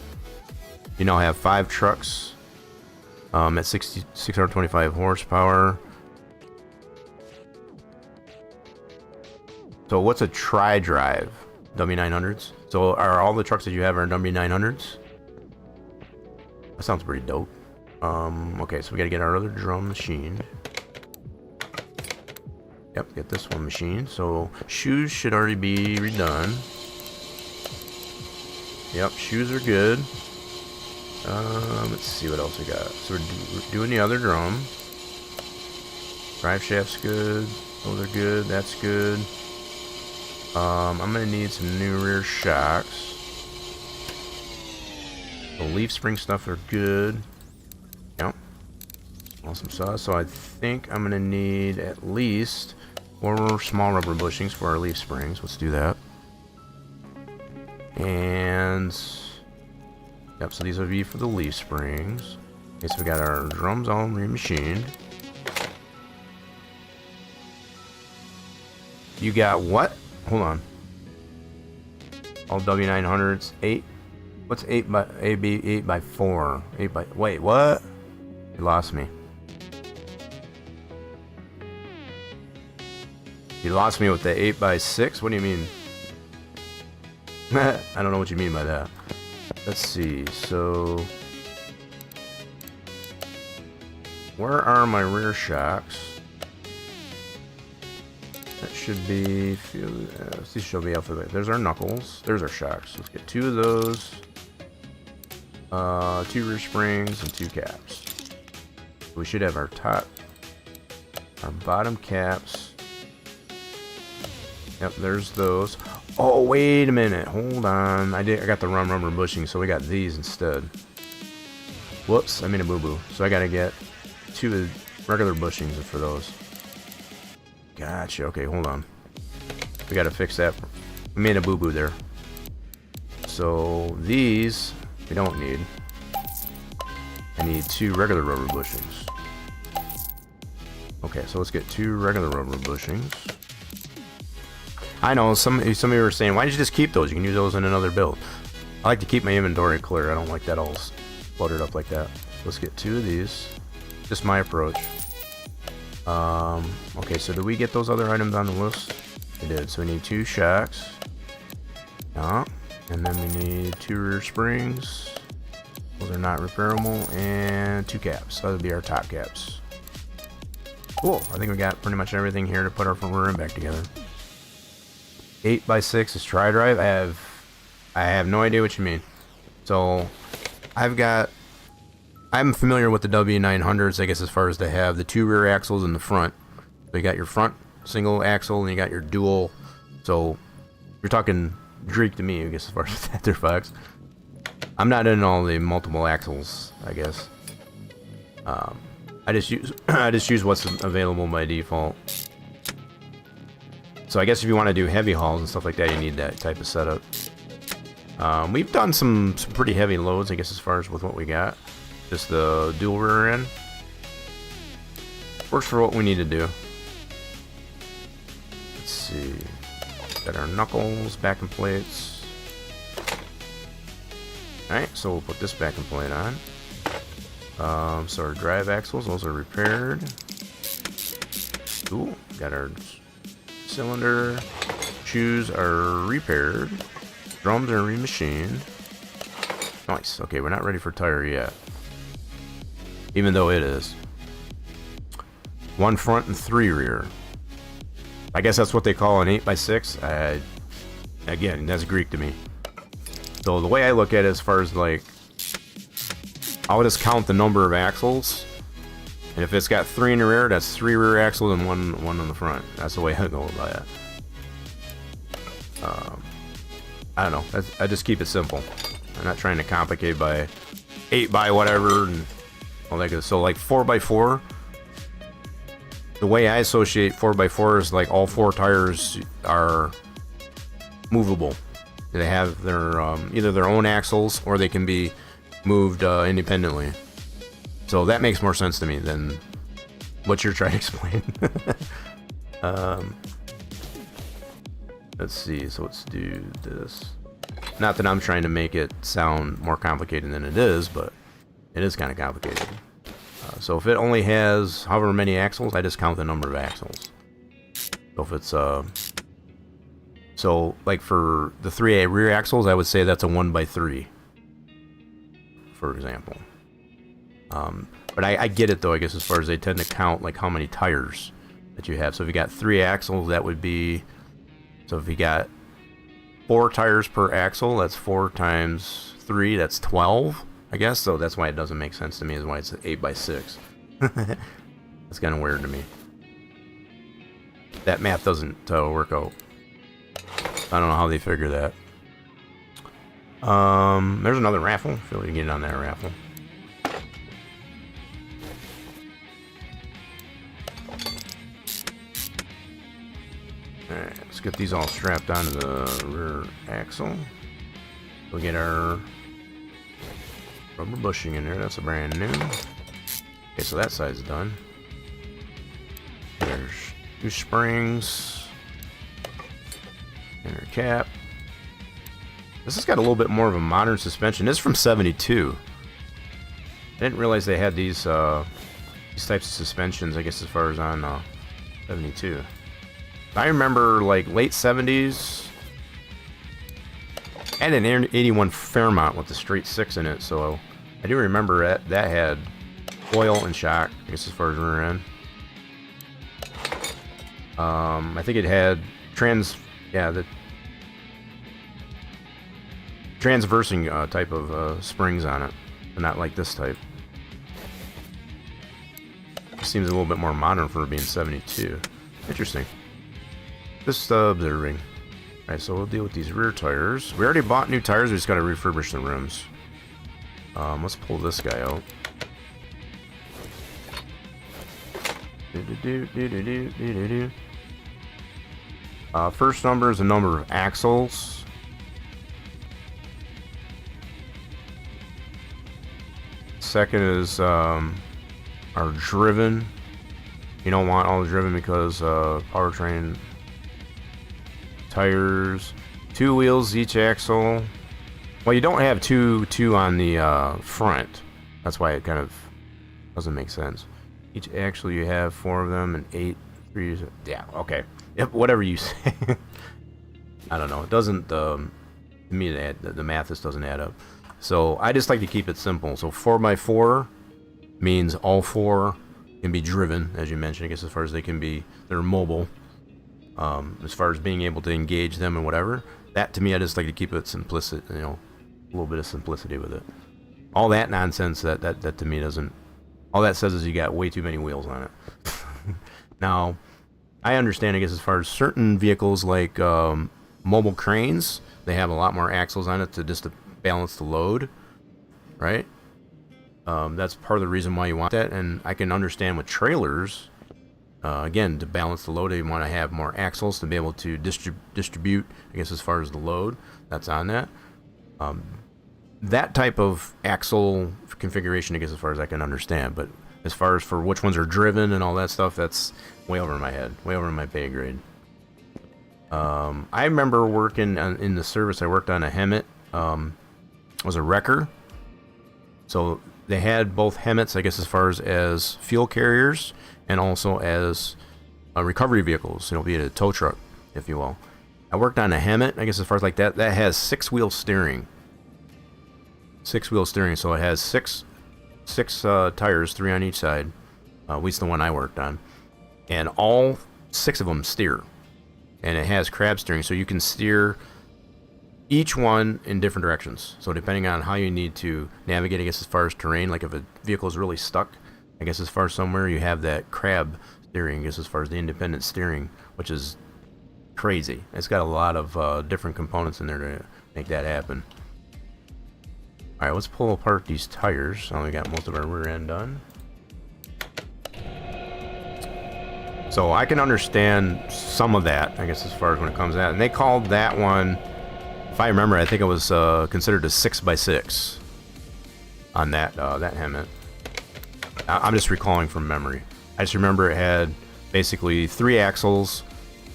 You now have 5 trucks At 625 horsepower. So what's a tri-drive? W900s? So are all the trucks that you have are W900s? That sounds pretty dope. Okay, so we gotta get our other drum machined. Yep, get this one machined. So shoes should already be redone. Yep, shoes are good. Let's see what else we got. So we're doing the other drum. Drive shaft's good. Those are good. That's good. I'm gonna need some new rear shocks. The leaf spring stuff are good. Yep. Awesome sauce. So I think I'm gonna need at least 4 small rubber bushings for our leaf springs. Let's do that. And yep, so these will be for the leaf springs. Okay, so we got our drums all remachined. You got what? Hold on. All W900s. 8. What's 8 by 8 by 4? 8 by. Wait, what? You lost me. You lost me with the 8 by 6. What do you mean? I don't know what you mean by that. Let's see. So, where are my rear shocks? That should be. These should be alphabet. There's our knuckles. There's our shocks. Let's get 2 of those. 2 rear springs and 2 caps. We should have our top, our bottom caps. Yep, there's those. Oh, wait a minute. Hold on. I got the wrong rubber bushing, so we got these instead. Whoops, I made a boo-boo. So I gotta get 2 regular bushings for those. Gotcha. Okay, hold on. We gotta fix that. I made a boo-boo there. So these we don't need. I need 2 regular rubber bushings. Okay, so let's get 2 regular rubber bushings. I know some of you were saying, why did you just keep those? You can use those in another build. I like to keep my inventory clear. I don't like that all cluttered up like that. Let's get 2 of these. Just my approach. Okay, so did we get those other items on the list? We did. So we need 2 shocks. Yeah. And then we need 2 rear springs. Those are not repairable. And 2 caps. That would be our top caps. Cool. I think we got pretty much everything here to put our front rear end back together. 8 by 6 is tri-drive. I have no idea what you mean. So I'm familiar with the W900s, I guess, as far as they have the 2 rear axles in the front. So you got your front single axle and you got your dual. So you're talking Greek to me, I guess, as far as that there, Fox. I'm not in all the multiple axles, I guess. I just use what's available by default. So I guess if you want to do heavy hauls and stuff like that, you need that type of setup. We've done some pretty heavy loads, I guess, as far as with what we got. Just the dual rear end. Works for what we need to do. Let's see. Got our knuckles, backing plates. Alright, so we'll put this backing plate on. So our drive axles, those are repaired. Cool. Got our cylinder. Shoes are repaired. Drums are remachined. Nice. Okay, we're not ready for tire yet. Even though it is. 1 front and 3 rear. I guess that's what they call an 8 by 6. Again, that's Greek to me. So the way I look at it, as far as like, I'll just count the number of axles. And if it's got 3 in the rear, that's 3 rear axles and one on the front. That's the way I go about it. I don't know. I just keep it simple. I'm not trying to complicate by 8 by whatever and all that good. So like 4 by 4. The way I associate 4 by 4 is like all 4 tires are movable. They have their either their own axles or they can be moved independently. So that makes more sense to me than what you're trying to explain. Let's see, so let's do this. Not that I'm trying to make it sound more complicated than it is, but it is kind of complicated. So if it only has however many axles, I just count the number of axles. So if it's so like for the 3A rear axles, I would say that's a 1x3, for example. But I get it though, I guess, as far as they tend to count like how many tires that you have. So if you got 3 axles, that would be, so if you got 4 tires per axle, that's 4 times 3, that's 12, I guess. So that's why it doesn't make sense to me, is why it's 8x6. That's kind of weird to me. That math doesn't work out. I don't know how they figure that. There's another raffle. I feel like you can get on that raffle. Alright, let's get these all strapped onto the rear axle. We'll get our rubber bushing in there. That's a brand new. Okay, so that side's done. There's 2 springs. Inner cap. This has got a little bit more of a modern suspension. This is from 72. I didn't realize they had these types of suspensions, I guess, as far as on 72. I remember like late 70s. And an 81 Fairmont with the straight 6 in it, so I do remember that had oil and shock, I guess, as far as rear end. I think it had the transversing type of springs on it, but not like this type. It seems a little bit more modern for being 72. Interesting. Just observing. Alright, so we'll deal with these rear tires. We already bought new tires, we just gotta refurbish the rims. Let's pull this guy out. First number is the number of axles. Second is our driven. You don't want all the driven because powertrain. Tires, 2 wheels each axle. Well, you don't have two on the front. That's why it kind of doesn't make sense. Each axle you have 4 of them and 8. 3. Yeah, okay. Yep, whatever you say. I don't know. It doesn't. To me, the math just doesn't add up. So I just like to keep it simple. So 4x4 means all 4 can be driven, as you mentioned. I guess as far as they can be, they're mobile. As far as being able to engage them and whatever, that to me, I just like to keep it simplistic, you know, a little bit of simplicity with it. All that nonsense that to me doesn't. All that says is you got way too many wheels on it. Now, I understand, I guess, as far as certain vehicles like mobile cranes, they have a lot more axles on it to balance the load, right? That's part of the reason why you want that, and I can understand with trailers. Again, to balance the load, you want to have more axles to be able to distribute, I guess, as far as the load that's on that. That type of axle configuration, I guess, as far as I can understand. But as far as for which ones are driven and all that stuff, that's way over my head, way over my pay grade. I remember working in the service. I worked on a Hemet. It was a wrecker. So they had both Hemets, I guess, as far as fuel carriers and also as recovery vehicles, you know, be it a tow truck, if you will. I worked on a Hemet, I guess, as far as like that. That has 6-wheel steering. 6-wheel steering, so it has six tires, 3 on each side. At least the one I worked on, and all 6 of them steer. And it has crab steering, so you can steer each one in different directions. So depending on how you need to navigate, I guess, as far as terrain, like if a vehicle is really stuck, I guess as far as somewhere, you have that crab steering, I guess as far as the independent steering, which is crazy. It's got a lot of different components in there to make that happen. Alright, let's pull apart these tires. Now we got most of our rear end done. So I can understand some of that, I guess, as far as when it comes out. And they called that one, if I remember, I think it was considered a 6x6 on that Hemet. I'm just recalling from memory. I just remember it had basically 3 axles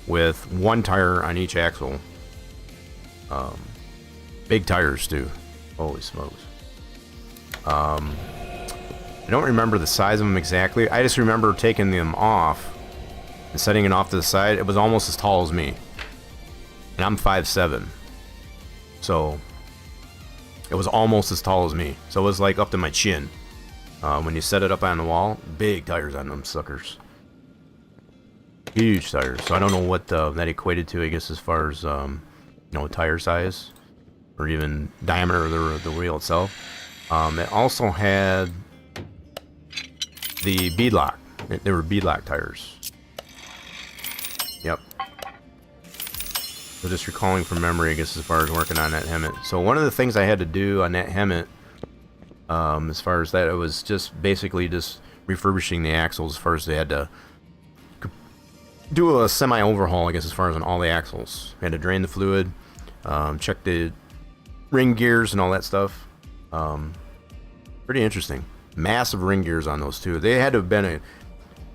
with 1 tire on each axle. Big tires too. Holy smokes. I don't remember the size of them exactly. I just remember taking them off and setting it off to the side. It was almost as tall as me. And I'm 5'7". So it was almost as tall as me. So it was like up to my chin. When you set it up on the wall, big tires on them suckers. Huge tires. So I don't know what that equated to, I guess, as far as, you know, tire size. Or even diameter of the wheel itself. It also had the beadlock. They were beadlock tires. Yep. So just recalling from memory, I guess, as far as working on that Hemet. So one of the things I had to do on that Hemet, as far as that, it was just basically just refurbishing the axles. As far as they had to do a semi-overhaul, I guess, as far as on all the axles. Had to drain the fluid, check the ring gears and all that stuff. Pretty interesting. Massive ring gears on those too. They had to have been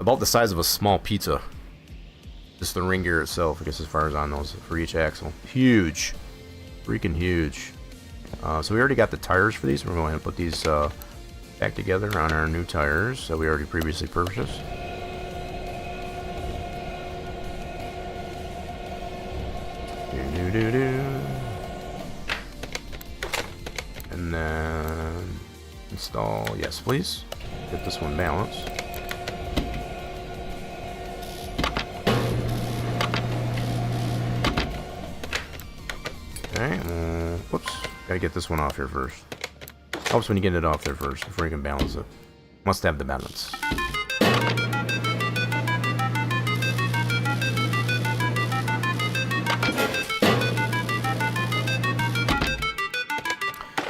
about the size of a small pizza. Just the ring gear itself, I guess, as far as on those for each axle. Huge. Freaking huge. So we already got the tires for these. We're going to put these back together on our new tires that we already previously purchased. And then install, yes please. Get this one balanced. Okay, whoops. Gotta get this one off here first. Helps when you get it off there first before you can balance it. Must have the balance.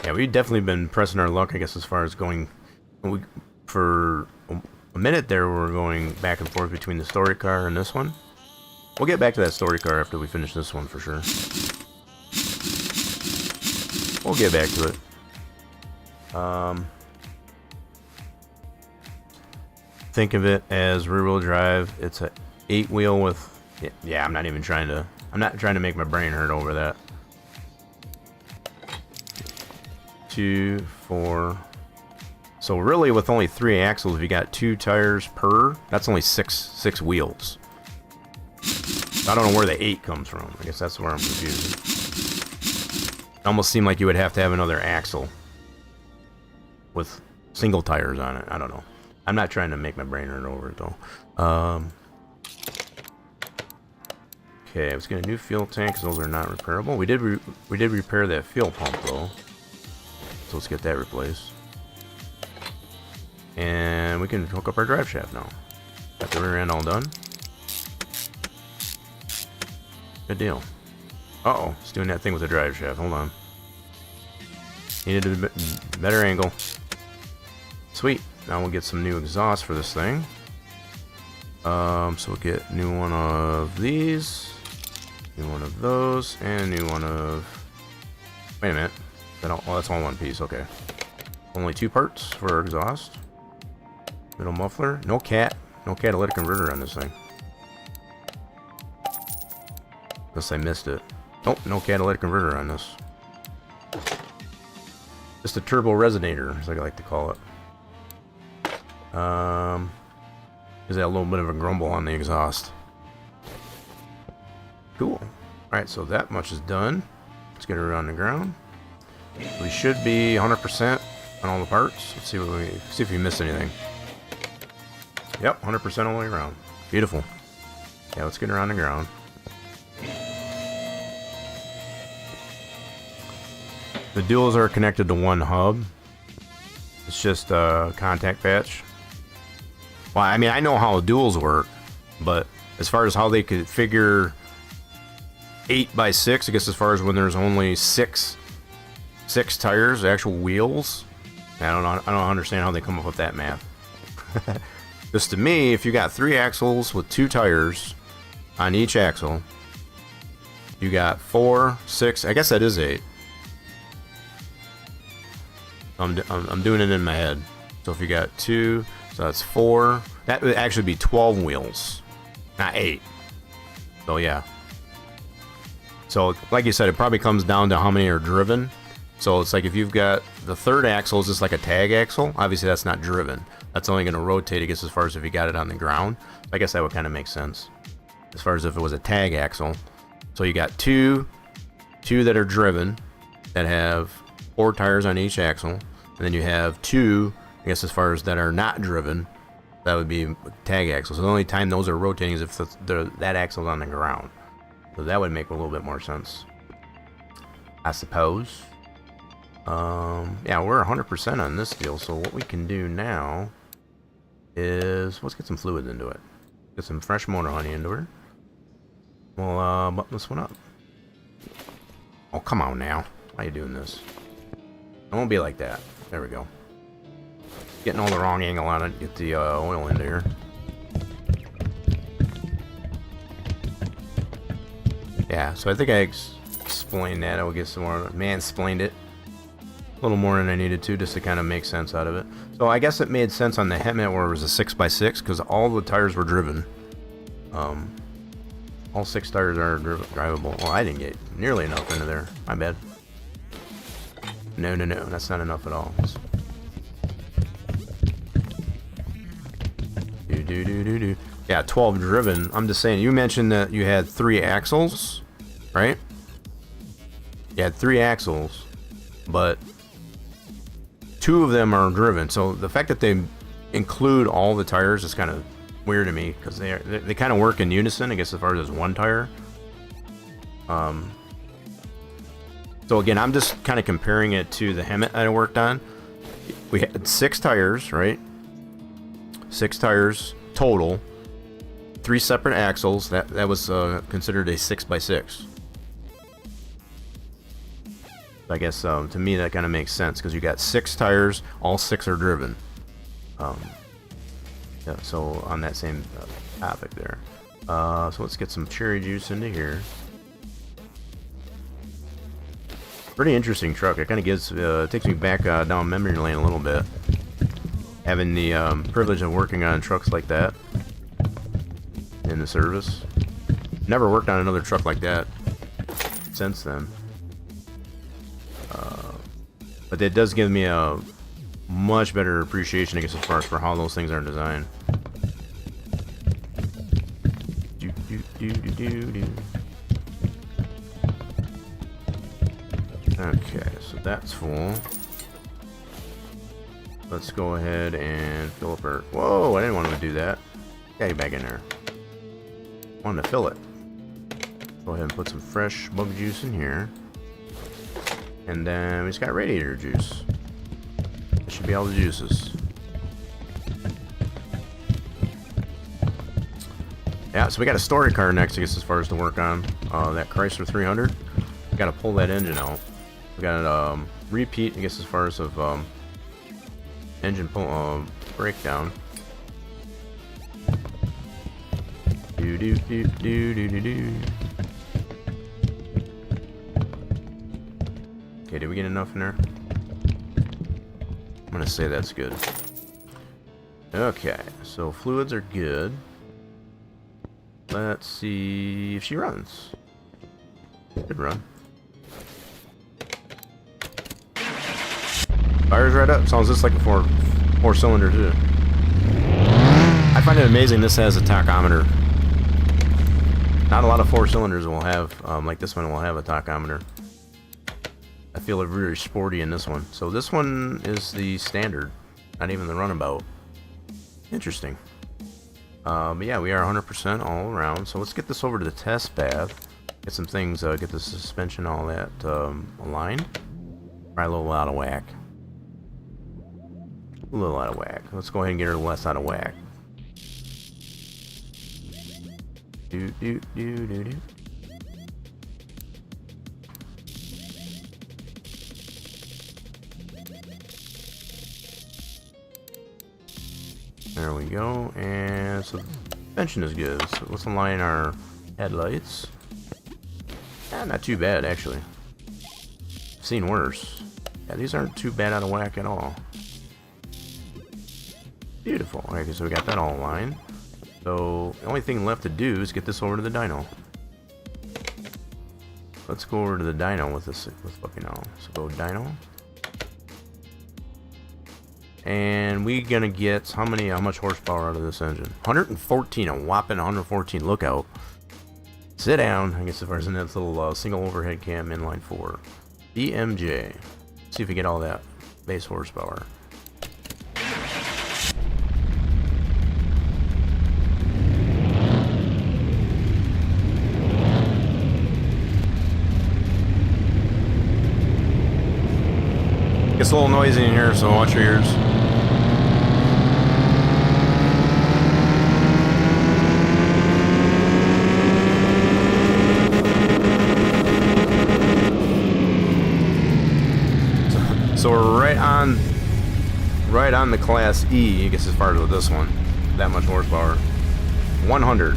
Yeah, we've definitely been pressing our luck, I guess, as far as going... for a minute there, we were going back and forth between the story car and this one. We'll get back to that story car after we finish this one for sure. We'll get back to it. Think of it as rear-wheel drive. It's a 8-wheel with... Yeah, I'm not trying to make my brain hurt over that. 2, 4. So really, with only 3 axles, if you got 2 tires per, that's only six wheels. I don't know where the 8 comes from. I guess that's where I'm confused. It almost seemed like you would have to have another axle with single tires on it. I don't know. I'm not trying to make my brain hurt over it though. Okay, let's get a new fuel tank because those are not repairable. We did repair that fuel pump though, so let's get that replaced. And we can hook up our drive shaft now. Got the rear end all done. Good deal. Uh-oh, it's doing that thing with the drive shaft. Hold on. Needed a better angle. Sweet. Now we'll get some new exhaust for this thing. So we'll get a new one of these, new one of those, and a new one of... Wait a minute. Oh, that's all one piece. Okay. Only 2 parts for our exhaust. Middle muffler. No catalytic converter on this thing. Unless I missed it. Nope, no catalytic converter on this. Just a turbo resonator, as I like to call it. Is that a little bit of a grumble on the exhaust? Cool. Alright, so that much is done. Let's get it on the ground. We should be 100% on all the parts. Let's see if we missed anything. Yep, 100% all the way around. Beautiful. Yeah, let's get her on the ground. The duals are connected to one hub. It's just a contact patch. Well, I mean, I know how duals work, but as far as how they could figure 8x6, I guess as far as when there's only six tires, actual wheels, I don't understand how they come up with that math. Just to me, if you got 3 axles with 2 tires on each axle, you got 4, 6. I guess that is 8. I'm doing it in my head. So if you got 2, so that's 4. That would actually be 12 wheels, not 8. So yeah. So like you said, it probably comes down to how many are driven. So it's like if you've got the third axle is just like a tag axle. Obviously, that's not driven. That's only going to rotate, I guess, as far as if you got it on the ground. I guess that would kind of make sense as far as if it was a tag axle. So you got two that are driven that have 4 tires on each axle, and then you have 2, I guess, as far as that are not driven. That would be tag axles. So the only time those are rotating is if that axle's on the ground. So that would make a little bit more sense, I suppose. Yeah, we're 100% on this deal. So what we can do now is let's get some fluids into it. Get some fresh motor honey into her. We'll button this one up. Oh, come on now. Why are you doing this? It won't be like that. There we go. Getting all the wrong angle on it. Get the oil into here. Yeah, so I think I explained that. I will get some more. Mansplained it a little more than I needed to, just to kind of make sense out of it. So I guess it made sense on the Hetman where it was a 6x6 because all the tires were driven. All 6 tires are drivable. Well, I didn't get nearly enough into there. My bad. No, that's not enough at all. Yeah, 12 driven. I'm just saying, you mentioned that you had 3 axles, right? You had 3 axles, but 2 of them are driven. So the fact that they include all the tires is kind of weird to me because they kind of work in unison, I guess, as far as 1 tire. So again, I'm just kind of comparing it to the Hemet I worked on. We had 6 tires, right? 6 tires total, 3 separate axles. That was considered a 6x6. I guess to me that kind of makes sense because you got 6 tires, all 6 are driven. Yeah, so on that same topic there. So let's get some cherry juice into here. Pretty interesting truck. It kind of gives takes me back down memory lane a little bit. Having the privilege of working on trucks like that in the service. Never worked on another truck like that since then. But it does give me a much better appreciation, I guess, as far as for how those things are designed. Okay, so that's full. Let's go ahead and fill up our... Whoa, I didn't want to do that. Yeah, get back in there. Wanted to fill it. Go ahead and put some fresh bug juice in here. And then we just got radiator juice. That should be all the juices. Yeah, so we got a story car next, I guess, as far as to work on. That Chrysler 300. We got to pull that engine out. We got a repeat, I guess, as far as of engine breakdown. Okay, did we get enough in there? I'm gonna say that's good. Okay, so fluids are good. Let's see if she runs. Good run. Fires right up. Sounds just like a four cylinder too. I find it amazing this has a tachometer. Not a lot of 4 cylinders will have, like this one will have a tachometer. I feel it very sporty in this one. So this one is the standard, not even the runabout. Interesting. But yeah, we are 100% all around. So let's get this over to the test bath. Get some things, get the suspension, all that aligned. Probably a little out of whack. A little out of whack. Let's go ahead and get her less out of whack. Do. There we go, and so suspension is good. So let's align our headlights. Not too bad, actually. I've seen worse. Yeah, these aren't too bad out of whack at all. Beautiful. Okay, so we got that all aligned. So the only thing left to do is get this over to the dyno. let's go over to the dyno with this. With fucking now. So go dyno. And we gonna get how much horsepower out of this engine? 114, a whopping 114. Look out. Sit down. I guess if there's in that little single overhead cam inline 4. EMJ. See if we get all that base horsepower. Gets a little noisy in here, so watch your ears. So we're right on the Class E, I guess as far as with this one. That much horsepower. 100.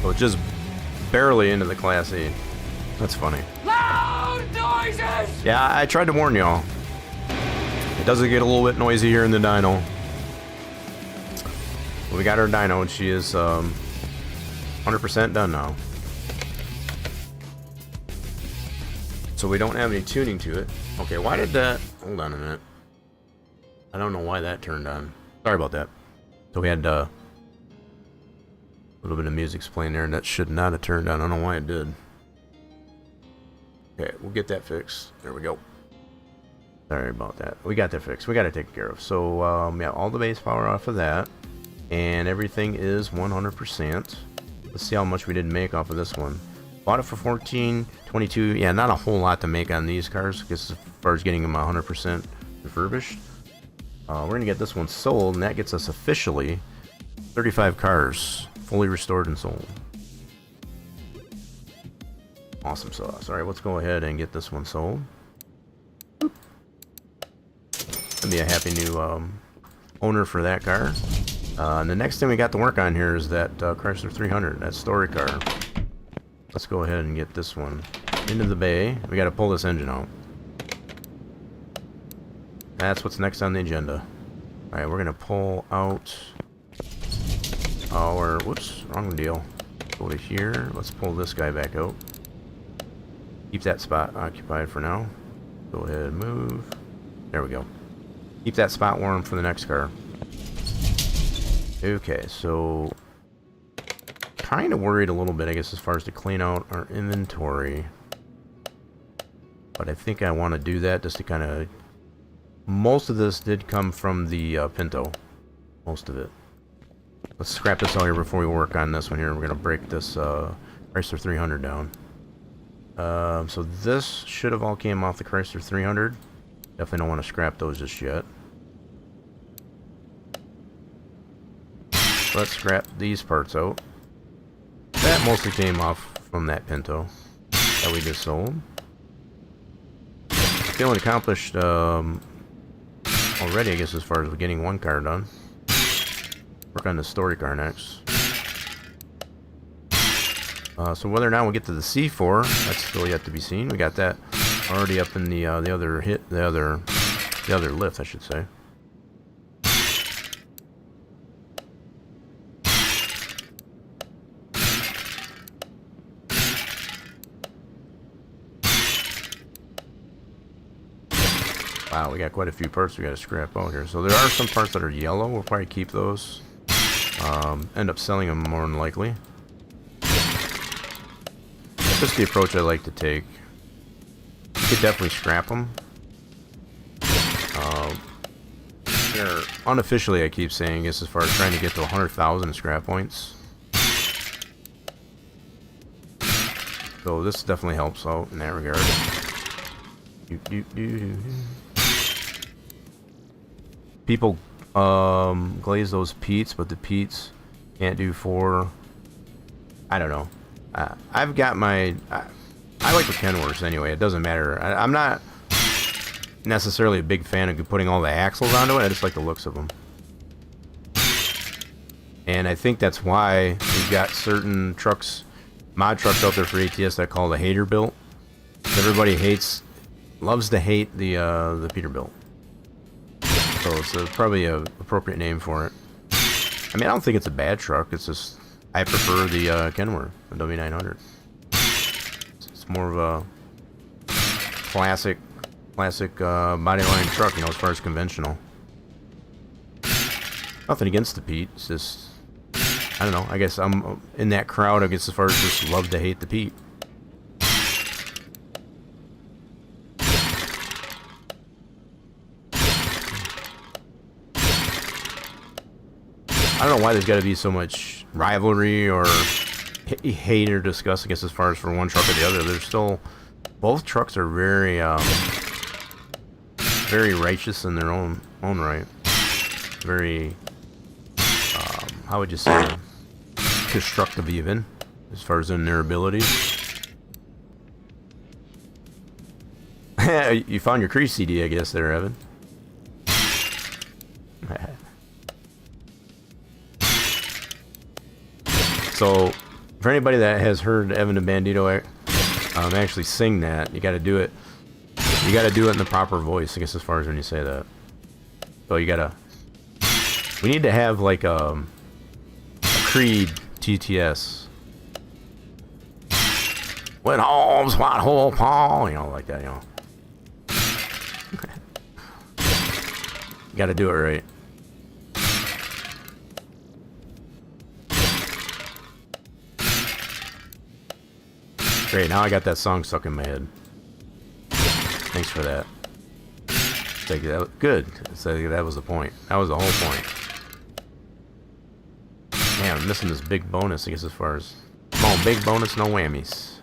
So it's just barely into the Class E. That's funny. Loud noises! Yeah, I tried to warn y'all. It does get a little bit noisy here in the dyno. Well, we got our dyno and she is 100% done now. So we don't have any tuning to it. Okay, why did that... Hold on a minute. I don't know why that turned on. Sorry about that. So we had a little bit of music playing there, and that should not have turned on. I don't know why it did. Okay, we'll get that fixed. There we go. Sorry about that. We got that fixed. We got it taken care of. So, yeah, all the base power off of that. And everything is 100%. Let's see how much we did make off of this one. Bought it for 14.22. Yeah, not a whole lot to make on these cars, because as far as getting them 100% refurbished. We're going to get this one sold, and that gets us officially 35 cars fully restored and sold. Awesome sauce. Alright, let's go ahead and get this one sold. Gonna be a happy new owner for that car. And the next thing we got to work on here is that Chrysler 300, that story car. Let's go ahead and get this one into the bay. We got to pull this engine out. That's what's next on the agenda. Alright, we're gonna pull out our... Whoops, wrong deal. Go to here. Let's pull this guy back out. Keep that spot occupied for now. Go ahead and move. There we go. Keep that spot warm for the next car. Okay, so... kind of worried a little bit, I guess, as far as to clean out our inventory. But I think I want to do that just to kind of... Most of this did come from the Pinto. Most of it. Let's scrap this out here before we work on this one here. We're going to break this Chrysler 300 down. So this should have all came off the Chrysler 300. Definitely don't want to scrap those just yet. Let's scrap these parts out. That mostly came off from that Pinto that we just sold. Feeling accomplished already, I guess, as far as getting one car done. Work on the story car next. So whether or not we'll get to the C4, that's still yet to be seen. We got that already up in the other lift, I should say. Wow, we got quite a few parts we got to scrap out here. So there are some parts that are yellow. We'll probably keep those. End up selling them more than likely. That's just the approach I like to take. You could definitely scrap them. Unofficially, I keep saying this as far as trying to get to 100,000 scrap points. So this definitely helps out in that regard. People glaze those Peets, but the Peets can't do 4. I don't know. I've got my... I like the Kenworths anyway. It doesn't matter. I'm not necessarily a big fan of putting all the axles onto it. I just like the looks of them. And I think that's why we've got certain trucks, mod trucks out there for ATS that call the hater built. Everybody loves to hate the Peterbilt. So it's probably a appropriate name for it. I mean, I don't think it's a bad truck. It's just I prefer the Kenworth, the W900. It's more of a classic bodyline truck, you know, as far as conventional. Nothing against the Pete. It's just, I don't know. I guess I'm in that crowd. I guess as far as just love to hate the Pete. I don't know why there's got to be so much rivalry or hate or disgust, I guess, as far as for one truck or the other. There's still, both trucks are very, very righteous in their own right. Very, how would you say, constructive even, as far as in their abilities. You found your Crease CD, I guess, there, Evan. So, for anybody that has heard Evan the Bandito actually sing that, you got to do it. You got to do it in the proper voice, I guess, as far as when you say that. So you gotta. We need to have like a Creed TTS. When Holmes, white hole, Paul, you know, like that, you know. You got to do it right. Great, now I got that song stuck in my head. Thanks for that. Like, good. So that was the point. That was the whole point. Man, I'm missing this big bonus, I guess, as far as... Come on, big bonus, no whammies.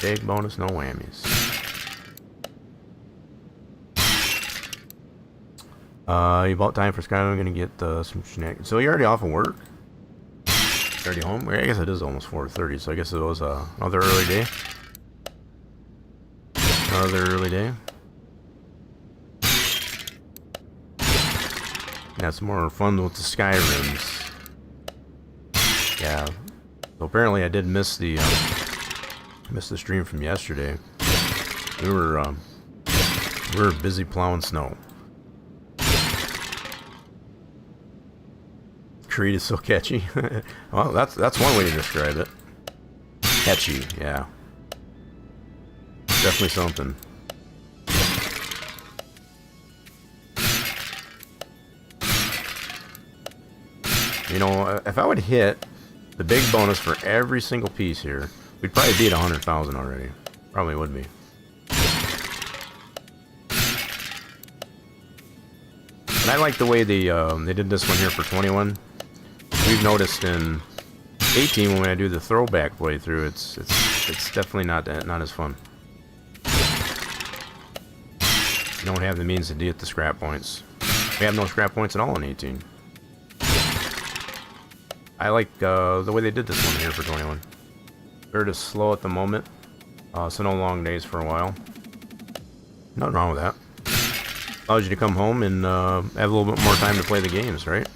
Big bonus, no whammies. You bought time for Skyline, I'm gonna get some snack. So you're already off of work? Already home? I guess it is almost 4:30, so I guess it was another early day. Another early day. Got some more fun with the Skyrims. Yeah. So apparently I did miss the stream from yesterday. We were busy plowing snow. Creed is so catchy. Well, that's one way to describe it. Catchy, yeah. Definitely something. You know, if I would hit the big bonus for every single piece here, we'd probably be at 100,000 already. Probably would be. But I like the way they did this one here for 21. We've noticed in 18 when I do the throwback playthrough, it's definitely not as fun. You don't have the means to get the scrap points. We have no scrap points at all in 18. I like the way they did this one here for 21. They're just slow at the moment, so no long days for a while. Nothing wrong with that. Allows you to come home and have a little bit more time to play the games, right?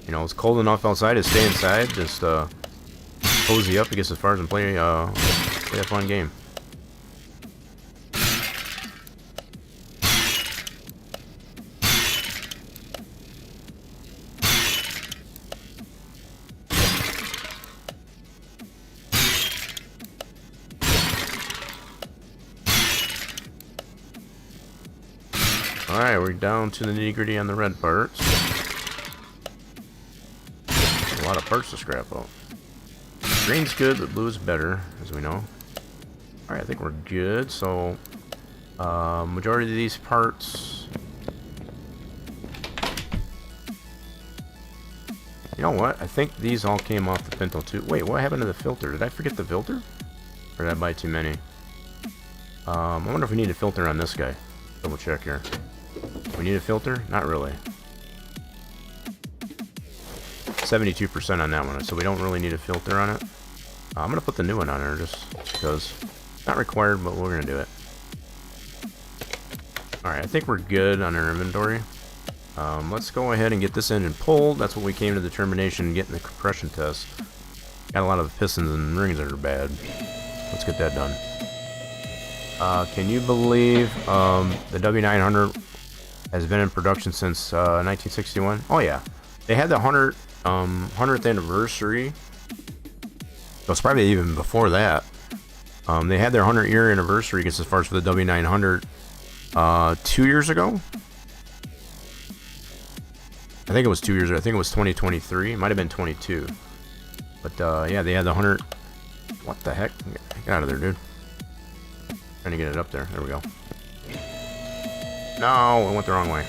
You know, it's cold enough outside to stay inside, just cozy up, I guess, as far as play a fun game. Alright, we're down to the nitty-gritty on the red parts. A lot of parts to scrap out. Green's good, but blue is better, as we know. Alright, I think we're good. So, majority of these parts... You know what? I think these all came off the Pinto too. Wait, what happened to the filter? Did I forget the filter? Or did I buy too many? I wonder if we need a filter on this guy. Double check here. We need a filter? Not really. 72% on that one, so we don't really need a filter on it. I'm going to put the new one on there just because. Not required, but we're going to do it. Alright, I think we're good on our inventory. Let's go ahead and get this engine pulled. That's what we came to the determination and getting the compression test. Got a lot of pistons and rings that are bad. Let's get that done. Can you believe the W900 has been in production since 1961? Oh yeah, they had the 100th anniversary So it's probably even before that. They had their 100-year anniversary, I guess, as far as for the W900, 2 years ago. I think it was 2 years ago. I think it was 2023. It might have been 22. But yeah, they had the 100. What the heck? Get out of there, dude. Trying to get it up there. There we go. No, it went the wrong way.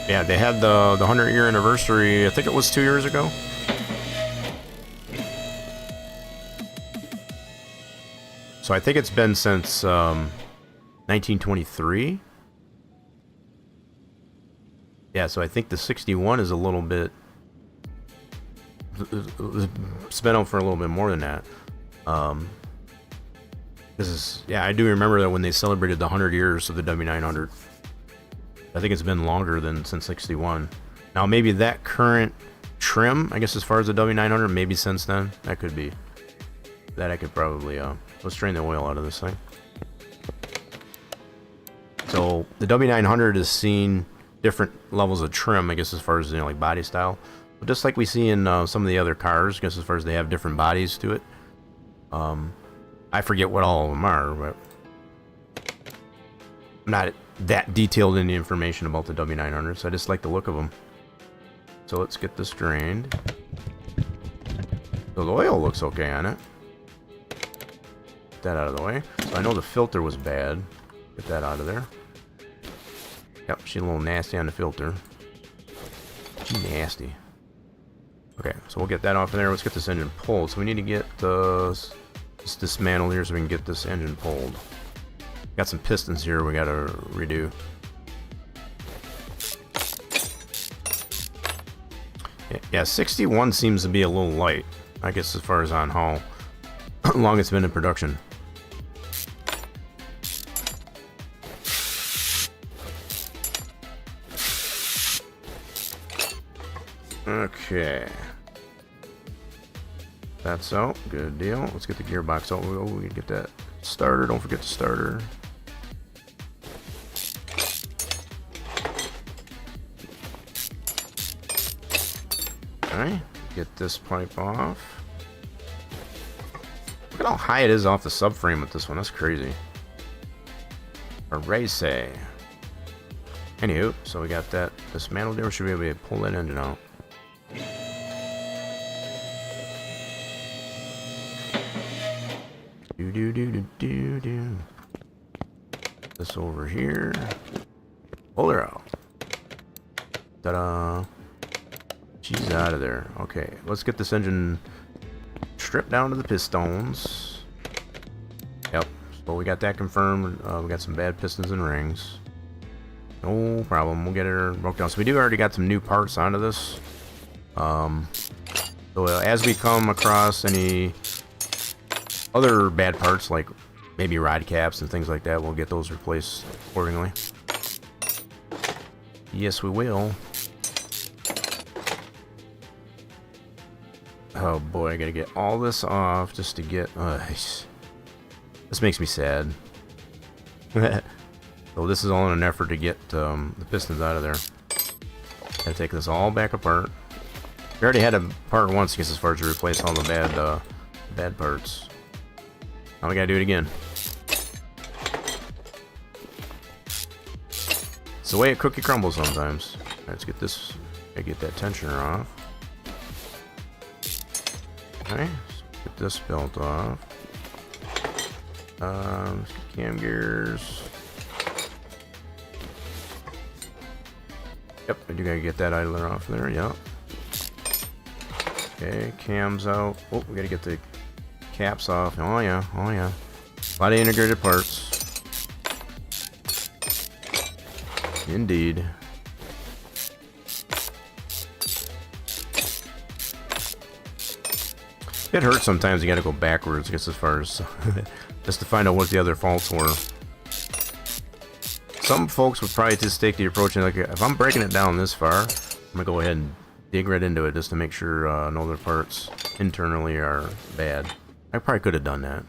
Yeah, they had the 100-year anniversary. I think it was 2 years ago. So I think it's been since 1923. Yeah, so I think the 61 is a little bit... It's been out for a little bit more than that. This is... Yeah, I do remember that when they celebrated the 100 years of the W900. I think it's been longer than since 61. Now, maybe that current trim, I guess as far as the W900, maybe since then. That could be. That I could probably... let's drain the oil out of this thing. So, the W900 has seen different levels of trim, I guess, as far as, you know, like body style. But just like we see in some of the other cars, I guess, as far as they have different bodies to it. I forget what all of them are, but I'm not that detailed in the information about the W900, so I just like the look of them. So let's get this drained. So the oil looks okay on it. Get that out of the way. So I know the filter was bad. Get that out of there. Yep, she's a little nasty on the filter. She's nasty. Okay, so we'll get that off of there. Let's get this engine pulled. So we need to get this dismantled here so we can get this engine pulled. Got some pistons here we gotta redo. Yeah, 61 seems to be a little light, I guess, as far as on how long it's been in production. Okay. That's out. Good deal. Let's get the gearbox out. Oh, we get that starter. Don't forget the starter. Alright. Get this pipe off. Look at how high it is off the subframe with this one. That's crazy. Erase. Anywho, so we got that dismantled there. We should be able to pull that engine out. Do. This over here. Pull her out. Ta-da. She's out of there. Okay, let's get this engine stripped down to the pistons. Yep. So we got that confirmed. We got some bad pistons and rings. No problem. We'll get her broke down. So we do already got some new parts onto this. So as we come across any other bad parts, like maybe rod caps and things like that, we'll get those replaced accordingly. Yes, we will. Oh boy, I gotta get all this off just to get... this makes me sad. So this is all in an effort to get the pistons out of there. Gotta take this all back apart. We already had a part once, I guess, as far as to replace all the bad parts. Now we gotta do it again. It's the way a cookie crumbles sometimes. Right, let's get this. Gotta get that tensioner off. Okay, let's get this belt off. Let's get cam gears. Yep, I do gotta get that idler off there. Yep. Okay, cams out. Oh, we gotta get the caps off. Oh yeah, oh yeah. A lot of integrated parts. Indeed. It hurts sometimes. You gotta go backwards, I guess, as far as just to find out what the other faults were. Some folks would probably just take the approach and, like, if I'm breaking it down this far, I'm gonna go ahead and dig right into it just to make sure no other parts internally are bad. I probably could have done that.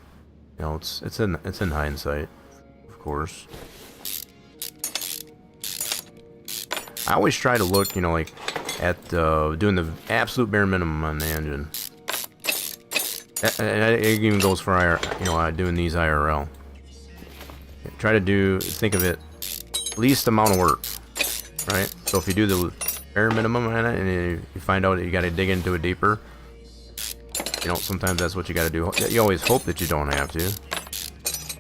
You know, it's in hindsight, of course. I always try to look, you know, like at doing the absolute bare minimum on the engine. And it even goes for doing these IRL. Try to think of it, least amount of work, right? So if you do the bare minimum on it, and you find out that you got to dig into it deeper, sometimes that's what you got to do. You always hope that you don't have to,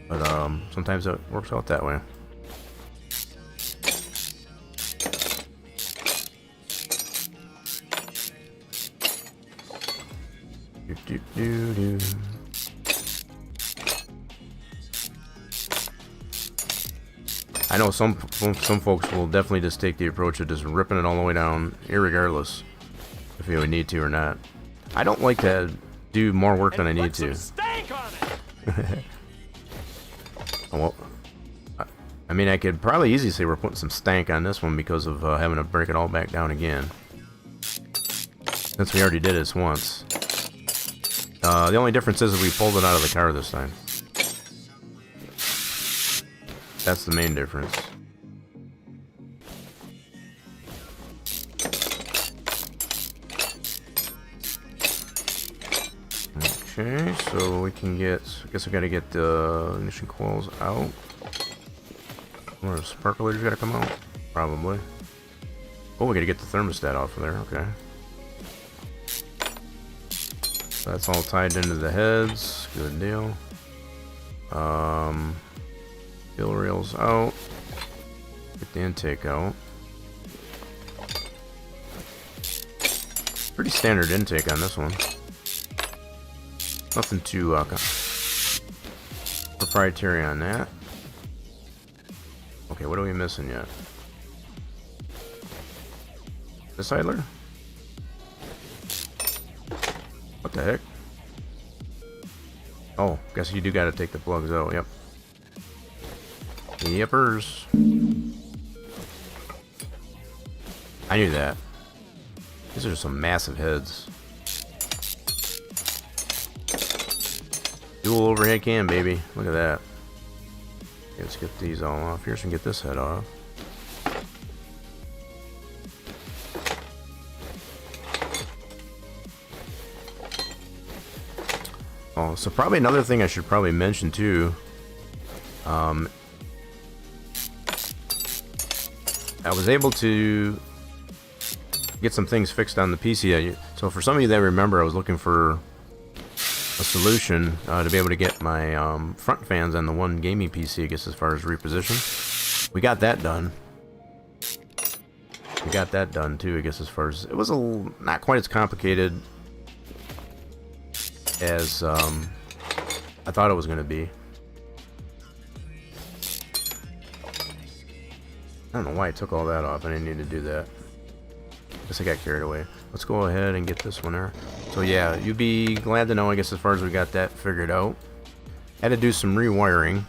but sometimes it works out that way. I know some folks will definitely just take the approach of just ripping it all the way down, irregardless if you would need to or not. I don't like to do more work than I need to. Well, I mean, I could probably easily say we're putting some stank on this one because of having to break it all back down again, since we already did this once. The only difference is that we pulled it out of the car this time. That's the main difference. Okay, so we can get, I guess we gotta get the ignition coils out. Or the sparklers gotta come out? Probably. Oh, we gotta get the thermostat off of there, okay. So that's all tied into the heads, good deal. Fuel rails out. Get the intake out. Pretty standard intake on this one. Nothing too proprietary on that. Okay, what are we missing yet? This idler? What the heck? Oh, guess you do gotta take the plugs out, yep. Yippers. I knew that. These are some massive heads. Dual overhead cam, baby. Look at that. Okay, let's get these all off here so we can get this head off. Oh, so probably another thing I should probably mention too. I was able to get some things fixed on the PC. So for some of you that remember, I was looking for a solution to be able to get my front fans on the one gaming PC, I guess, as far as reposition. We got that done. We got that done too, I guess, as far as... It was not quite as complicated as I thought it was going to be. I don't know why I took all that off. I didn't need to do that. Guess I got carried away. Let's go ahead and get this one there. So yeah, you'd be glad to know, I guess, as far as we got that figured out. Had to do some rewiring.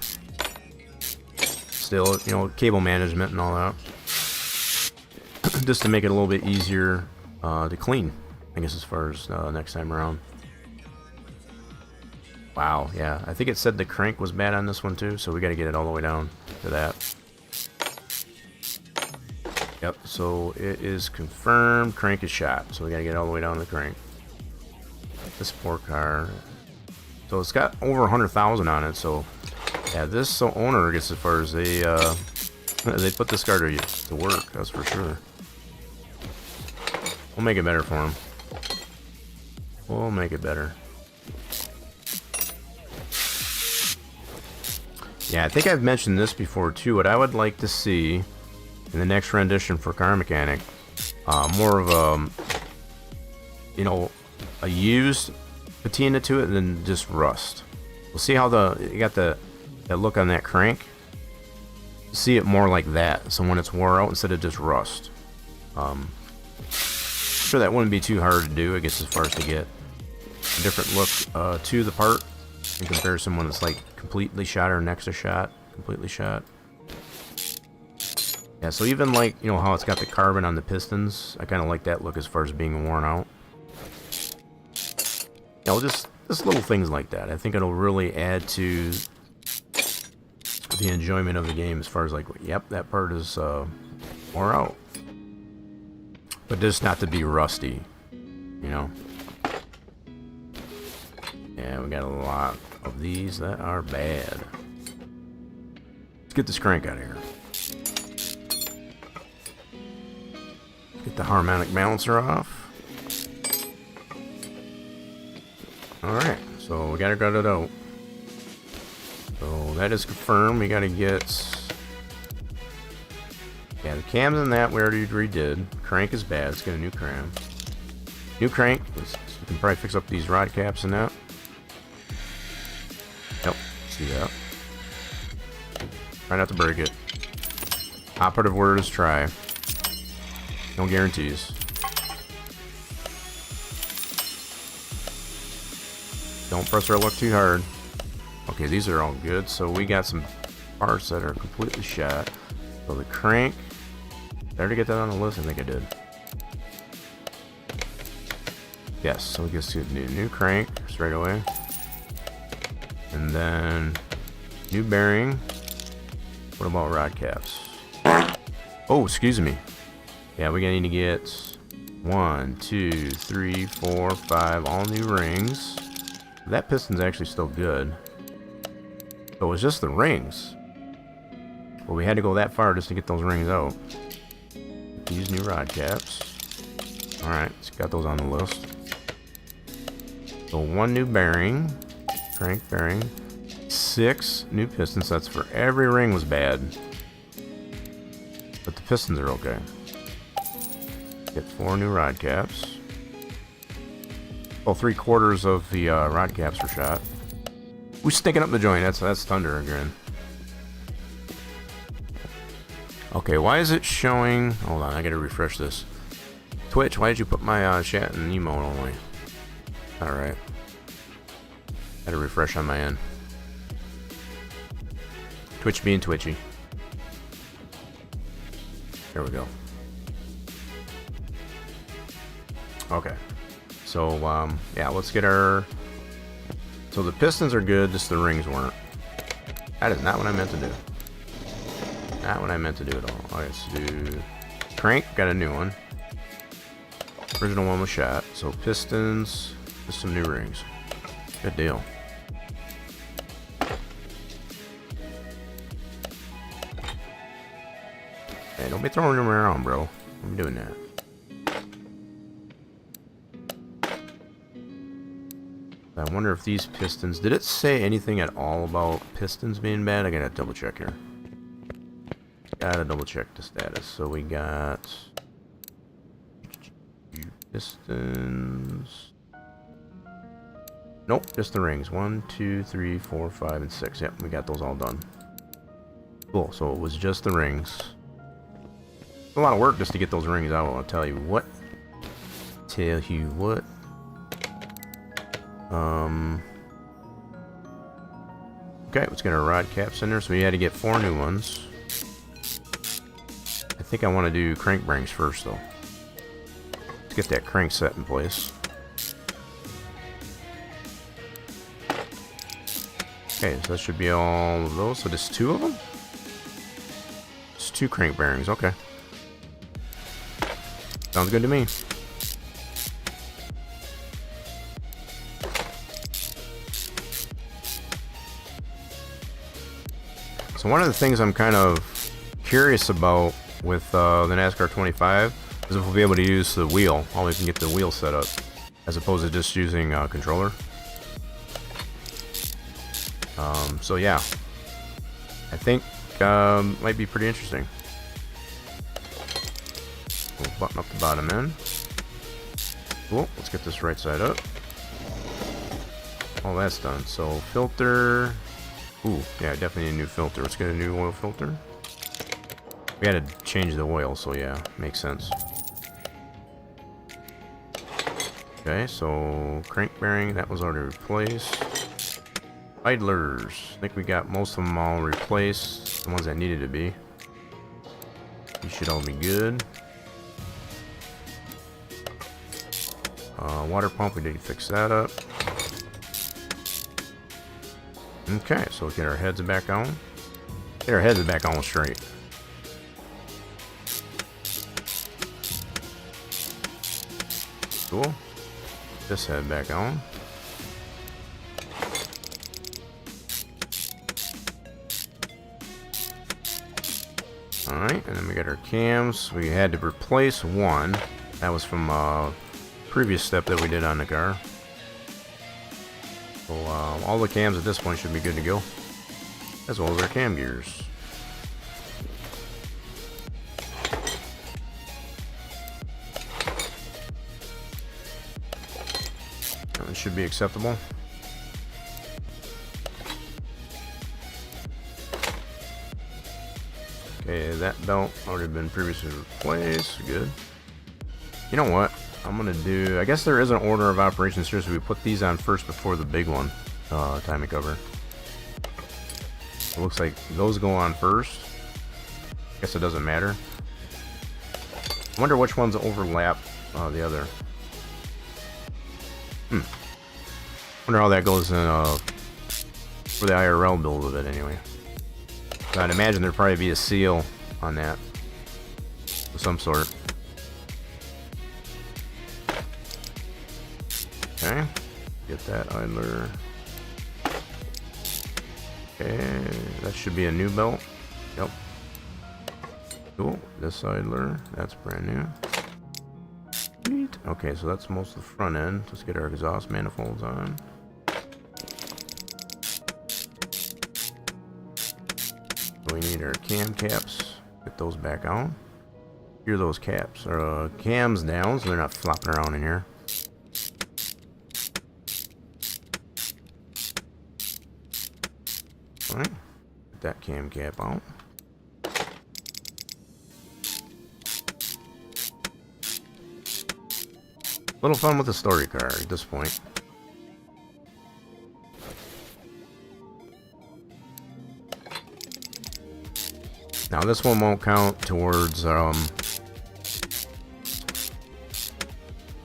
Still, cable management and all that. Just to make it a little bit easier to clean, I guess, as far as next time around. Wow, yeah. I think it said the crank was bad on this one too, so we got to get it all the way down to that. Yep, so it is confirmed. Crank is shot, so we gotta get all the way down to the crank. This poor car. So it's got over 100,000 on it. So yeah, this owner, I guess, as far as they put this car to work. That's for sure. We'll make it better for him. We'll make it better. Yeah, I think I've mentioned this before too. What I would like to see in the next rendition for Car Mechanic, more of a used patina to it than just rust. We'll see how you got that look on that crank. See it more like that, so when it's wore out instead of just rust. Sure, that wouldn't be too hard to do, I guess, as far as to get a different look to the part in comparison when it's like completely shot or next to shot, completely shot. Yeah, so even like, how it's got the carbon on the pistons, I kind of like that look as far as being worn out. Just little things like that. I think it'll really add to the enjoyment of the game as far as like, yep, that part is wore out. but just not to be rusty, you know. Yeah, we got a lot of these that are bad. Let's get this crank out of here. Get the harmonic balancer off. Alright, so we gotta gut it out. So that is confirmed. We gotta get... Yeah, the cams and that we already redid. Crank is bad. Let's get a new crank. New crank. We can probably fix up these rod caps and that. Yep, see that. Try not to break it. Operative word is try. No guarantees. Don't press our luck too hard. Okay, these are all good. So we got some parts that are completely shot. So the crank. Did I already get that on the list? I think I did. Yes, so we get a new crank straight away. And then new bearing. What about rod caps? Oh, excuse me. Yeah, we're gonna need to get 1, 2, 3, 4, 5 all new rings. That piston's actually still good. So it was just the rings. Well, we had to go that far just to get those rings out. These new rod caps. Alright, so got those on the list. So 1 new bearing. Crank bearing. 6 new pistons. That's for every ring was bad. But the pistons are okay. Get 4 new rod caps. Well, 3/4 of the rod caps were shot. We're sticking up the joint. That's thunder again. Okay, why is it showing... Hold on, I gotta refresh this. Twitch, why did you put my chat in emote only? Alright. Gotta refresh on my end. Twitch being twitchy. There we go. Okay. So, yeah, let's get our... So the pistons are good, just the rings weren't. That is not what I meant to do. Not what I meant to do at all. Alright, let's do... Crank, got a new one. Original one was shot. So pistons, just some new rings. Good deal. Hey, don't be throwing them around, bro. I'm doing that. I wonder if these pistons... Did it say anything at all about pistons being bad? I gotta double check here. Gotta double check the status. So we got... Pistons... Nope, just the rings. 1, 2, 3, 4, 5, and 6. Yep, we got those all done. Cool, so it was just the rings. It's a lot of work just to get those rings out, I'll tell you what. Tell you what. Okay, let's get our rod caps in there. So we had to get 4 new ones. I think I want to do crank bearings first, though. Let's get that crank set in place. Okay, so that should be all of those. So just 2 of them? Just 2 crank bearings, okay. Sounds good to me. So one of the things I'm kind of curious about with the NASCAR 25 is if we'll be able to use the wheel. How we can get the wheel set up as opposed to just using a controller. So yeah, I think might be pretty interesting. We'll button up the bottom end. Cool. Let's get this right side up. All that's done. So filter. Ooh, yeah, definitely a new filter. Let's get a new oil filter. We had to change the oil, so yeah, makes sense. Okay, so crank bearing, that was already replaced. Idlers, I think we got most of them all replaced. The ones that needed to be. You should all be good. Water pump, we did fix that up. Okay, so get our heads back on. Get our heads back on straight. Cool. This head back on. Alright, and then we got our cams. We had to replace one. That was from previous step that we did on the car. So all the cams at this point should be good to go. As well as our cam gears. It should be acceptable. Okay, that belt already been previously replaced. Good. You know what? I'm gonna do. I guess there is an order of operations here, so we put these on first before the big one. Timing cover. It looks like those go on first. Guess it doesn't matter. I wonder which ones overlap the other. Wonder how that goes in for the IRL build of it anyway. I'd imagine there'd probably be a seal on that of some sort. Okay, get that idler. Okay, that should be a new belt. Yep. Cool. This idler, that's brand new. Sweet. Okay, so that's most of the front end. Let's get our exhaust manifolds on. We need our cam caps. Get those back on. Here are those caps. Or cams down, so they're not flopping around in here. Alright. Get that cam cap out. Little fun with the story car at this point. Now this one won't count towards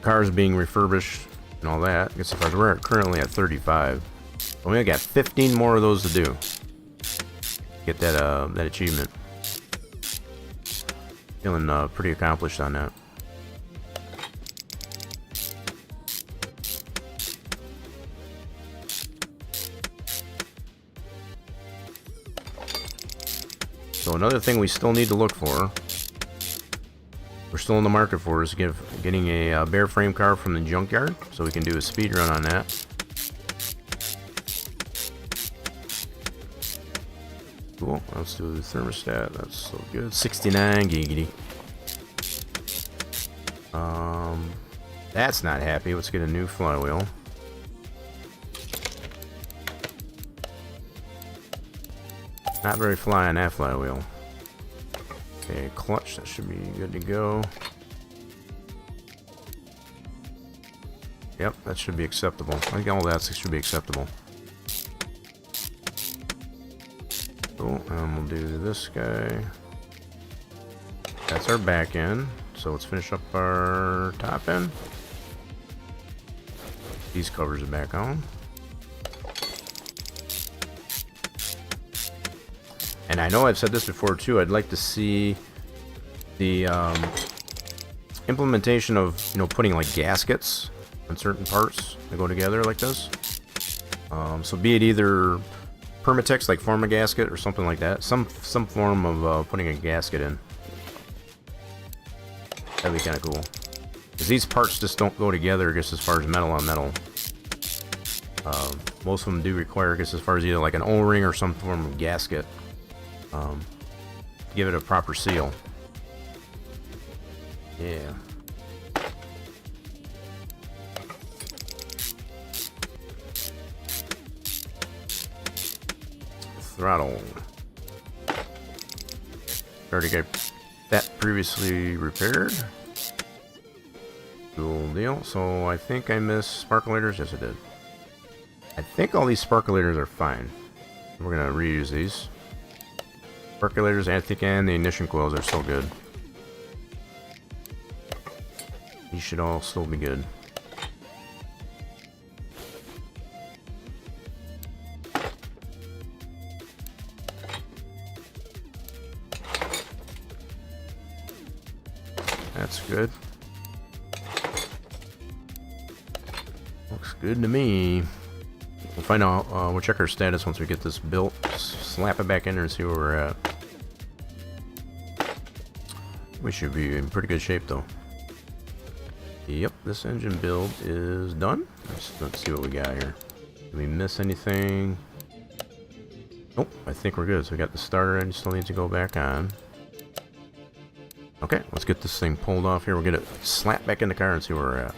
cars being refurbished and all that. I guess if we're currently at 35. We only got 15 more of those to do. Get that that achievement. Feeling pretty accomplished on that. So another thing we still need to look for, we're still in the market for, is getting a bare frame car from the junkyard, so we can do a speed run on that. Cool. Let's do the thermostat. That's so good. 69 giggity. That's not happy. Let's get a new flywheel. Not very fly on that flywheel. Okay, clutch, that should be good to go. Yep, that should be acceptable. I think all that should be acceptable. Cool, and we'll do this guy. That's our back end. So let's finish up our top end. These covers are back on. And I know I've said this before too, I'd like to see the implementation of, you know, putting like gaskets on certain parts that go together like this. So be it either Permatex, like form a gasket or something like that. Some form of putting a gasket in. That'd be kind of cool. Because these parts just don't go together, I guess, as far as metal on metal. Most of them do require, I guess, as far as either like an O-ring or some form of gasket. Give it a proper seal. Yeah. Throttle. Already got that previously repaired. Cool deal. So I think I missed sparkulators. Yes, I did. I think all these sparkulators are fine. We're gonna reuse these. Sparkulators, I think, and the ignition coils are still good. These should all still be good. That's good. Looks good to me. We'll find out, we'll check our status once we get this built. Slap it back in there and see where we're at. We should be in pretty good shape though. Yep, this engine build is done. Let's see what we got here. Did we miss anything? Nope, I think we're good. So we got the starter engine, still needs to go back on. Okay, let's get this thing pulled off here. We're gonna slap back in the car and see where we're at.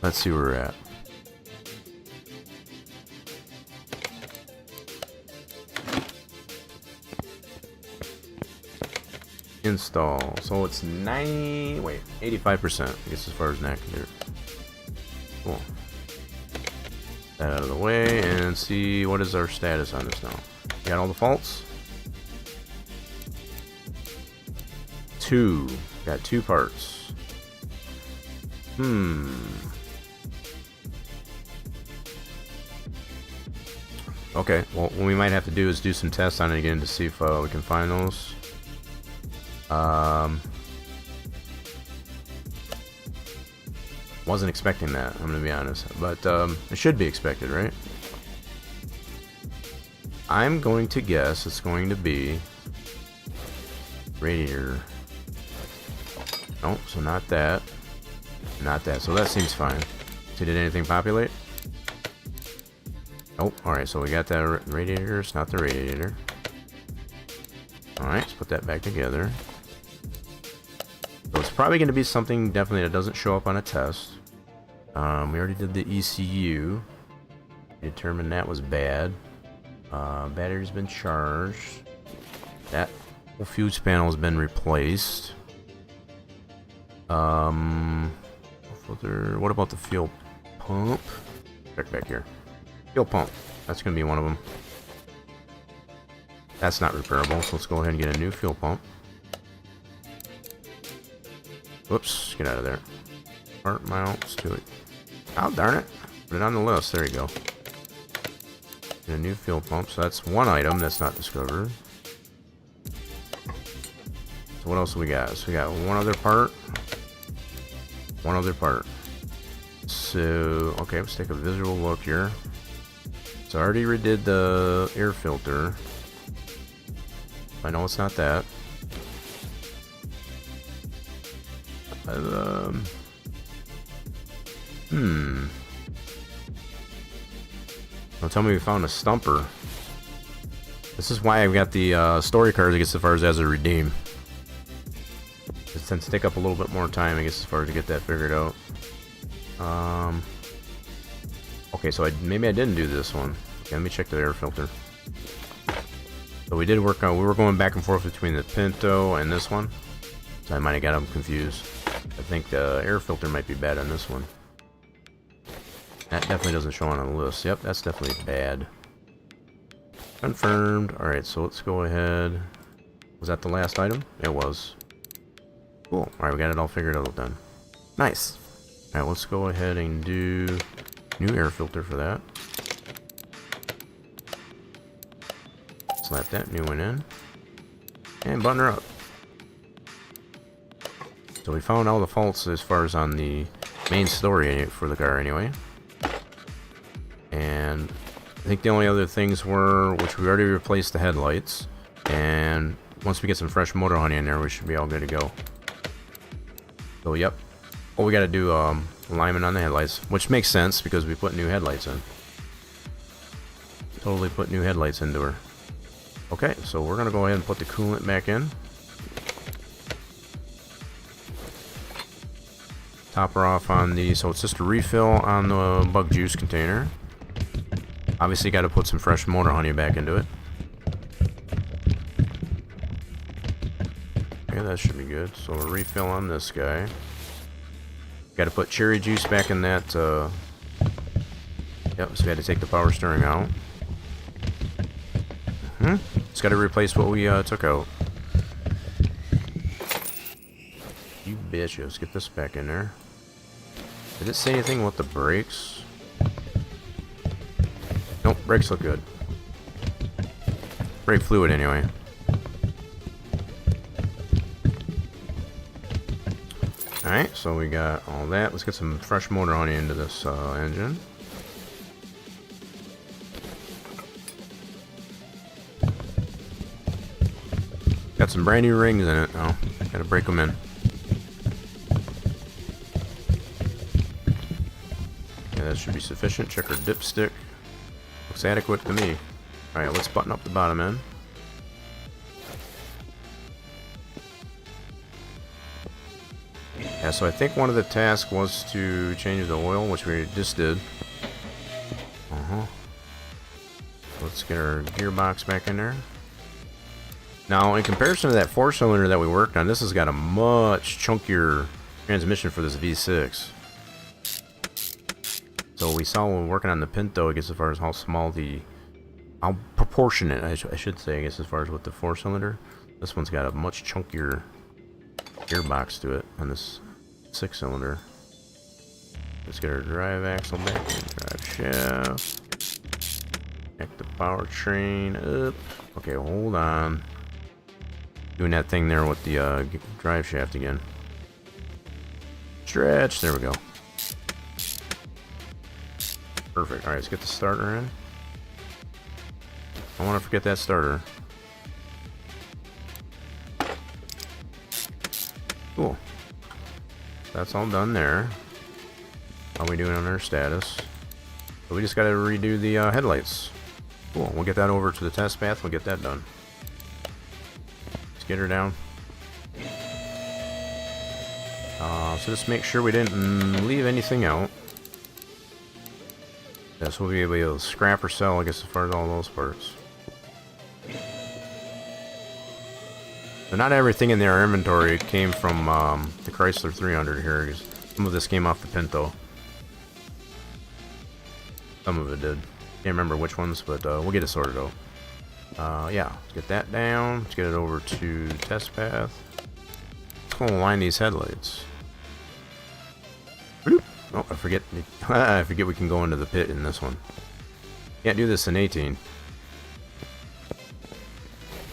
Let's see where we're at. Install. So it's 85%. I guess as far as that can do. Cool. That out of the way and see what is our status on this now. Got all the faults? 2. Got 2 parts. Okay, well, what we might have to do is do some tests on it again to see if we can find those. Wasn't expecting that, I'm gonna be honest, but it should be expected, right? I'm going to guess it's going to be radiator. Nope, so not that. Not that, so that seems fine. So did anything populate? Nope, alright, so we got that radiator, it's not the radiator. Alright, let's put that back together. So it's probably going to be something definitely that doesn't show up on a test. We already did the ECU. Determined that was bad. Battery's been charged. That whole fuse panel has been replaced. What about the fuel pump? Check back here. Fuel pump. That's going to be one of them. That's not repairable, so let's go ahead and get a new fuel pump. Whoops, get out of there. Part mounts to it. Oh, darn it. Put it on the list. There you go. Get a new fuel pump. So that's one item that's not discovered. So what else do we got? So we got one other part. One other part. So, okay, let's take a visual look here. So I already redid the air filter. I know it's not that. Don't tell me we found a stumper. This is why I've got the story cards, I guess, as far as a redeem. It tends to take up a little bit more time, I guess, as far as to get that figured out. Okay, so maybe I didn't do this one. Okay, let me check the air filter. So we did work on, we were going back and forth between the Pinto and this one. So I might have got them confused. I think the air filter might be bad on this one. That definitely doesn't show on the list. Yep, that's definitely bad. Confirmed. Alright, so let's go ahead. Was that the last item? It was. Cool. Alright, we got it all figured out then. Nice. Alright, let's go ahead and do new air filter for that. Slap that new one in. And button her up. So we found all the faults as far as on the main story for the car anyway. And I think the only other things were, which we already replaced the headlights. And once we get some fresh motor honey in there, we should be all good to go. So yep. Oh, we gotta do alignment on the headlights, which makes sense because we put new headlights in. Totally put new headlights into her. Okay, so we're gonna go ahead and put the coolant back in. Top her off on the, so it's just a refill on the bug juice container. Obviously got to put some fresh motor honey back into it. Okay, that should be good. So a refill on this guy. Got to put cherry juice back in that. Yep, so we had to take the power steering out. It's got to replace what we took out. You bitches, get this back in there. Did it say anything about the brakes? Nope, brakes look good. Brake fluid anyway. Alright, so we got all that. Let's get some fresh motor honey into this engine. Got some brand new rings in it now. Gotta break them in. Yeah, that should be sufficient. Check our dipstick. Looks adequate to me. Alright, let's button up the bottom end. Yeah, so I think one of the tasks was to change the oil, which we just did. Let's get our gearbox back in there. Now, in comparison to that 4-cylinder that we worked on, this has got a much chunkier transmission for this V6. So we saw when working on the Pinto, I guess, as far as how small how proportionate, I should say, I guess, as far as with the 4-cylinder. This one's got a much chunkier gearbox to it on this 6-cylinder. Let's get our drive axle back, drive shaft. Connect the powertrain up. Okay, hold on. Doing that thing there with the drive shaft again. Stretch. There we go. Perfect. Alright, let's get the starter in. I don't want to forget that starter. Cool. That's all done there. How are we doing on our status? So we just got to redo the headlights. Cool. We'll get that over to the test path. We'll get that done. Let's get her down. So just make sure we didn't leave anything out. Yes, we'll be able to scrap or sell, I guess, as far as all those parts. But not everything in their inventory came from the Chrysler 300 here. Some of this came off the Pinto. Some of it did. Can't remember which ones, but we'll get it sorted out. Yeah, let's get that down. Let's get it over to test path. Let's go align these headlights. Bloop. Oh, I forget. I forget we can go into the pit in this one. Can't do this in 18.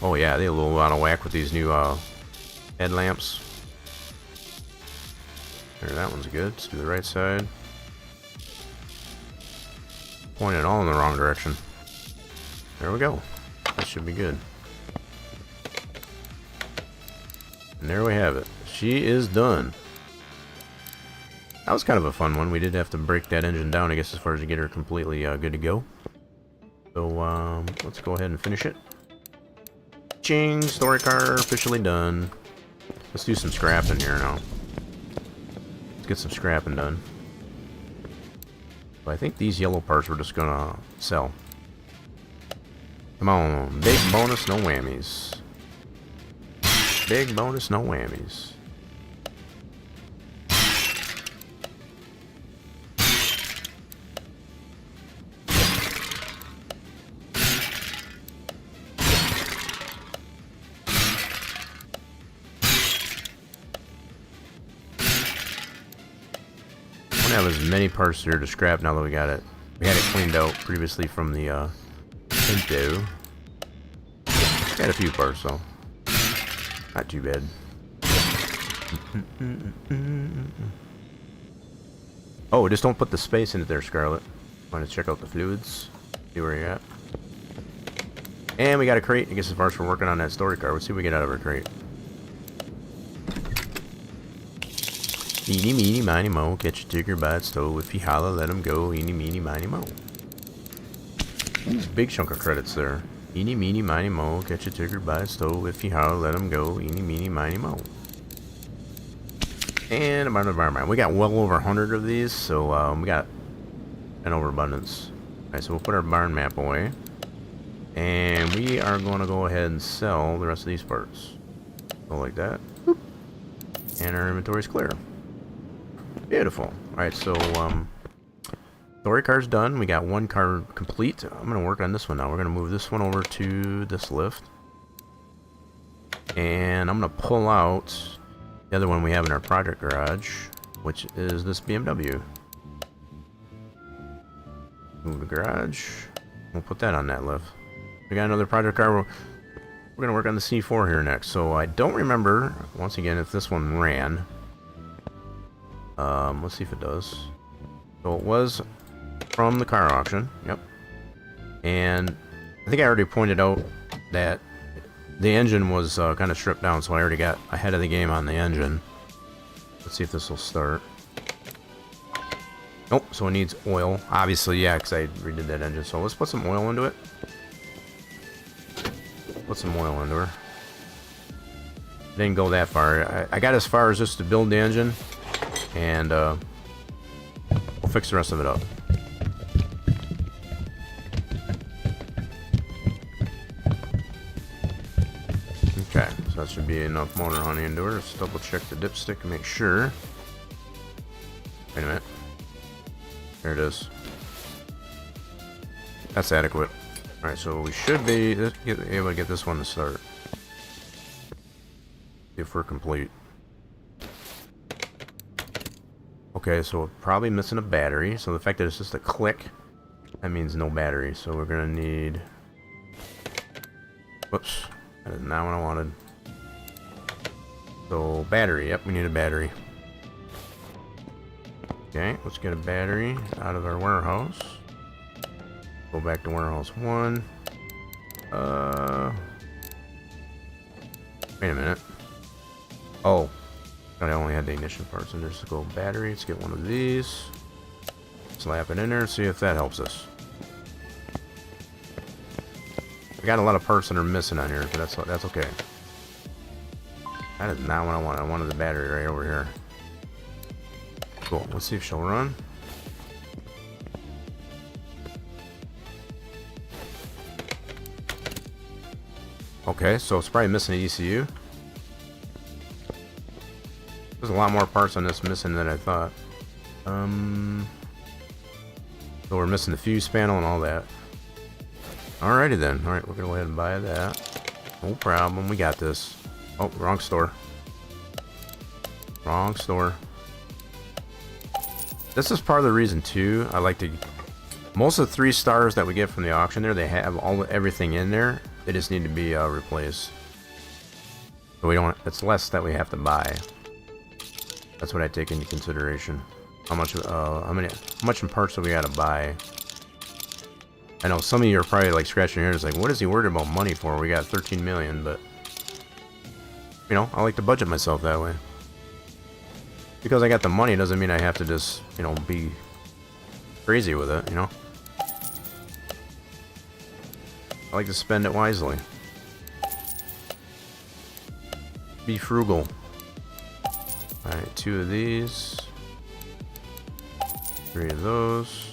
Oh yeah, they a little out of whack with these new headlamps. There, that one's good. Let's do the right side. Pointing all in the wrong direction. There we go. That should be good. And there we have it. She is done. That was kind of a fun one. We did have to break that engine down, I guess, as far as to get her completely good to go. So let's go ahead and finish it. Ching! Story car officially done. Let's do some scrapping here now. Let's get some scrapping done. I think these yellow parts we're just gonna sell. Come on, big bonus, no whammies. Big bonus, no whammies. I don't have as many parts here to scrap now that we got it. We had it cleaned out previously from the Pinto. Got a few parts though. Not too bad. Oh, just don't put the space in it there, Scarlet. Want to check out the fluids? See where you're at. And we got a crate. I guess as far as we're working on that story car, let's see what we get out of our crate. Eeny, meeny, miny, mo. Catch a tigger by its toe. If you holler, let him go. Eeny, meeny, miny, mo. Ooh, big chunk of credits there. Eeny, meeny, miny, mo. Catch a tigger by its toe. If you holler, let him go. Eeny, meeny, miny, mo. And about the environment. We got well over 100 of these, so we got an overabundance. Alright, so we'll put our barn map away. And we are going to go ahead and sell the rest of these parts. Go like that. Boop. And our inventory's clear. Beautiful. Alright, so story car's done. We got one car complete. I'm going to work on this one now. We're going to move this one over to this lift. And I'm going to pull out the other one we have in our project garage, which is this BMW. Move the garage. We'll put that on that lift. We got another project car. We're going to work on the C4 here next. So I don't remember, once again, if this one ran. Let's see if it does. So it was from the car auction. Yep. And I think I already pointed out that the engine was kind of stripped down, so I already got ahead of the game on the engine. Let's see if this will start. Nope, so it needs oil. Obviously, yeah, because I redid that engine. So let's put some oil into it. Put some oil into her. Didn't go that far. I got as far as just to build the engine, and we'll fix the rest of it up. Okay, so that should be enough motor honey into her. Let's double check the dipstick and make sure. Wait a minute. There it is. That's adequate. Alright, so we should be able to get this one to start. If we're complete. Okay, so we're probably missing a battery. So the fact that it's just a click, that means no battery. So we're gonna need... Whoops. That is not what I wanted. So, battery. Yep, we need a battery. Okay, let's get a battery out of our warehouse. Go back to warehouse 1. Wait a minute. Oh. I only had the ignition parts in there. So go battery. Let's get one of these. Slap it in there and see if that helps us. I got a lot of parts that are missing on here, but that's okay. That is not what I wanted. I wanted the battery right over here. Cool. Let's see if she'll run. Okay, so it's probably missing an ECU. There's a lot more parts on this missing than I thought. So we're missing the fuse panel and all that. Alrighty then. Alright, we're gonna go ahead and buy that. No problem. We got this. Oh, wrong store. Wrong store. This is part of the reason too. I like to. Most of the 3 stars that we get from the auction there, they have everything in there. They just need to be replaced. So we don't. It's less that we have to buy. That's what I take into consideration. How much in parts do we gotta buy? I know some of you are probably like scratching your ears, like, what is he worried about money for? We got 13 million, but you know, I like to budget myself that way. Because I got the money doesn't mean I have to just, you know, be crazy with it, you know? I like to spend it wisely. Be frugal. Alright, 2 of these. 3 of those.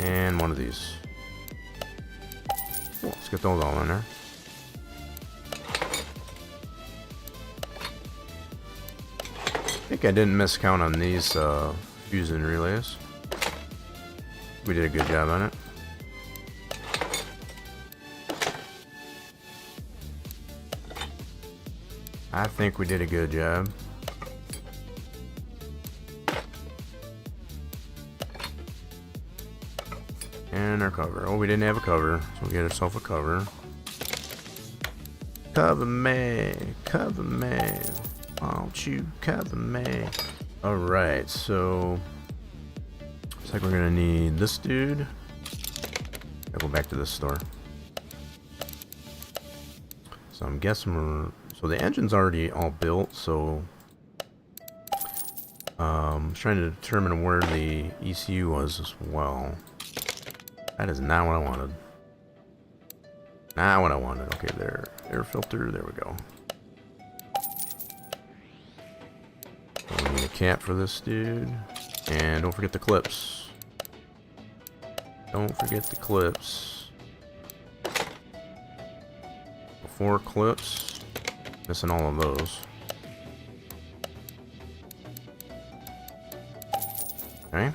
And 1 of these. Cool, let's get those all in there. I think I didn't miscount on these fuse and relays. We did a good job on it. I think we did a good job. And our cover. Oh, we didn't have a cover, so we'll get ourselves a cover. Cover me, won't you cover me? Alright, so looks like we're gonna need this dude. I'll go back to this store. So I'm guessing so the engine's already all built, so I'm trying to determine where the ECU was as well. That is not what I wanted. Not what I wanted. Okay, there. Air filter. There we go. So we need a cap for this dude. And don't forget the clips. Don't forget the clips. 4 clips. Missing all of those. Okay.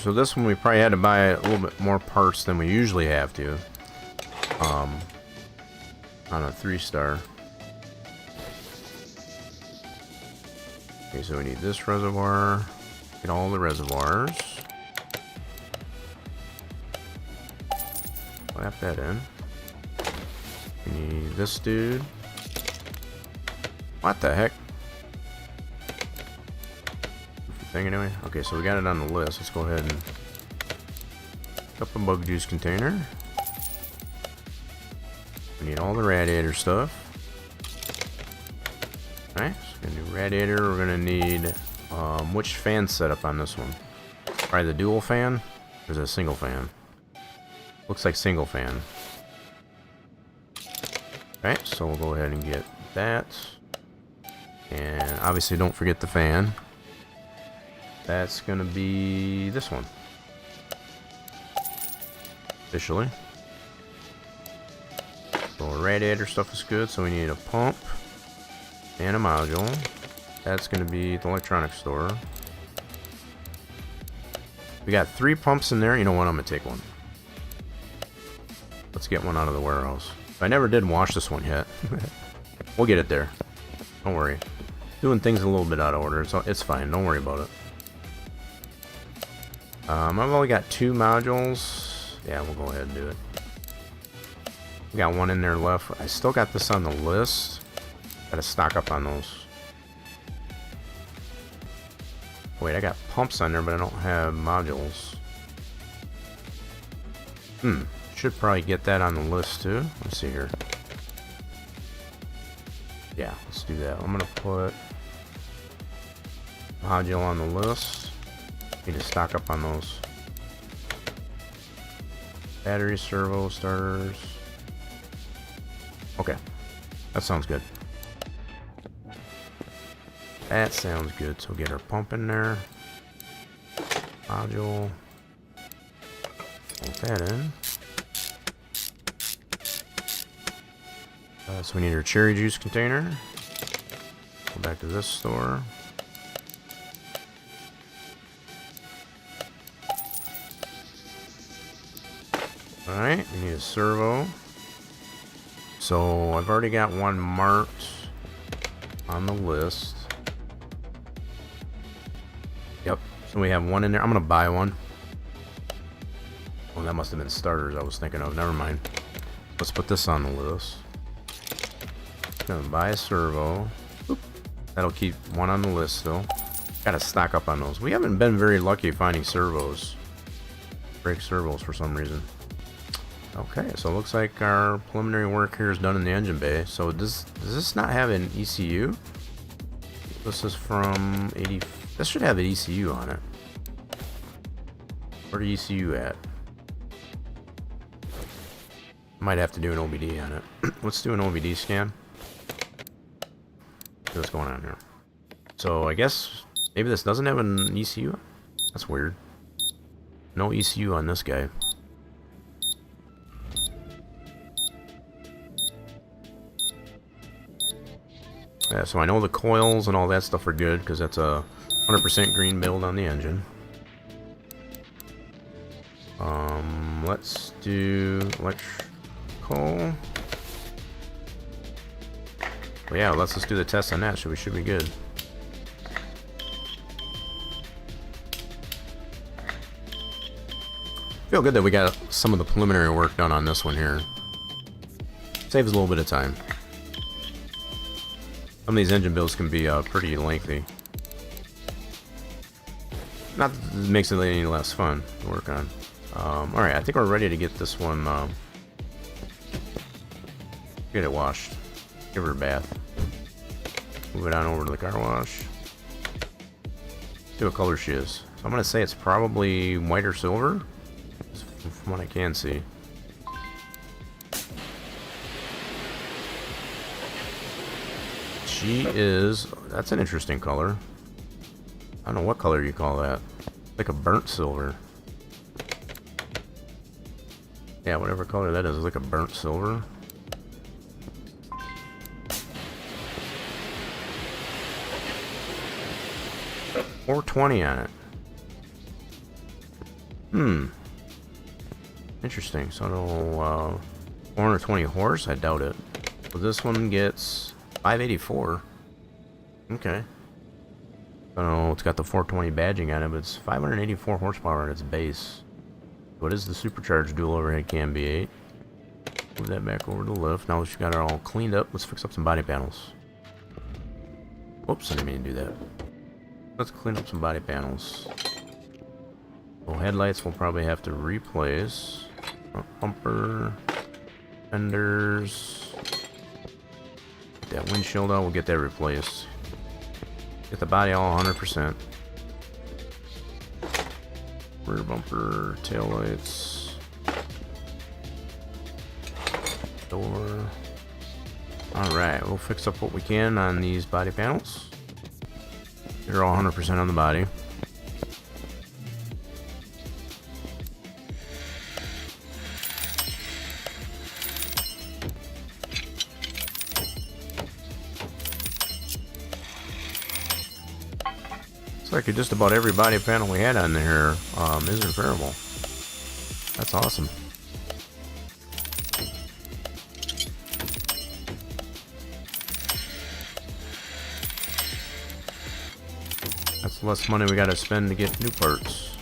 So this one we probably had to buy a little bit more parts than we usually have to. On a 3-star. Okay, so we need this reservoir. Get all the reservoirs. slap that in. We need this dude. What the heck? Thing anyway. Okay, so we got it on the list. Let's go ahead and pick up a bug juice container. We need all the radiator stuff. Alright, so we're gonna do radiator. We're gonna need which fan setup on this one? Probably the dual fan, or is it a single fan? Looks like single fan. Alright, so we'll go ahead and get that. And obviously don't forget the fan. That's gonna be this one. Officially. So radiator stuff is good, so we need a pump and a module. That's gonna be the electronics store. We got 3 pumps in there. You know what? I'm gonna take one. Let's get one out of the warehouse. I never did wash this one yet. We'll get it there. Don't worry. Doing things a little bit out of order, so it's fine. Don't worry about it. I've only got 2 modules. Yeah, we'll go ahead and do it. We got 1 in there left. I still got this on the list. Gotta stock up on those. Wait, I got pumps on there, but I don't have modules. Should probably get that on the list too. Let's see here. Yeah, let's do that. I'm gonna put module on the list. Need to stock up on those. Battery, servo, starters. Okay, that sounds good. That sounds good. So get our pump in there. Module. Put that in. So we need our cherry juice container. Go back to this store. Alright, we need a servo. So I've already got 1 marked on the list. Yep, so we have 1 in there. I'm gonna buy 1. Oh, that must have been starters I was thinking of. Never mind. Let's put this on the list. Gonna buy a servo. Oop. That'll keep 1 on the list still. Gotta stock up on those. We haven't been very lucky finding servos. Brake servos for some reason. Okay, so it looks like our preliminary work here is done in the engine bay. So does this not have an ECU? This is from 80. This should have an ECU on it. Where the ECU at? Might have to do an OBD on it. Let's do an OBD scan. See what's going on here. So I guess maybe this doesn't have an ECU. That's weird. No ECU on this guy. Yeah, so I know the coils and all that stuff are good because that's a 100% green build on the engine. Let's do electrical. Well, yeah, let's just do the test on that, so we should be good. Feel good that we got some of the preliminary work done on this one here. Saves a little bit of time. Some of these engine builds can be pretty lengthy. Not that it makes it any less fun to work on. Alright, I think we're ready to get this one, get it washed. Give her a bath. Move it on over to the car wash. See what color she is. So I'm going to say it's probably white or silver, from what I can see. She is... That's an interesting color. I don't know what color you call that. Like a burnt silver. Yeah, whatever color that is, like a burnt silver. $420 on it. Interesting. So 420 horse? I doubt it. So this one gets 584. Okay. I don't know, it's got the 420 badging on it, but it's 584 horsepower at its base. What is the supercharged dual overhead cam V8? Move that back over to the left. Now that we've got it all cleaned up, let's fix up some body panels. Whoops, I didn't mean to do that. Let's clean up some body panels. So headlights we'll probably have to replace. Front bumper, fenders. Get that windshield out, we'll get that replaced. Get the body all 100%. Rear bumper, tail lights, door. Alright, we'll fix up what we can on these body panels. They're all 100% on the body. Looks like just about every body panel we had on there is repairable. That's awesome. That's less money we gotta spend to get new parts.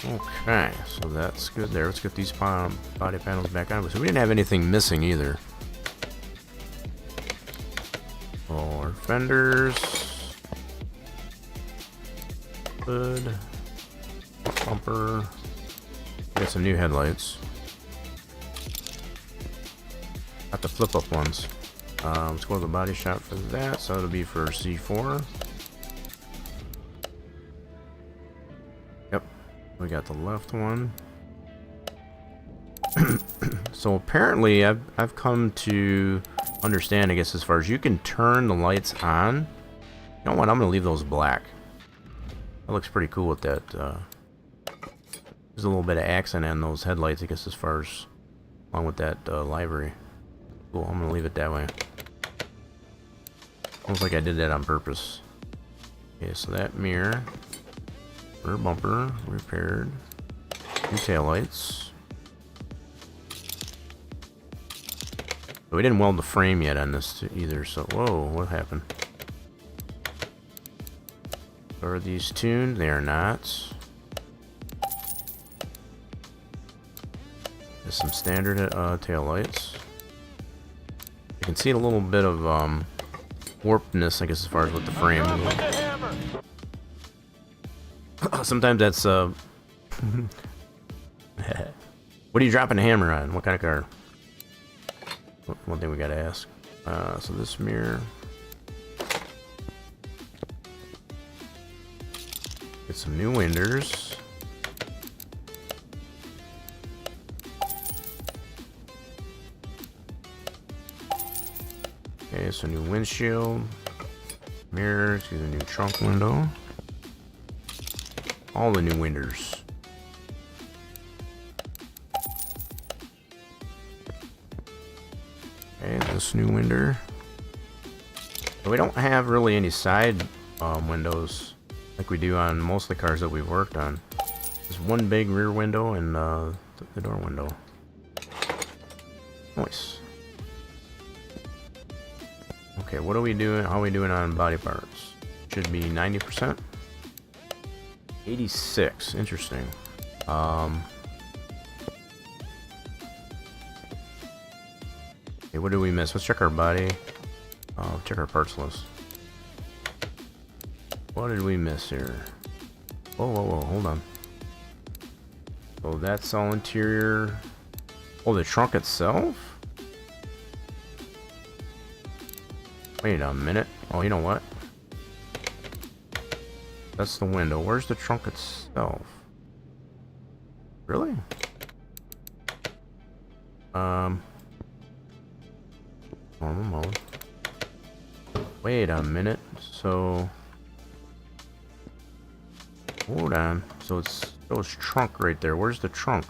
Okay, so that's good there. Let's get these body panels back on. So we didn't have anything missing either. Our fenders. Hood. Bumper. Got some new headlights. Got the flip up ones. Let's go to the body shop for that. So it'll be for C4. Yep. We got the left one. So apparently I've come to understand, I guess, as far as you can turn the lights on. You know what? I'm gonna leave those black. That looks pretty cool with that. There's a little bit of accent on those headlights, I guess, as far as along with that livery. Cool. I'm gonna leave it that way. Looks like I did that on purpose. Okay, so that mirror, rear bumper repaired, new taillights. But we didn't weld the frame yet on this either. So whoa, what happened? Are these tuned? They are not. There's some standard tail lights. You can see a little bit of warpedness, I guess, as far as with the frame. Sometimes that's what are you dropping a hammer on? What kind of car? One thing we gotta ask. So this mirror. Get some new winders. Okay, so new windshield, mirrors, get a new trunk window, all the new winders. Okay, this new winder. We don't have really any side windows like we do on most of the cars that we've worked on. There's one big rear window and the door window. Nice. Okay, what are we doing? How are we doing on body parts? Should be 90%. 86. Interesting. Okay, what did we miss? Let's check our body. Check our parts list. What did we miss here? Whoa, whoa, whoa, hold on. So that's all interior. Oh, the trunk itself? Wait a minute. Oh, you know what? That's the window. Where's the trunk itself? Really? Normal mode. Wait a minute. So hold on. So it's those trunk right there. Where's the trunk?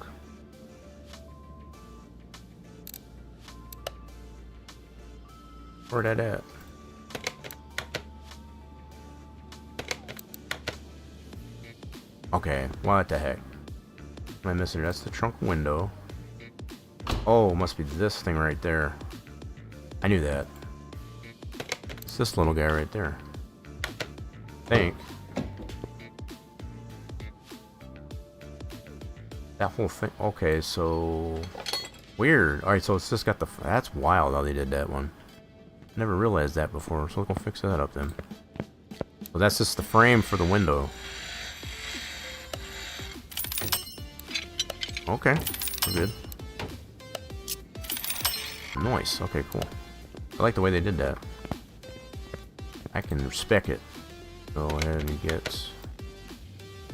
Where that at? Okay, what the heck? Am I missing? That's the trunk window. Oh, must be this thing right there. I knew that. It's this little guy right there. I think. That whole thing. Okay, so weird. All right, so it's just got the. That's wild how they did that one. Never realized that before. So we'll fix that up then. So that's just the frame for the window. Okay, we're good. Nice. Okay, cool. I like the way they did that. I can respec it. Go ahead and get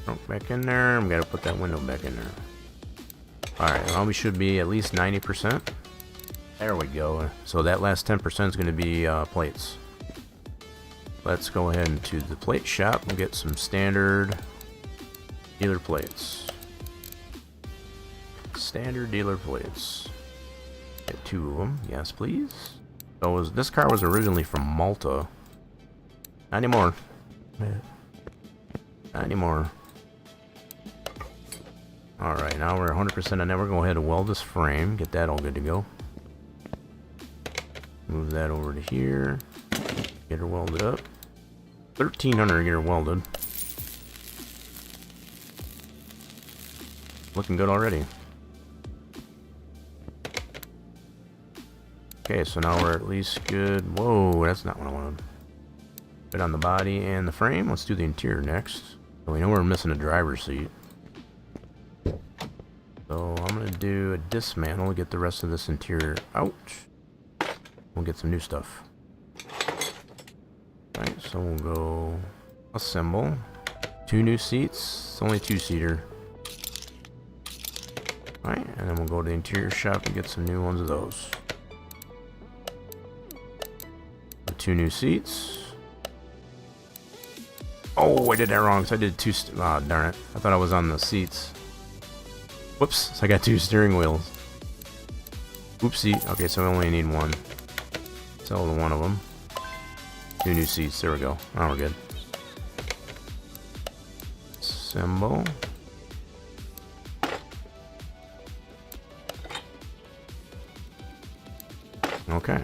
trunk back in there. I'm gonna put that window back in there. Alright, well, we should be at least 90%. There we go. So that last 10% is going to be plates. Let's go ahead into the plate shop and get some standard dealer plates. Standard dealer plates. Get 2 of them. Yes, please. So this car was originally from Malta. Not anymore. Not anymore. Alright, now we're 100% on that. We're going to go ahead and weld this frame. Get that all good to go. Move that over to here. Get her welded up. 1,300 to get her welded. Looking good already. Okay, so now we're at least good. Whoa, that's not what I wanted. Good on the body and the frame. Let's do the interior next. So we know we're missing a driver's seat. So I'm going to do a dismantle to get the rest of this interior out. We'll get some new stuff. Alright, so we'll go assemble. 2 new seats. It's only 2-seater. Alright, and then we'll go to the interior shop and get some new ones of those. 2 new seats. Oh, I did that wrong, so I did 2. Ah, darn it. I thought I was on the seats. Whoops, so I got 2 steering wheels. Oopsie. Okay, so I only need 1. Sell the one of them. 2 new seats. There we go. Now we're good. Assemble. Okay.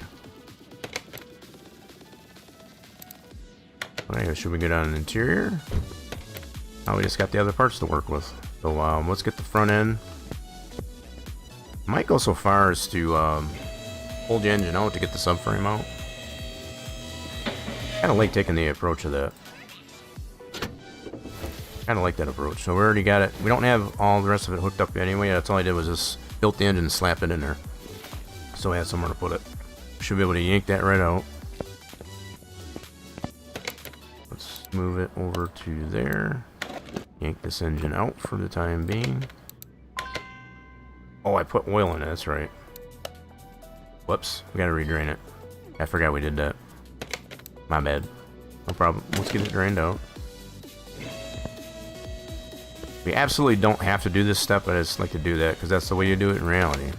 Alright, should we get on an interior? Oh, we just got the other parts to work with. So let's get the front end. Might go so far as to hold the engine out to get the subframe out. Kind of like taking the approach of that. Kind of like that approach. So we already got it. We don't have all the rest of it hooked up anyway. That's all I did was just built the engine and slap it in there. So I had somewhere to put it. Should be able to yank that right out. Let's move it over to there. Yank this engine out for the time being. Oh, I put oil in it. That's right. Whoops. We gotta redrain it. I forgot we did that. My bad. No problem. Let's get it drained out. We absolutely don't have to do this step, but I just like to do that because that's the way you do it in reality.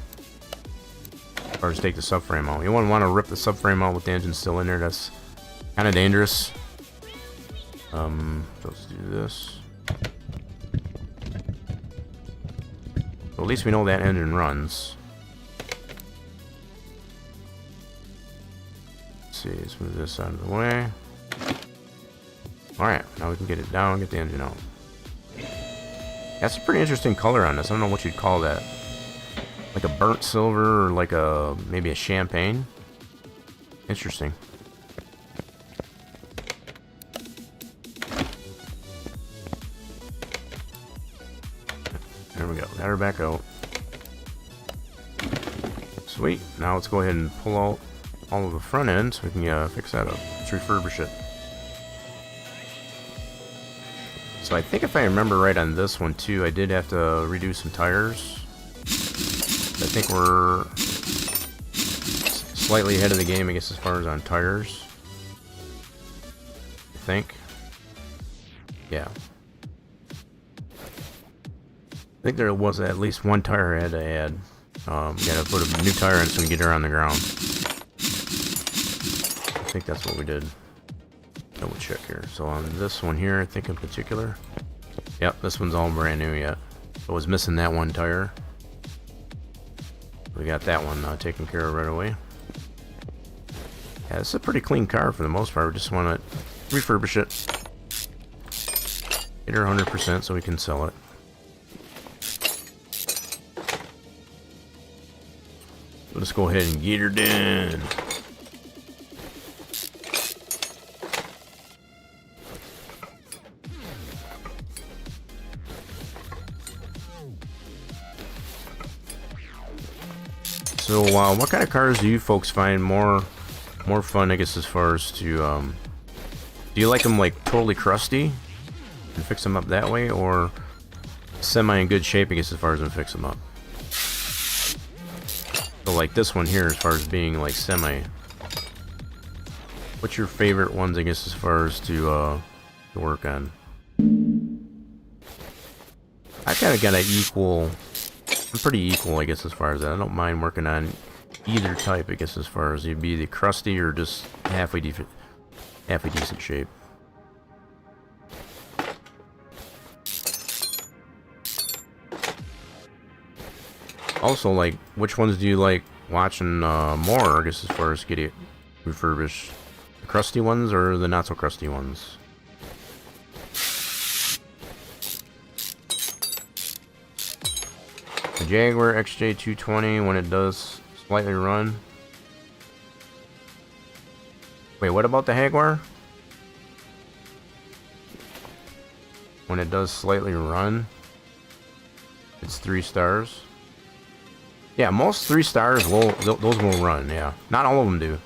Or just take the subframe out. You wouldn't want to rip the subframe out with the engine still in there. That's kind of dangerous. Let's do this. Well, at least we know that engine runs. Let's see, let's move this out of the way. Alright, now we can get it down, get the engine out. That's a pretty interesting color on this. I don't know what you'd call that. Like a burnt silver or like a maybe a champagne. Interesting. There we go. Got her back out. Sweet. Now let's go ahead and pull out all of the front end so we can fix that up. Let's refurbish it. So I think if I remember right on this one too, I did have to redo some tires. I think we're slightly ahead of the game, I guess, as far as on tires. I think. Yeah. I think there was at least one tire I had to add. Gotta put a new tire in so we can get her on the ground. I think that's what we did. Double check here. So on this one here, I think in particular. Yep, this one's all brand new yet. I was missing that one tire. We got that one taken care of right away. Yeah, it's a pretty clean car for the most part. We just want to refurbish it. Get her 100% so we can sell it. So let's go ahead and get her done. So, what kind of cars do you folks find more fun, I guess, as far as to, do you like them, like, totally crusty and fix them up that way, or semi in good shape, I guess, as far as to fix them up? So, like, this one here, as far as being, like, semi. What's your favorite ones, I guess, as far as to work on? I kind of got an equal... I'm pretty equal, I guess, as far as that. I don't mind working on either type, I guess, as far as you'd be the crusty or just halfway decent shape. Also, like, which ones do you like watching more, I guess, as far as getting it refurbished? The crusty ones or the not so crusty ones? The Jaguar XJ220, when it does slightly run. Wait, what about the Jaguar? When it does slightly run, it's 3 stars. Yeah, most 3 stars those will run. Yeah, not all of them do,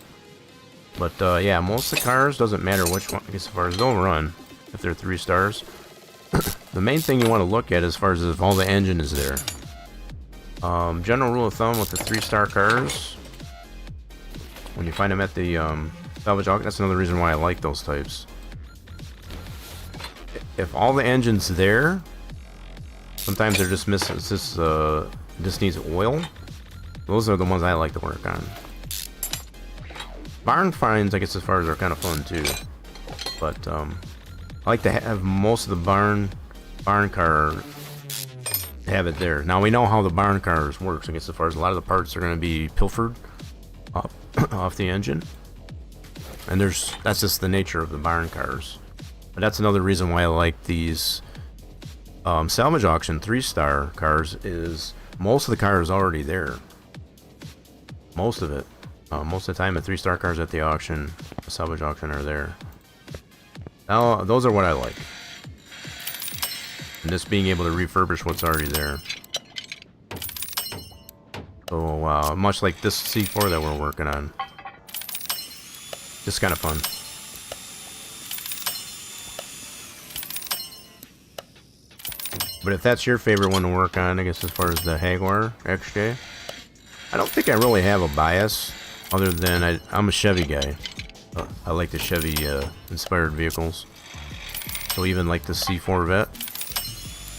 but yeah, most of the cars, doesn't matter which one, as far as they'll run if they're 3 stars. The main thing you want to look at as far as if all the engine is there. General rule of thumb with the 3-star cars, when you find them at the salvage auction, that's another reason why I like those types. If all the engine's there, sometimes they're just missing. It's just needs oil. Those are the ones I like to work on. Barn finds, I guess, as far as are kind of fun too, but I like to have most of the barn car. Have it there. Now we know how the barn cars works. I guess as far as a lot of the parts are going to be pilfered off the engine, and that's just the nature of the barn cars. But that's another reason why I like these salvage auction 3-star cars. Is most of the car is already there. Most of it. Most of the time, the 3-star cars at the auction, the salvage auction, are there. Now those are what I like. And just being able to refurbish what's already there. So, much like this C4 that we're working on. Just kind of fun. But if that's your favorite one to work on, I guess as far as the Jaguar XJ, I don't think I really have a bias, other than I'm a Chevy guy. I like the Chevy inspired vehicles. So even like the C4 Vet.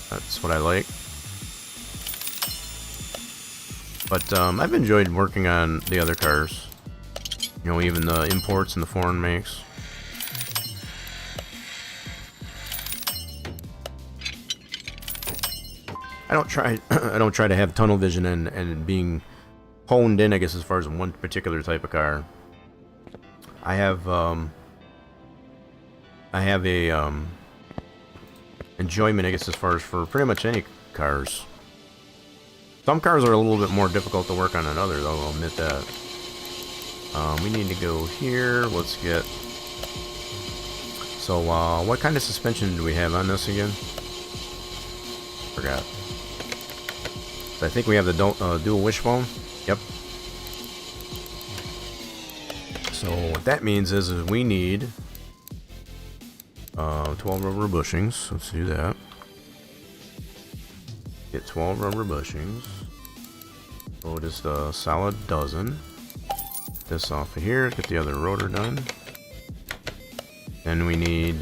That's what I like. But I've enjoyed working on the other cars. You know, even the imports and the foreign makes. I don't try to have tunnel vision and being honed in, I guess, as far as one particular type of car. I have a enjoyment, I guess, as far as for pretty much any cars. Some cars are a little bit more difficult to work on than others, I'll admit that. We need to go here. Let's get... So, what kind of suspension do we have on this again? Forgot. So I think we have the dual wishbone. Yep. So what that means is we need 12 rubber bushings. Let's do that. Get 12 rubber bushings. So just a solid dozen. Get this off of here. Get the other rotor done. Then we need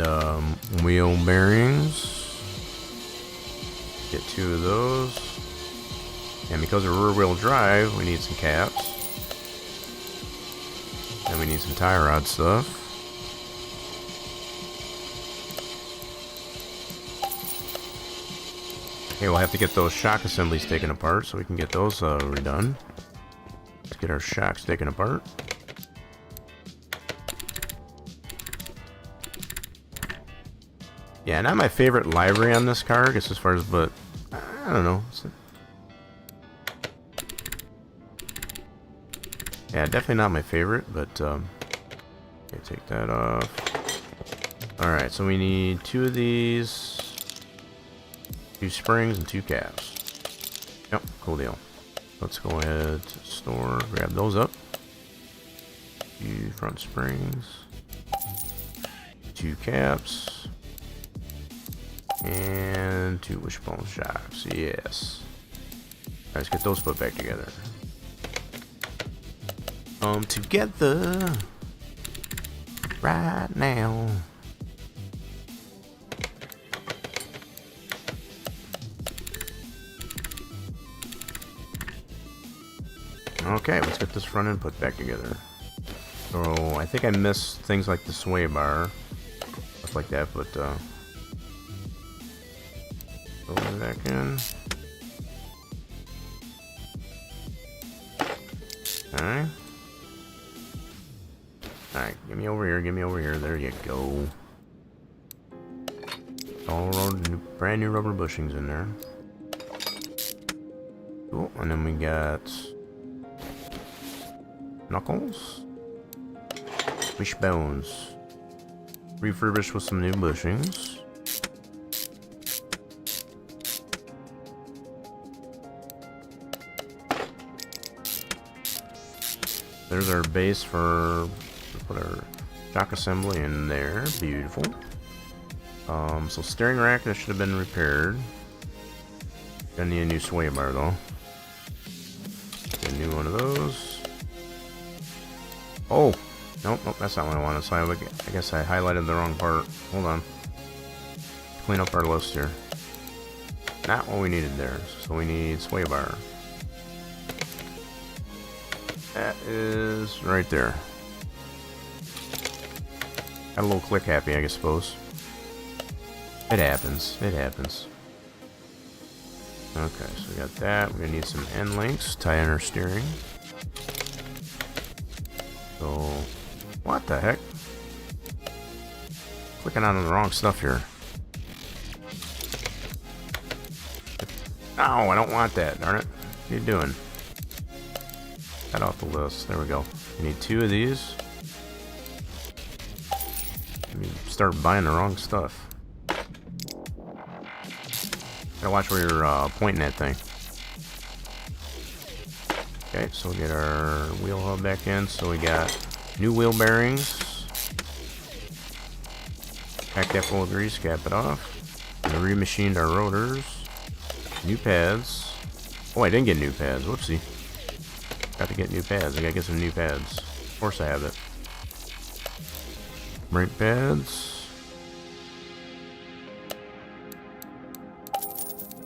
wheel bearings. Get 2 of those. And because of rear wheel drive, we need some caps. And we need some tie rod stuff. Okay, we'll have to get those shock assemblies taken apart so we can get those redone. Let's get our shocks taken apart. Yeah, not my favorite livery on this car, I guess, as far as, but I don't know. Yeah, definitely not my favorite, but okay, take that off. Alright, so we need 2 of these, 2 springs, and 2 caps. Yep, cool deal. Let's go ahead to the store, grab those up. 2 front springs, 2 caps, and 2 wishbone shocks. Yes. Let's get those put back together. Together right now. Okay, let's get this front end put back together. So I think I missed things like the sway bar, stuff like that, but throw it back in. Alright. Alright, give me over here, give me over here. There you go. All brand new rubber bushings in there. Cool, and then we got knuckles, wishbones, refurbished with some new bushings. There's our base for put our shock assembly in there. Beautiful. So steering rack that should have been repaired. Gonna need a new sway bar though. Get a new one of those. Oh, nope, that's not what I wanted. So I guess I highlighted the wrong part. Hold on. Clean up our list here. Not what we needed there. So we need sway bar. That is right there. Got a little click happy, I suppose. It happens. It happens. Okay, so we got that. We're gonna need some end links. Tie in our steering. So, what the heck? Clicking on the wrong stuff here. No, I don't want that. Darn it. What are you doing? Cut off the list. There we go. We need 2 of these. You start buying the wrong stuff. Gotta watch where you're pointing that thing. Okay, so we get our wheel hub back in. So we got new wheel bearings. Pack that full of grease, cap it off. And we remachined our rotors. New pads. Oh, I didn't get new pads. Whoopsie. Got to get new pads. I gotta get some new pads. Of course I have it. Brake pads.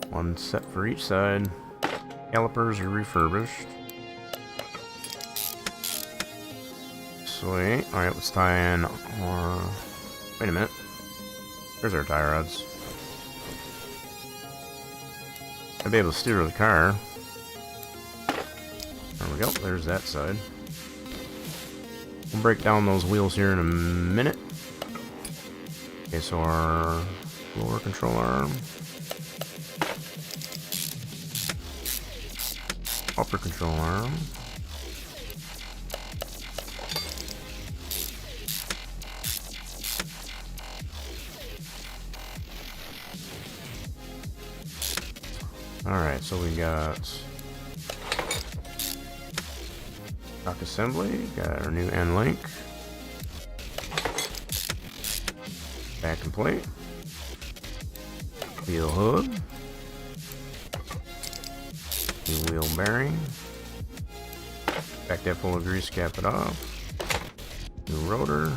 One set for each side. Calipers are refurbished. Sweet. Alright, let's tie in our... Wait a minute. There's our tie rods. I'll be able to steer the car. There we go. There's that side. We'll break down those wheels here in a minute. Okay, so our lower control arm. Upper control arm. Alright, so we got shock assembly, got our new end link, back and plate, wheel hub, new wheel bearing, back that full of grease, cap it off, new rotor,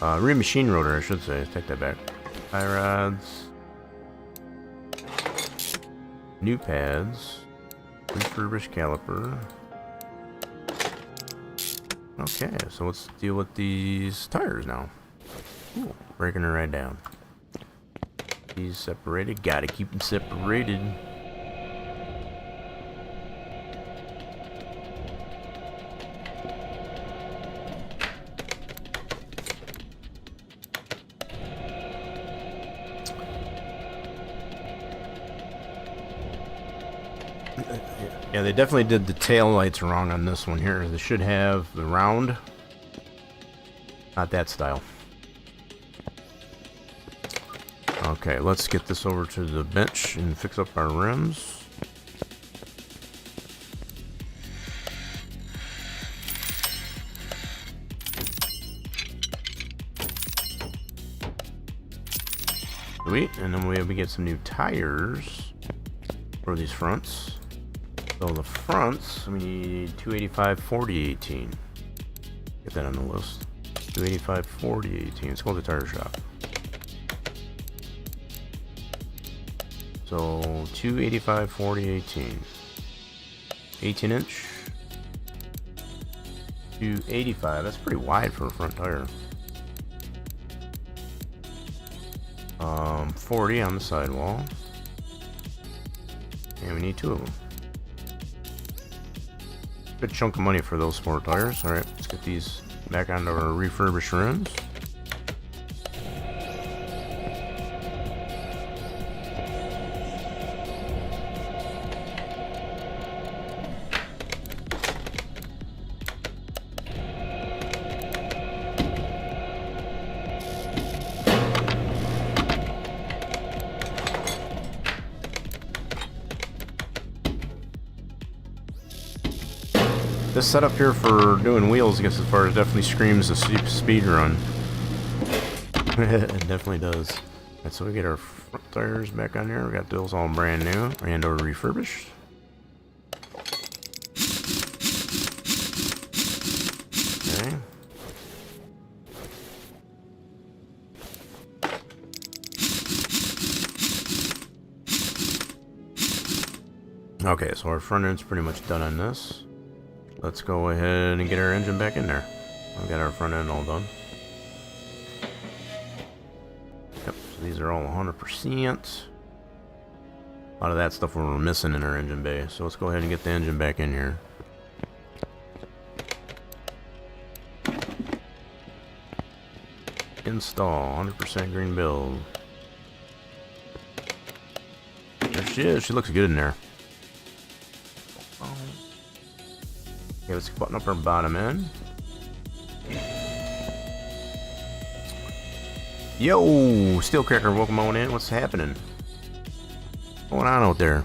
remachine rotor I should say, take that back, tie rods, new pads, refurbished caliper. Okay, so let's deal with these tires now. Ooh, breaking it right down. These separated, gotta keep them separated. Yeah, they definitely did the tail lights wrong on this one here. They should have the round. Not that style. Okay, let's get this over to the bench and fix up our rims. Sweet, and then we get some new tires for these fronts. So the fronts, we need 285 40 18. Get that on the list. 285 40 18. Let's go to the tire shop. So 285 40 18. 18 inch. 285. That's pretty wide for a front tire. 40 on the sidewall. And we need 2 of them. Good chunk of money for those sport tires. Alright, let's get these back onto our refurbished rims. This setup here for doing wheels, I guess, as far as definitely screams a speed run. It definitely does. Alright, so we get our front tires back on here. We got those all brand new and or refurbished. Okay. Okay, so our front end's pretty much done on this. Let's go ahead and get our engine back in there. We've got our front end all done. Yep, so these are all 100%. A lot of that stuff we're missing in our engine bay. So let's go ahead and get the engine back in here. Install, 100% green build. There she is, she looks good in there. Okay, let's button up our bottom end. Yo, Steel Cracker, welcome on in. What's happening? What's going on out there?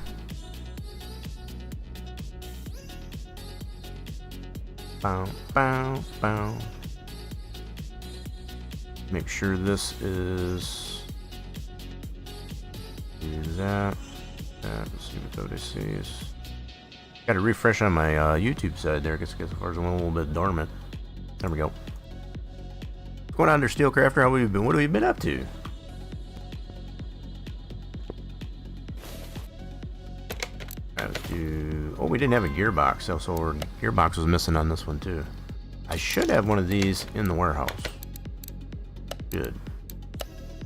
Bow, bow, bow. Make sure this is that. Let's see what that says. Got to refresh on my YouTube side there, because as far as I'm a little bit dormant. There we go. What's going on there, Steelcrafter? How have you been? What have you been up to? Oh, we didn't have a gearbox, so our gearbox was missing on this one too. I should have one of these in the warehouse. Good.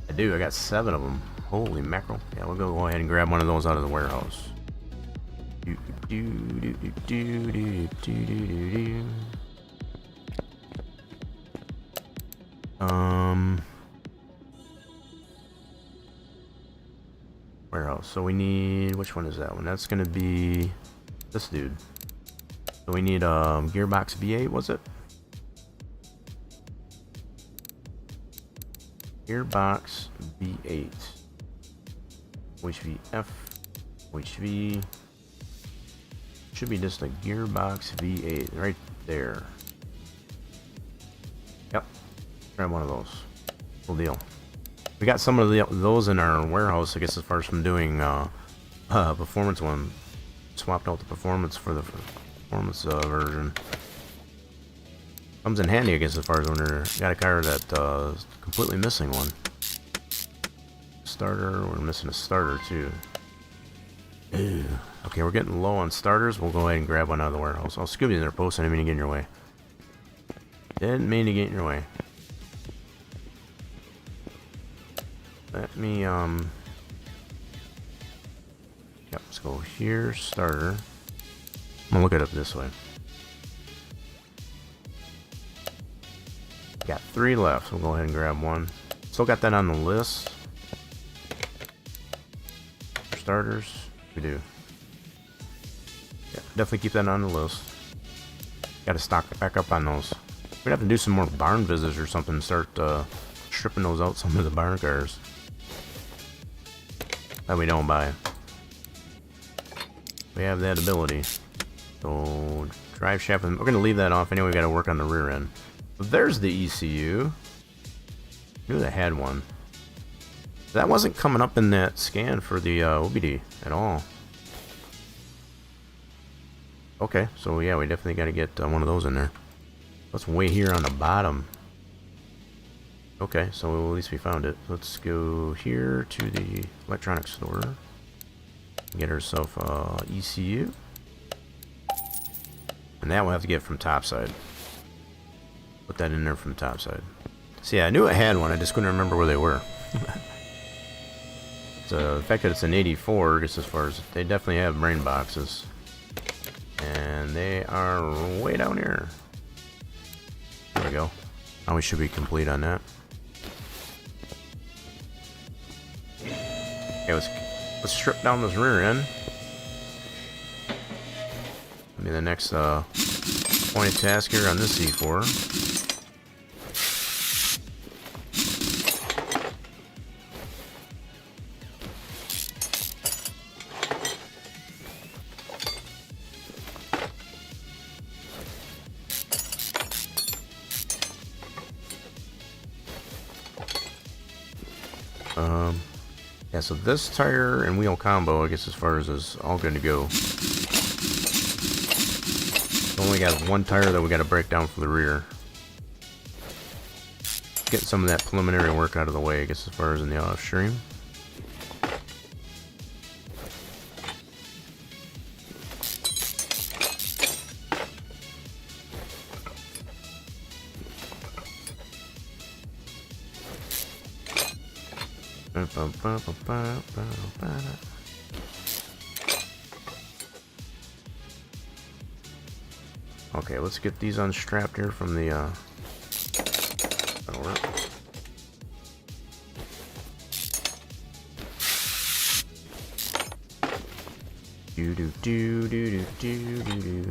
I do. I got 7 of them. Holy mackerel! Yeah, we'll go ahead and grab one of those out of the warehouse. Warehouse. So we need, which one is that one? That's gonna be this dude. So we need gearbox V8. Was it? Gearbox V8. HVF. HV. Should be just a gearbox V8 right there. Yep, grab one of those. Cool deal. We got some of those in our warehouse, I guess, as far as from doing performance one. Swapped out the performance for the performance version. Comes in handy, I guess, as far as when you're got a car that is completely missing one. Starter, we're missing a starter too. Ew. Okay, we're getting low on starters. We'll go ahead and grab one out of the warehouse. I'll scoop you in there, post. I didn't mean to get in your way. Didn't mean to get in your way. Let me, yep, let's go here, starter. I'm gonna look it up this way. Got 3 left, so we'll go ahead and grab one. Still got that on the list. For starters, we do. Yeah, definitely keep that on the list. Got to stock back up on those. We'd have to do some more barn visits or something. Start stripping those out, some of the barn cars that we don't buy. We have that ability. So drive shaft, we're gonna leave that off anyway. We got to work on the rear end. But there's the ECU. I knew that had one. That wasn't coming up in that scan for the OBD at all. Okay, so yeah, we definitely got to get one of those in there. Let's wait here on the bottom. Okay, so at least we found it. Let's go here to the electronics store. Get ourselves ECU. And that we'll have to get from topside. Put that in there from topside. See, I knew I had one, I just couldn't remember where they were. So the fact that it's an 84, just as far as they definitely have brain boxes. And they are way down here. There we go. Now we should be complete on that. Okay, let's strip down this rear end. That'll be the next point of task here on this C4. Yeah, so this tire and wheel combo, I guess as far as is all good to go. Only got one tire that we got to break down for the rear. Getting some of that preliminary work out of the way, I guess as far as in the off stream. Okay, let's get these unstrapped here from the that'll work.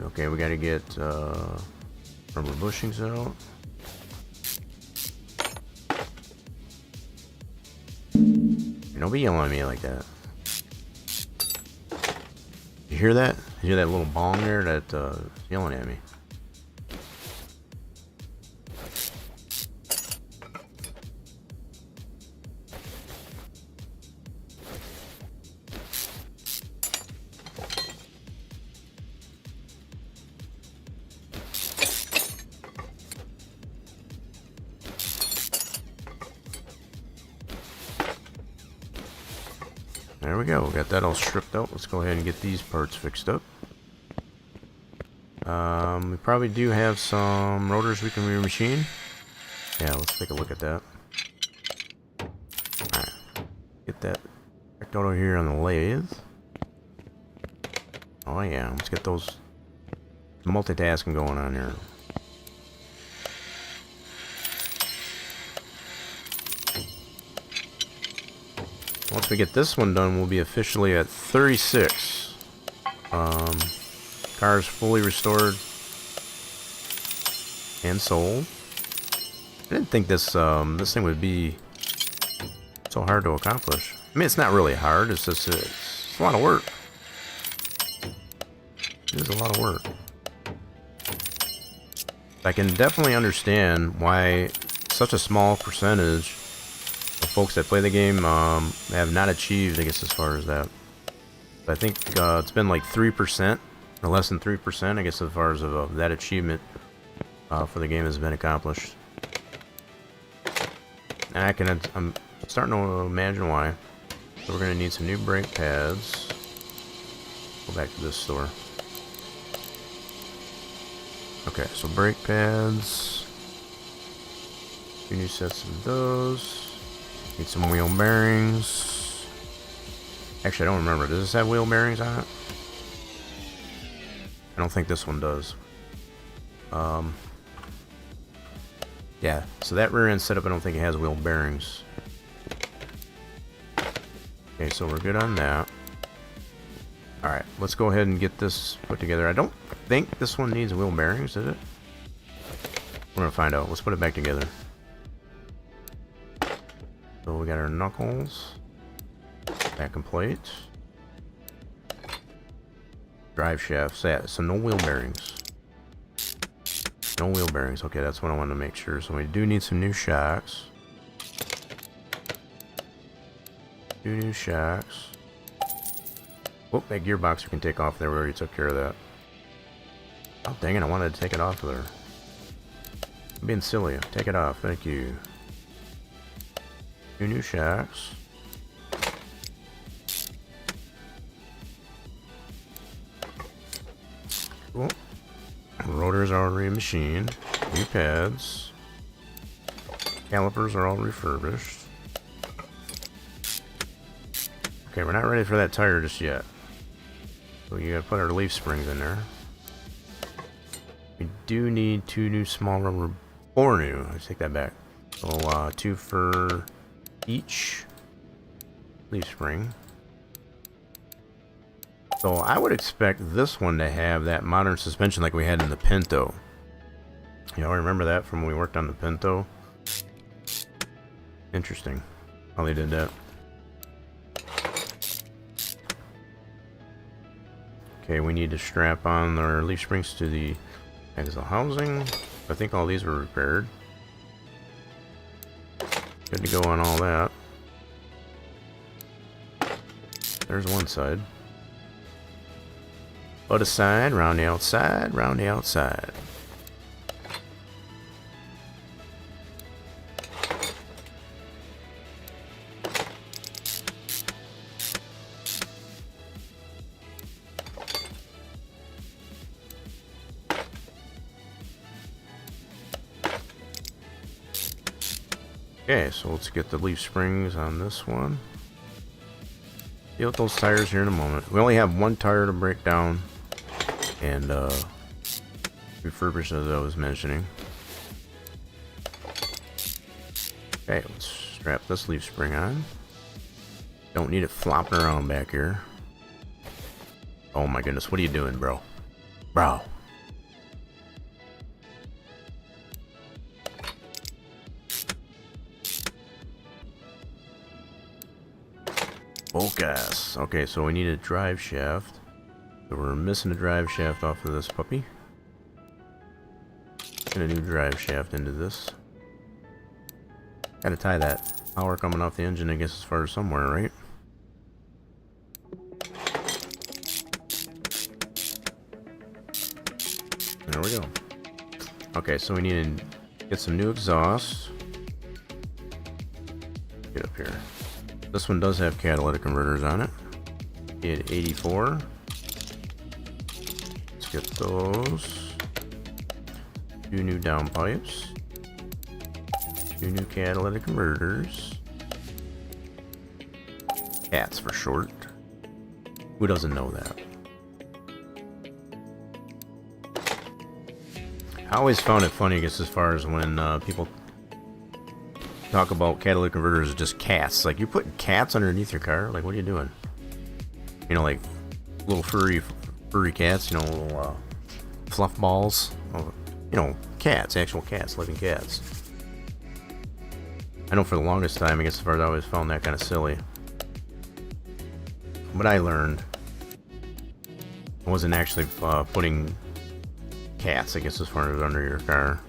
Okay, we gotta get rubber bushings out. Don't be yelling at me like that. You hear that? You hear that little bong there that yelling at me? There we go. We got that all stripped out. Let's go ahead and get these parts fixed up. We probably do have some rotors we can remachine. Yeah, let's take a look at that. Alright. Get that back over here on the lathe. Oh yeah, let's get those multitasking going on here. Once we get this one done, we'll be officially at 36. Cars fully restored and sold. I didn't think this this thing would be so hard to accomplish. I mean, it's not really hard. It's just it's a lot of work. It is a lot of work. I can definitely understand why such a small percentage of folks that play the game have not achieved, I guess, as far as that. But I think it's been like 3% or less than 3%, I guess, as far as that achievement for the game has been accomplished. And I'm starting to imagine why. So we're going to need some new brake pads. Go back to this store. Okay, so brake pads. 2 new sets of those. Need some wheel bearings. Actually, I don't remember. Does this have wheel bearings on it? I don't think this one does. Yeah, so that rear end setup, I don't think it has wheel bearings. Okay, so we're good on that. Alright, let's go ahead and get this put together. I don't think this one needs wheel bearings, does it? We're gonna find out. Let's put it back together. So we got our knuckles. Back and plate. Drive shafts. Yeah, so no wheel bearings. No wheel bearings. Okay, that's what I wanted to make sure. So we do need some new shocks. 2 new shocks. Whoop, that gearbox we can take off there. We already took care of that. Oh, dang it. I wanted to take it off of there. I'm being silly. Take it off. Thank you. 2 new shocks. Cool. Rotors are already machined. New pads. Calipers are all refurbished. Okay, we're not ready for that tire just yet. So you gotta put our leaf springs in there. We do need 2 new small rubber, 4 new. I take that back. So 2 for each leaf spring. So I would expect this one to have that modern suspension like we had in the Pinto. Y'all remember that from when we worked on the Pinto? Interesting how they did that. Okay, we need to strap on our leaf springs to the axle housing. I think all these were repaired. Good to go on all that. There's one side. Other side, round the outside, round the outside. Okay, so let's get the leaf springs on this one. Deal with those tires here in a moment. We only have 1 tire to break down and refurbish, as I was mentioning. Okay, let's strap this leaf spring on. Don't need it flopping around back here. Oh my goodness, what are you doing, bro? Bro. Focus. Okay, so we need a drive shaft. So we're missing a drive shaft off of this puppy. Get a new drive shaft into this. Gotta tie that power coming off the engine, I guess, as far as somewhere, right? There we go. Okay, so we need to get some new exhaust. Get up here. This one does have catalytic converters on it. Get 84. Let's get those. 2 new downpipes. 2 new catalytic converters. CATs for short. Who doesn't know that? I always found it funny, I guess, as far as when people talk about catalytic converters as just cats. Like, you're putting cats underneath your car? Like, what are you doing? You know, like little furry cats, you know, little fluff balls. Oh, you know, cats, actual cats, living cats. I know for the longest time, I guess, as far as I always found that kind of silly. But I learned I wasn't actually putting cats, I guess, as far as under your car.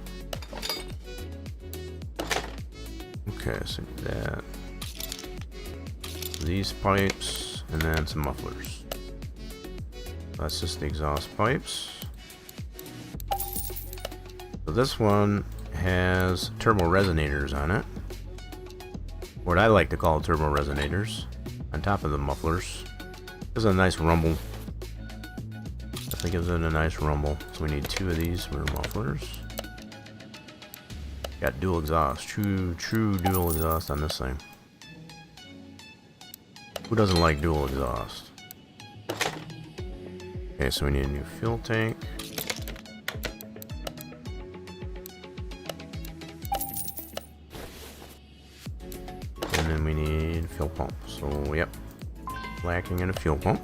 Okay, so that. These pipes, and then some mufflers. That's just the exhaust pipes. So this one has turbo resonators on it. What I like to call turbo resonators. On top of the mufflers. Gives it a nice rumble. Definitely gives it a nice rumble. So we need 2 of these for mufflers. Got dual exhaust. True dual exhaust on this thing. Who doesn't like dual exhaust? Okay, so we need a new fuel tank. And then we need fuel pump. So, yep. Lacking in a fuel pump.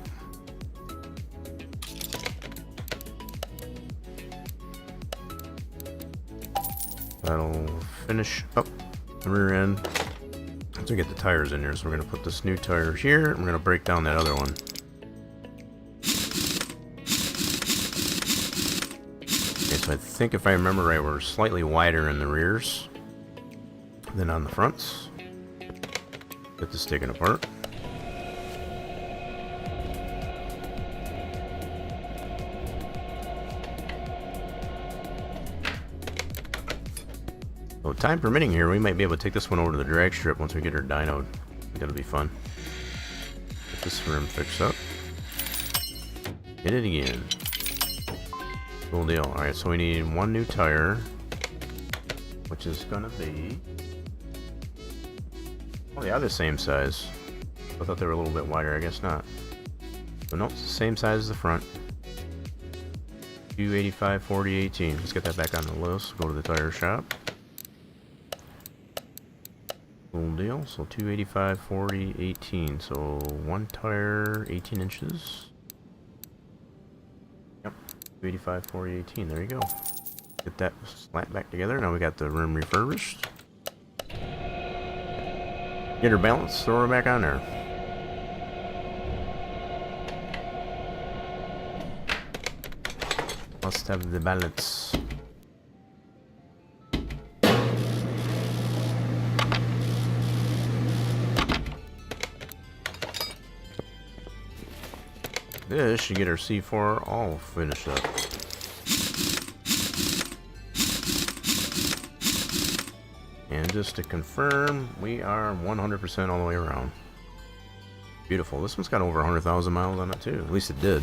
That'll finish up the rear end. Once we get the tires in here, so we're going to put this new tire here. And we're going to break down that other one. Okay, so I think if I remember right, we're slightly wider in the rears than on the fronts. Get this taken apart. So time permitting here, we might be able to take this one over to the drag strip once we get her dynoed. That'll be fun. Get this rim fixed up. Hit it again. Cool deal. Alright, so we need one new tire, which is gonna be... Oh, yeah, they're the same size. I thought they were a little bit wider, I guess not. So nope, it's the same size as the front. 285, 40, 18. Let's get that back on the list. Go to the tire shop. Cool deal. So 285, 40, 18. So one tire, 18 inches. Yep. 285, 40, 18. There you go. Get that slant back together. Now we got the rim refurbished. Get her balanced, throw her back on there. Must have the balance. This should get our C4 all finished up. And just to confirm, we are 100% all the way around. Beautiful. This one's got over 100,000 miles on it too. At least it did.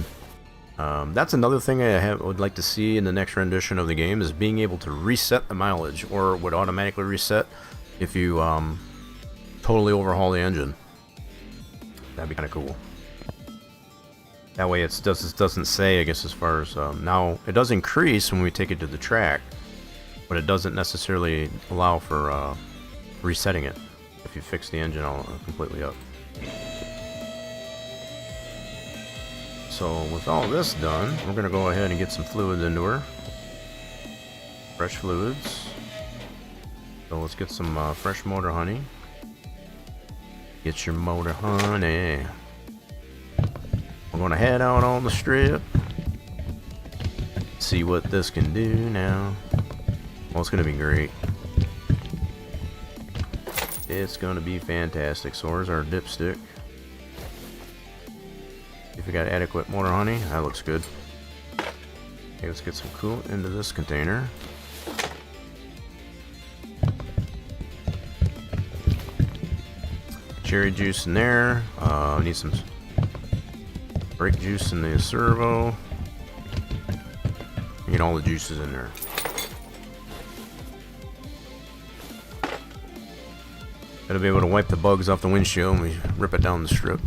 That's another thing I would like to see in the next rendition of the game, is being able to reset the mileage, or it would automatically reset if you totally overhaul the engine. That'd be kind of cool. That way it doesn't say, I guess, as far as... now, it does increase when we take it to the track, but it doesn't necessarily allow for resetting it if you fix the engine all completely up. So with all this done, we're going to go ahead and get some fluids into her. Fresh fluids. So let's get some fresh motor honey. Get your motor honey. We're going to head out on the strip. See what this can do now. Well, it's going to be great. It's going to be fantastic. So where's our dipstick? If we got adequate motor honey, that looks good. Okay, let's get some coolant into this container. Cherry juice in there. Need some brake juice in the servo. Get all the juices in there. Gotta be able to wipe the bugs off the windshield when we rip it down the strip.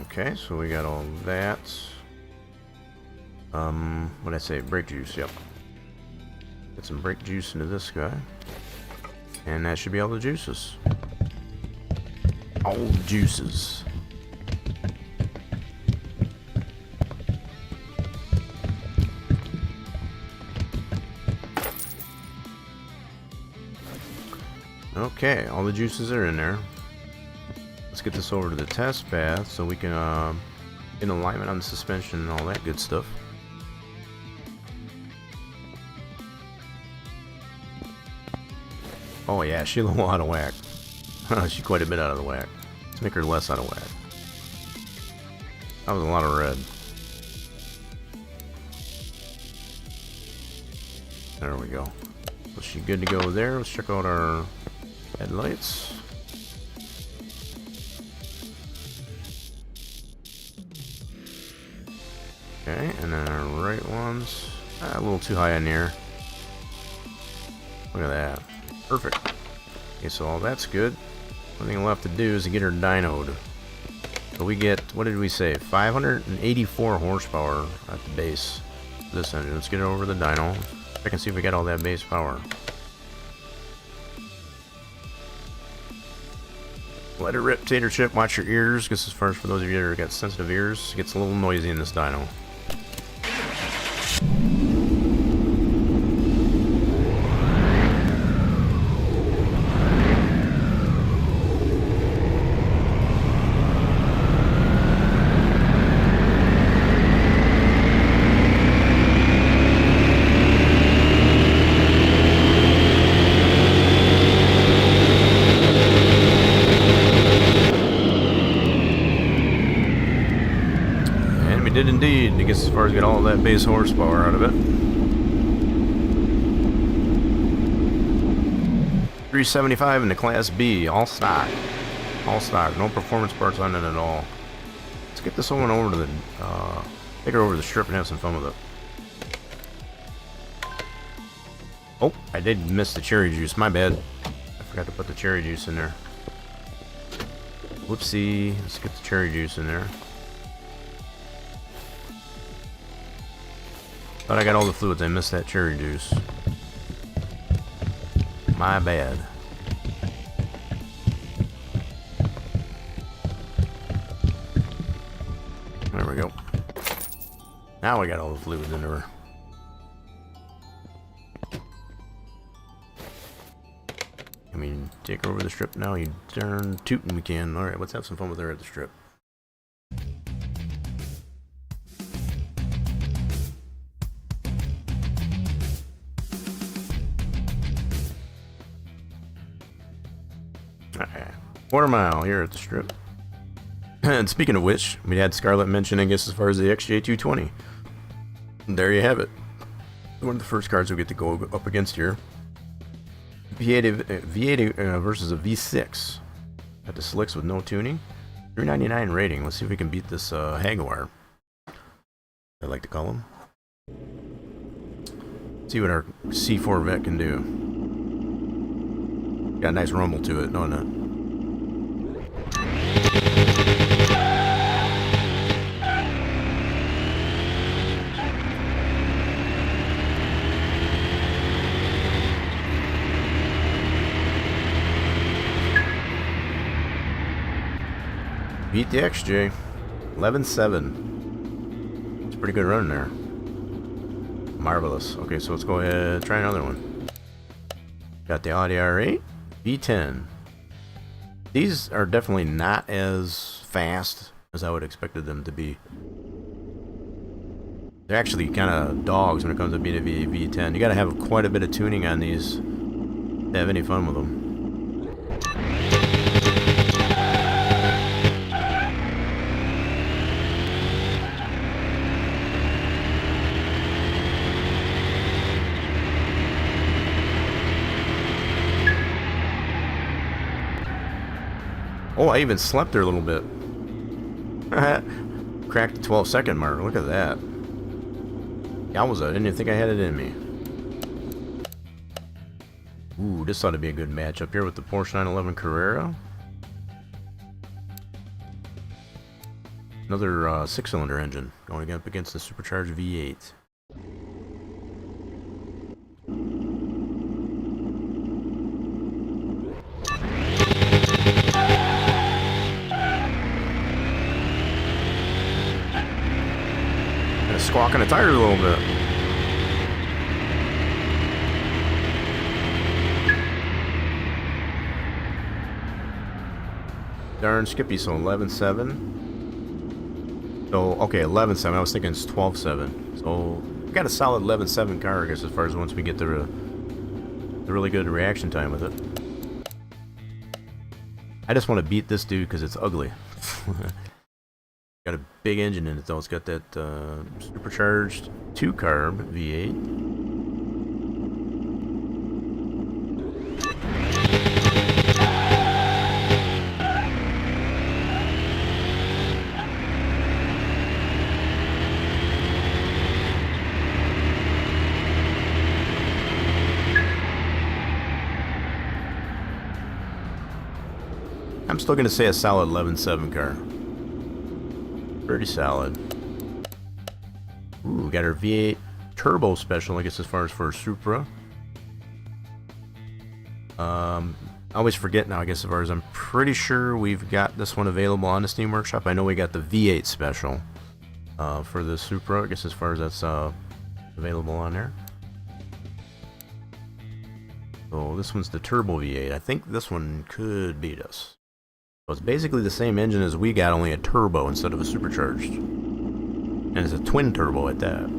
Okay, so we got all that. What'd I say? Brake juice, yep. Get some brake juice into this guy. And that should be all the juices. All the juices. Okay, all the juices are in there. Let's get this over to the test path so we can get alignment on the suspension and all that good stuff. Oh yeah, she's a little out of whack. She's quite a bit out of the whack. Let's make her less out of whack. That was a lot of red. There we go. So she's good to go there. Let's check out our headlights. Okay, and then our right ones. A little too high in here. Look at that. Perfect. Okay, so all that's good. Only thing left to do is to get her dynoed. So we get, what did we say? 584 horsepower at the base of this engine. Let's get it over the dyno. I can see if we got all that base power. Let it rip, tater chip. Watch your ears, because as far as for those of you that got sensitive ears, it gets a little noisy in this dyno. Did indeed, I guess, as far as get all of that base horsepower out of it. 375 in the Class B, all stock. All stock, no performance parts on it at all. Let's get this one over to the, take her over to the strip and have some fun with it. Oh, I did miss the cherry juice, my bad. I forgot to put the cherry juice in there. Whoopsie, let's get the cherry juice in there. Thought I got all the fluids, I missed that cherry juice. My bad. There we go. Now we got all the fluids in her. I mean, take her over the strip now, you darn tootin' we can. Alright, let's have some fun with her at the strip. Quarter mile here at the strip. And speaking of which, we had Scarlett mention, I guess, as far as the XJ220. And there you have it. One of the first cards we get to go up against here. V8 versus a V6. Got the slicks with no tuning. 399 rating. Let's see if we can beat this Jaguar. I like to call him. See what our C4 vet can do. Got a nice rumble to it, don't it? Beat the XJ. 11-7. It's a pretty good run there. Marvelous. Okay, so let's go ahead, try another one. Got the Audi R8. V10. These are definitely not as fast as I would have expected them to be. They're actually kind of dogs when it comes to being a V10. You gotta have quite a bit of tuning on these to have any fun with them. Oh, I even slept there a little bit. Cracked the 12-second mark. Look at that. Yowza, I didn't even think I had it in me. Ooh, this ought to be a good match up here with the Porsche 911 Carrera. Another 6-cylinder engine going up against the supercharged V8. Squawking the tires a little bit. Darn Skippy, so 11-7. So, okay, 11-7. I was thinking it's 12-7. So, we got a solid 11-7 car, I guess, as far as once we get the really good reaction time with it. I just want to beat this dude because it's ugly. Got a big engine in it though. It's got that supercharged 2-carb V8. I'm still going to say a solid 11-7 car. Pretty solid. Ooh, we got our V8 turbo special, I guess, as far as for Supra. I always forget now, I guess, as far as I'm pretty sure we've got this one available on the Steam Workshop. I know we got the V8 special for the Supra, I guess, as far as that's available on there. So this one's the Turbo V8. I think this one could beat us. So it's basically the same engine as we got, only a turbo instead of a supercharged. And it's a twin turbo at that.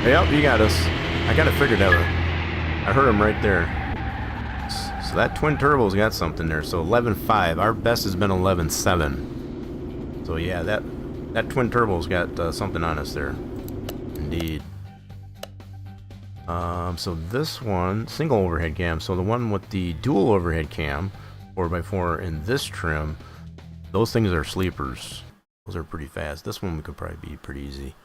Yep, you got us. I got it figured out. I heard him right there. So that twin turbo's got something there. So 11.5. Our best has been 11.7. So yeah, that twin turbo's got something on us there. Indeed. So this one, single overhead cam. So the one with the dual overhead cam, 4x4 in this trim, those things are sleepers. Those are pretty fast. This one could probably be pretty easy.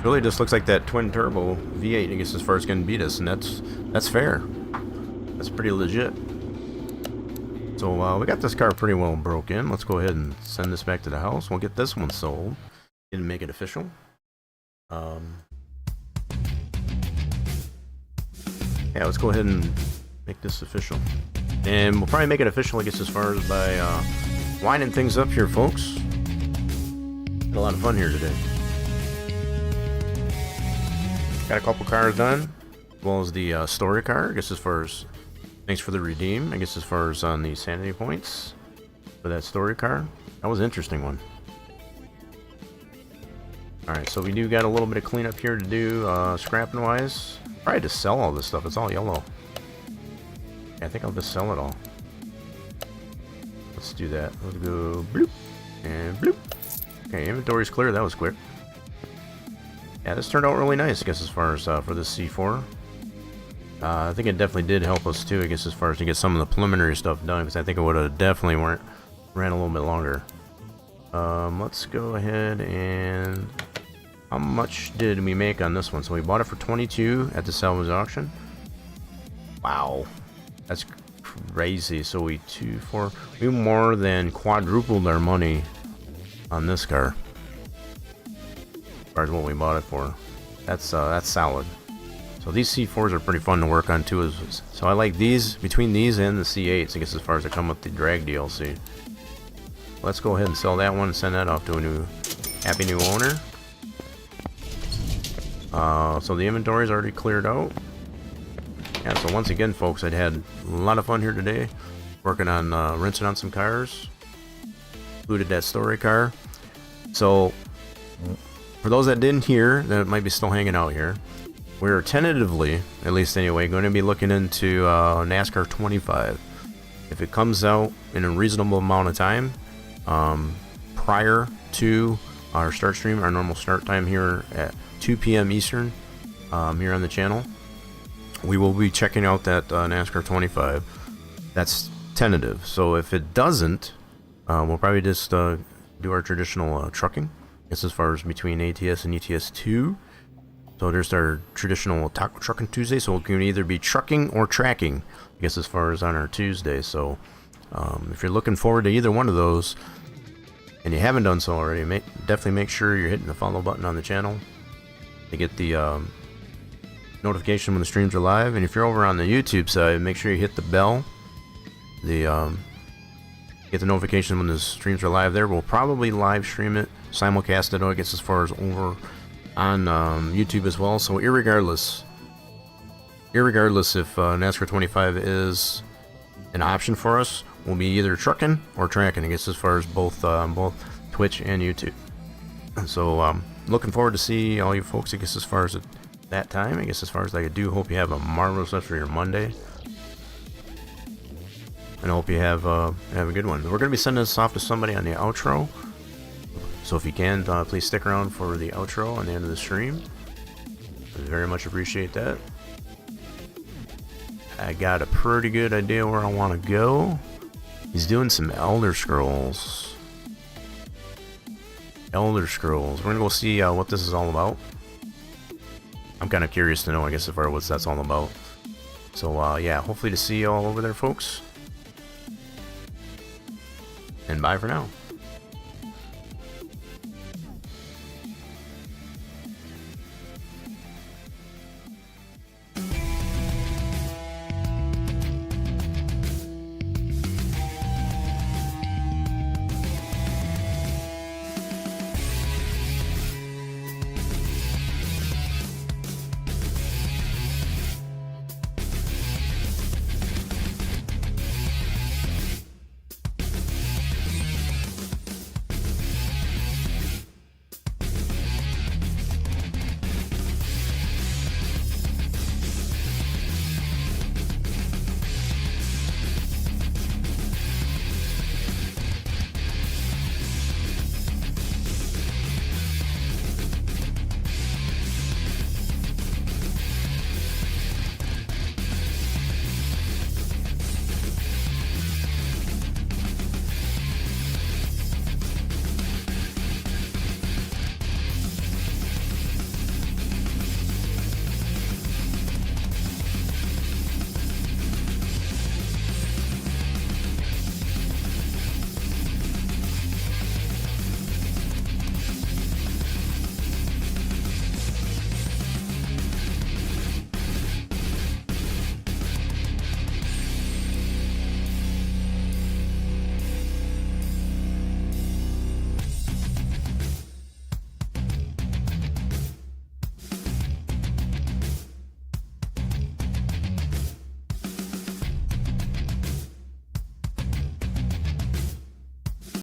Really just looks like that twin turbo V8, I guess, as far as going to beat us, and that's fair. That's pretty legit. So we got this car pretty well broke in. Let's go ahead and send this back to the house. We'll get this one sold and make it official. Yeah, let's go ahead and make this official, and we'll probably make it official, I guess, as far as by winding things up here, folks. Had a lot of fun here today. Got a couple cars done, as well as the story car, I guess, as far as thanks for the redeem, I guess, as far as on the sanity points for that story car. That was an interesting one. Alright, so we do got a little bit of cleanup here to do, scrapping wise. Probably just sell all this stuff, it's all yellow. Yeah, I think I'll just sell it all. Let's do that. Let's go bloop and bloop. Okay, inventory's clear, that was quick. Yeah, this turned out really nice, I guess, as far as for this C4. I think it definitely did help us too, I guess, as far as to get some of the preliminary stuff done, because I think it would have definitely ran a little bit longer. Let's go ahead and... How much did we make on this one? So we bought it for 22 at the salvage auction. Wow. That's crazy. So we more than quadrupled our money on this car. As far as what we bought it for. That's solid. So these C4s are pretty fun to work on too. So I like these, between these and the C8s, I guess, as far as they come with the drag DLC. Let's go ahead and sell that one and send that off to a new happy new owner. So the inventory is already cleared out. Yeah, so once again, folks, I'd had a lot of fun here today working on rinsing on some cars. Included that story car. So for those that didn't hear, that might be still hanging out here, we're tentatively, at least anyway, going to be looking into NASCAR 25. If it comes out in a reasonable amount of time, prior to our start stream, our normal start time here at 2 p.m. Eastern, here on the channel, we will be checking out that NASCAR 25. That's tentative. So if it doesn't, we'll probably just do our traditional trucking. This as far as between ATS and ETS2. So there's our traditional Taco Trucking Tuesday. So it can either be trucking or tracking, I guess, as far as on our Tuesday. So if you're looking forward to either one of those, and you haven't done so already, definitely make sure you're hitting the follow button on the channel to get the notification when the streams are live. And if you're over on the YouTube side, make sure you hit the bell. Get the notification when the streams are live there. We'll probably live stream it, simulcast it, I guess, as far as over on YouTube as well. So irregardless if NASCAR 25 is an option for us, we'll be either trucking or tracking, I guess, as far as both Twitch and YouTube. So looking forward to see all you folks, I guess, as far as that time. I guess as far as I do hope you have a marvelous rest of your Monday, and I hope you have a good one. We're going to be sending this off to somebody on the outro, so if you can, please stick around for the outro on the end of the stream. I very much appreciate that. I got a pretty good idea where I want to go. He's doing some Elder Scrolls. Elder Scrolls. We're gonna go see what this is all about. I'm kind of curious to know, I guess, if what that's all about. So, yeah, hopefully to see you all over there, folks. And bye for now.